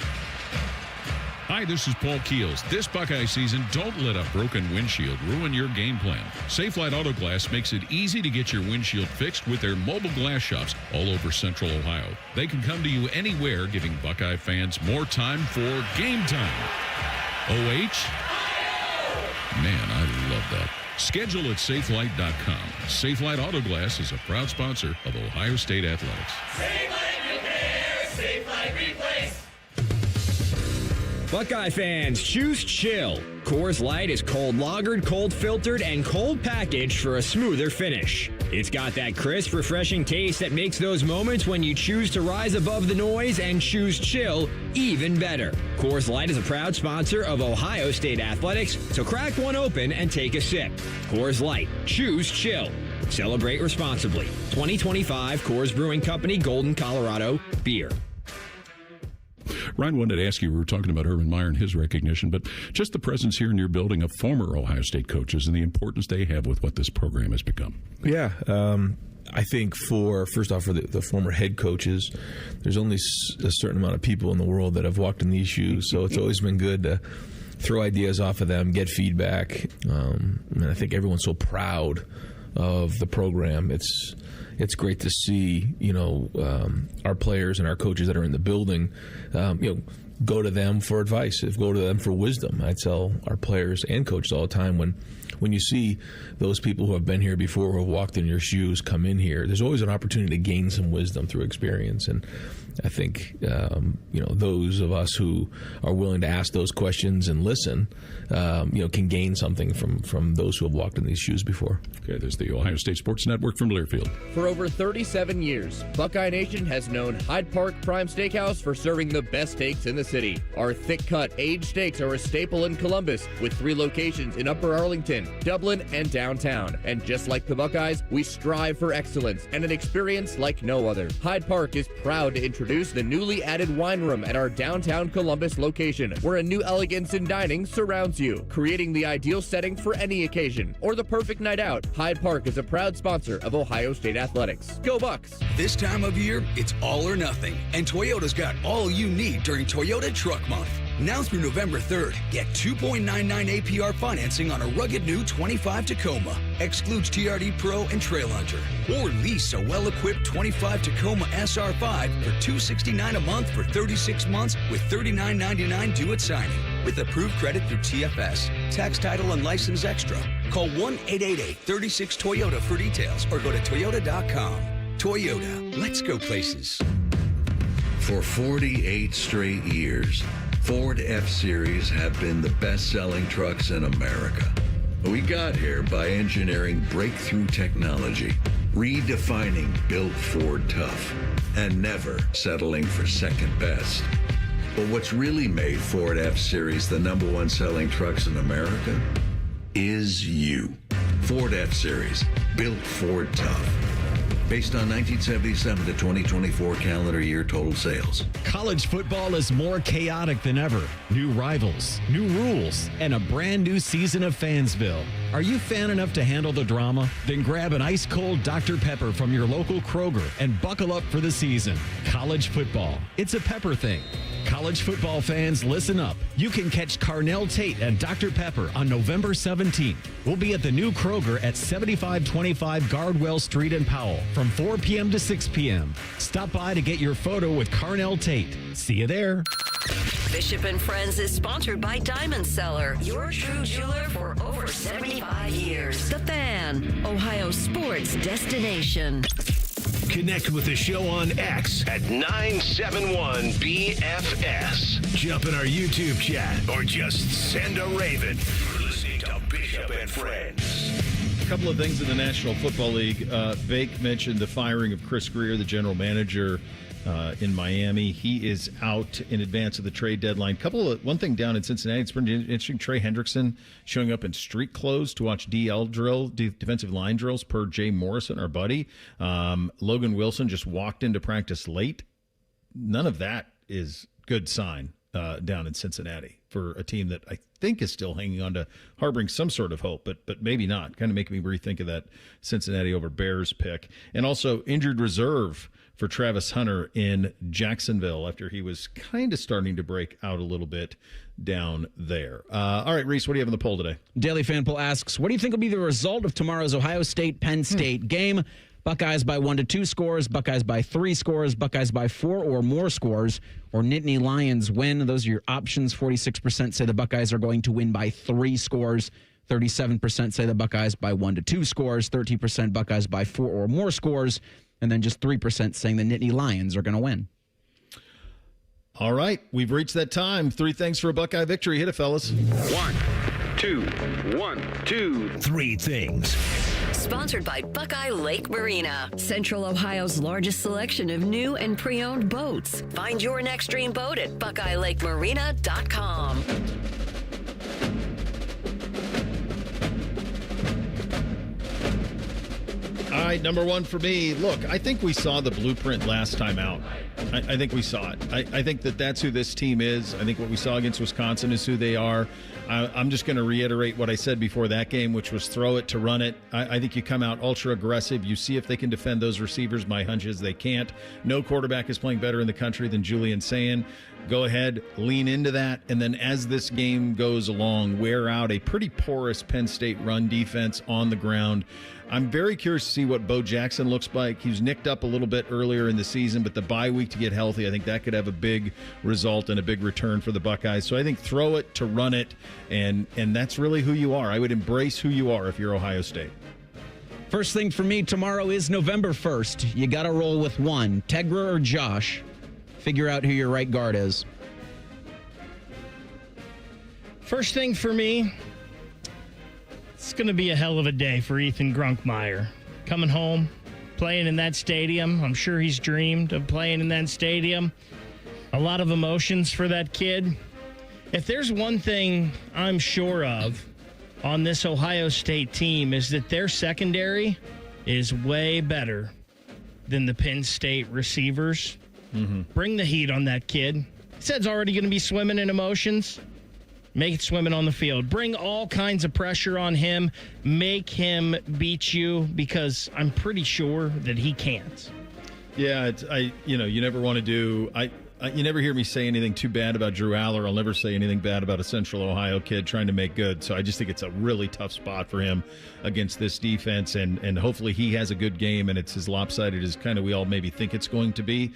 Hi, this is Paul Keels. This Buckeye season, don't let a broken windshield ruin your game plan. Safelite Auto Glass makes it easy to get your windshield fixed with their mobile glass shops all over Central Ohio. They can come to you anywhere, giving Buckeye fans more time for game time. OH? Man, I love that. Schedule at safelite.com. Safelite Auto Glass is a proud sponsor of Ohio State Athletics. Safelite Repair, Safelite Replace. Buckeye fans, choose chill. Coors Light is cold lagered, cold filtered, and cold packaged for a smoother finish. It's got that crisp, refreshing taste that makes those moments when you choose to rise above the noise and choose chill even better. Coors Light is a proud sponsor of Ohio State Athletics, so crack one open and take a sip. Coors Light, choose chill. Celebrate responsibly. 2025 Coors Brewing Company, Golden, Colorado, beer. Ryan wanted to ask you, we were talking about Urban Meyer and his recognition, but just the presence here in your building of former Ohio State coaches and the importance they have with what this program has become. Yeah, I think first off, for the former head coaches, there's only a certain amount of people in the world that have walked in these shoes, so it's always been good to throw ideas off of them, get feedback. And I think everyone's so proud of the program. It's great to see, our players and our coaches that are in the building, go to them for advice, go to them for wisdom. I tell our players and coaches all the time, when you see those people who have been here before, who have walked in your shoes, come in here, there's always an opportunity to gain some wisdom through experience. And I think, those of us who are willing to ask those questions and listen, can gain something from those who have walked in these shoes before. Okay, there's the Ohio State Sports Network from Learfield. For over 37 years, Buckeye Nation has known Hyde Park Prime Steakhouse for serving the best steaks in the city. Our thick-cut, aged steaks are a staple in Columbus, with 3 locations in Upper Arlington, Dublin, and downtown. And just like the Buckeyes, we strive for excellence and an experience like no other. Hyde Park is proud to introduce the newly added wine room at our downtown Columbus location, where a new elegance in dining surrounds you, creating the ideal setting for any occasion or the perfect night out. Hyde Park is a proud sponsor of Ohio State Athletics. Go Bucks! This time of year, it's all or nothing, and Toyota's got all you need during Toyota Truck Month. Now through November 3rd, get 2.99 APR financing on a rugged new 25 Tacoma. Excludes TRD Pro and Trail Hunter. Or lease a well-equipped 25 Tacoma SR5 for $269 a month for 36 months with $39.99 due at signing. With approved credit through TFS. Tax, title, and license extra. Call 1-888-36-TOYOTA for details or go to toyota.com. Toyota, let's go places. For 48 straight years, Ford F-Series have been the best-selling trucks in America. We got here by engineering breakthrough technology, redefining built Ford tough, and never settling for second best. But what's really made Ford F-Series the #1 selling trucks in America is you. Ford F-Series, built Ford tough. Based on 1977 to 2024 calendar year total sales. College football is more chaotic than ever. New rivals, new rules, and a brand new season of Fansville. Are you fan enough to handle the drama? Then grab an ice-cold Dr. Pepper from your local Kroger and buckle up for the season. College football. It's a Pepper thing. College football fans, listen up. You can catch Carnell Tate and Dr. Pepper on November 17th. We'll be at the new Kroger at 7525 Gardwell Street in Powell from 4 p.m. to 6 p.m. Stop by to get your photo with Carnell Tate. See you there. Bishop and Friends is sponsored by Diamond Seller, your true jeweler for over 75 years. The Fan, Ohio sports destination. Connect with the show on X at 971BFS. Jump in our YouTube chat or just send a raven. You're listening to Bishop and Friends. A couple of things in the National Football League. Bake mentioned the firing of Chris Greer, the general manager in Miami. He is out in advance of the trade deadline. One thing down in Cincinnati, it's pretty interesting. Trey Hendrickson showing up in street clothes to watch defensive line drills per Jay Morrison, our buddy. Logan Wilson just walked into practice late. None of that is good sign down in Cincinnati for a team that I think is still hanging on to harboring some sort of hope, but maybe not. Kind of making me rethink of that Cincinnati over Bears pick. And also injured reserve for Travis Hunter in Jacksonville after he was kind of starting to break out a little bit down there. All right, Reese, what do you have in the poll today? Daily Fan Poll asks, what do you think will be the result of tomorrow's Ohio State-Penn State game? Buckeyes by 1 to 2 scores, Buckeyes by 3 scores, Buckeyes by 4 or more scores, or Nittany Lions win. Those are your options. 46% say the Buckeyes are going to win by 3 scores. 37% say the Buckeyes by 1 to 2 scores. 13% Buckeyes by 4 or more scores. And then just 3% saying the Nittany Lions are going to win. All right, we've reached that time. 3 things for a Buckeye victory. Hit it, fellas. 1, 2, 1, 2, 3 things. Sponsored by Buckeye Lake Marina, Central Ohio's largest selection of new and pre-owned boats. Find your next dream boat at BuckeyeLakeMarina.com. All right, number 1 for me. Look, I think we saw the blueprint last time out. I think we saw it. I think that's who this team is. I think what we saw against Wisconsin is who they are. I'm just going to reiterate what I said before that game, which was throw it to run it. I think you come out ultra aggressive. You see if they can defend those receivers. My hunch is they can't. No quarterback is playing better in the country than Julian Sayin. Go ahead, lean into that, and then as this game goes along, wear out a pretty porous Penn State run defense on the ground. I'm very curious to see what Bo Jackson looks like. He was nicked up a little bit earlier in the season, but the bye week to get healthy, I think that could have a big result and a big return for the Buckeyes. So I think throw it to run it, and that's really who you are. I would embrace who you are if you're Ohio State. First thing for me tomorrow is November 1st. You got to roll with one, Tegra or Josh. Figure out who your right guard is. First thing for me, it's going to be a hell of a day for Ethan Grunkmeyer. Coming home, playing in that stadium. I'm sure he's dreamed of playing in that stadium. A lot of emotions for that kid. If there's one thing I'm sure of on this Ohio State team is that their secondary is way better than the Penn State receivers. Bring the heat on that kid. He said he's already going to be swimming in emotions. Make it swimming on the field. Bring all kinds of pressure on him. Make him beat you because I'm pretty sure that he can't. Yeah, you never want to do. You never hear me say anything too bad about Drew Aller. I'll never say anything bad about a Central Ohio kid trying to make good. So I just think it's a really tough spot for him against this defense, and hopefully he has a good game and it's as lopsided as kind of we all maybe think it's going to be.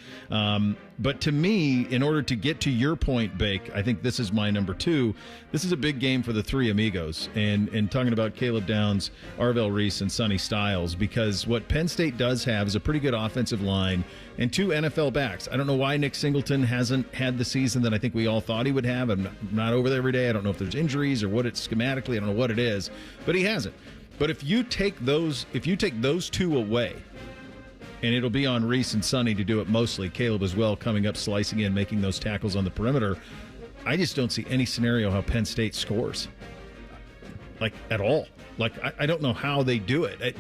But to me, in order to get to your point, Bake, I think this is my number 2. This is a big game for the 3 amigos, and talking about Caleb Downs, Arvell Reese, and Sonny Styles, because what Penn State does have is a pretty good offensive line and 2 NFL backs. I don't know why Nick Singleton hasn't had the season that I think we all thought he would have. I'm not over there every day. I don't know if there's injuries or what it's schematically. I don't know what it is, but he hasn't. But if you take those 2 away, and it'll be on Reese and Sonny to do it mostly, Caleb as well coming up, slicing in, making those tackles on the perimeter, I just don't see any scenario how Penn State scores, like at all. Like I don't know how they do it.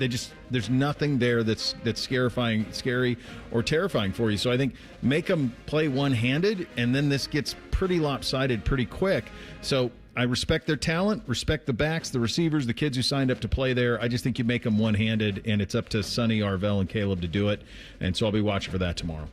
There's nothing there that's scary or terrifying for you. So I think make them play one-handed, and then this gets pretty lopsided pretty quick. So I respect their talent, respect the backs, the receivers, the kids who signed up to play there. I just think you make them one-handed, and it's up to Sonny, Arvell, and Caleb to do it. And so I'll be watching for that tomorrow.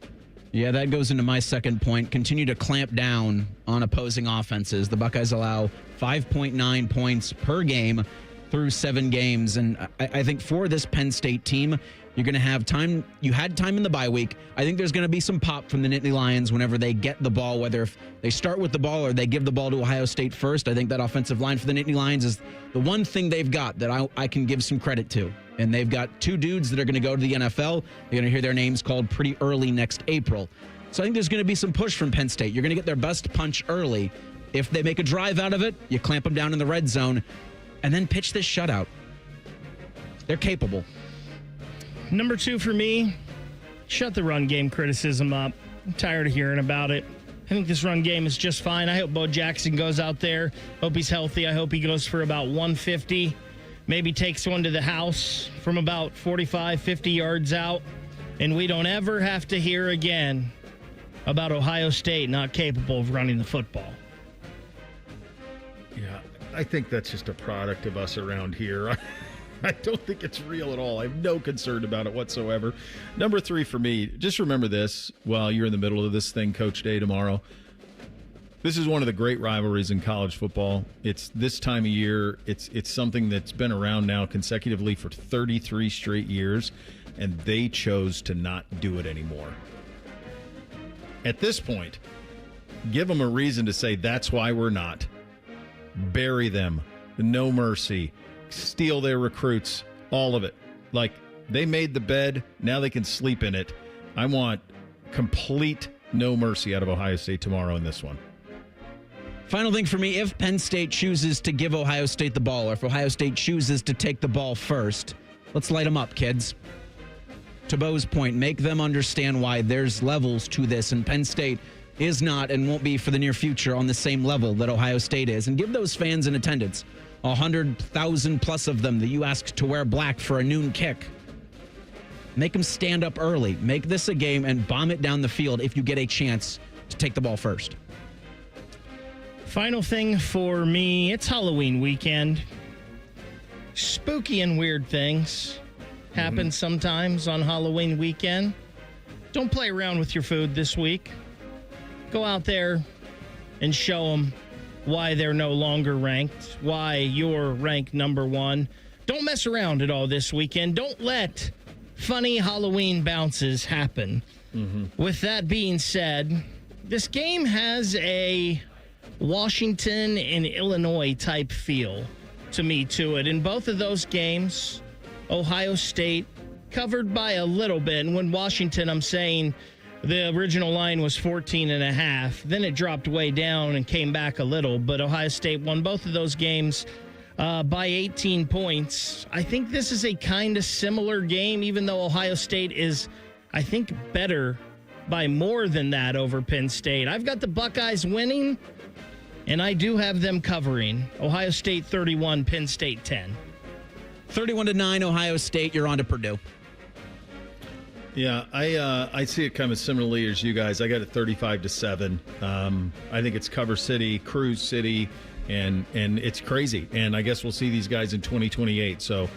Yeah, that goes into my second point. Continue to clamp down on opposing offenses. The Buckeyes allow 5.9 points per game through 7 games. And I think for this Penn State team, you're going to have time. You had time in the bye week. I think there's going to be some pop from the Nittany Lions whenever they get the ball, whether if they start with the ball or they give the ball to Ohio State first. I think that offensive line for the Nittany Lions is the one thing they've got that I can give some credit to. And they've got 2 dudes that are going to go to the NFL. They're going to hear their names called pretty early next April. So I think there's going to be some push from Penn State. You're going to get their best punch early. If they make a drive out of it, you clamp them down in the red zone and then pitch this shutout. They're capable. Number 2 for me, shut the run game criticism up. I'm tired of hearing about it. I think this run game is just fine. I hope Bo Jackson goes out there. Hope he's healthy. I hope he goes for about 150. Maybe takes one to the house from about 45, 50 yards out. And we don't ever have to hear again about Ohio State not capable of running the football. Yeah, I think that's just a product of us around here. I don't think it's real at all. I have no concern about it whatsoever. Number 3 for me, just remember this while you're in the middle of this thing, Coach Day tomorrow. This is one of the great rivalries in college football. It's this time of year. It's something that's been around now consecutively for 33 straight years, and they chose to not do it anymore. At this point, give them a reason to say that's why we're not. Bury them. No mercy. Steal their recruits. All of it. Like, they made the bed. Now they can sleep in it. I want complete no mercy out of Ohio State tomorrow in this one. Final thing for me, if Penn State chooses to give Ohio State the ball, or if Ohio State chooses to take the ball first, let's light them up, kids. To Bo's point, make them understand why there's levels to this, and Penn State is not and won't be for the near future on the same level that Ohio State is. And give those fans in attendance, 100,000 plus of them that you asked to wear black for a noon kick. Make them stand up early. Make this a game and bomb it down the field if you get a chance to take the ball first. Final thing for me, it's Halloween weekend. Spooky and weird things happen sometimes on Halloween weekend. Don't play around with your food this week. Go out there and show them why they're no longer ranked, why you're ranked number 1. Don't mess around at all this weekend. Don't let funny Halloween bounces happen. With that being said, this game has a Washington and Illinois type feel to me to it. In both of those games, Ohio State covered by a little bit. And when Washington, I'm saying the original line was 14.5. Then it dropped way down and came back a little. But Ohio State won both of those games by 18 points. I think this is a kind of similar game, even though Ohio State is, I think, better by more than that over Penn State. I've got the Buckeyes winning, and I do have them covering. Ohio State 31, Penn State 10. 31-9, Ohio State. You're on to Purdue. Yeah, I see it kind of similarly as you guys. I got it 35-7. I think it's Cover City, Cruise City, and it's crazy. And I guess we'll see these guys in 2028. So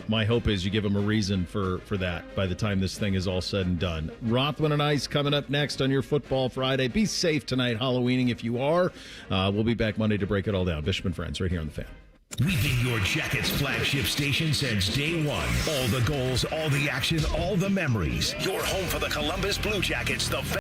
my hope is you give them a reason for that by the time this thing is all said and done. Rothman and Ice coming up next on your Football Friday. Be safe tonight, Halloweening if you are. We'll be back Monday to break it all down. Bishop and Friends right here on The Fan. We've been your Jackets flagship station since day one. All the goals, all the action, all the memories. Your home for the Columbus Blue Jackets, the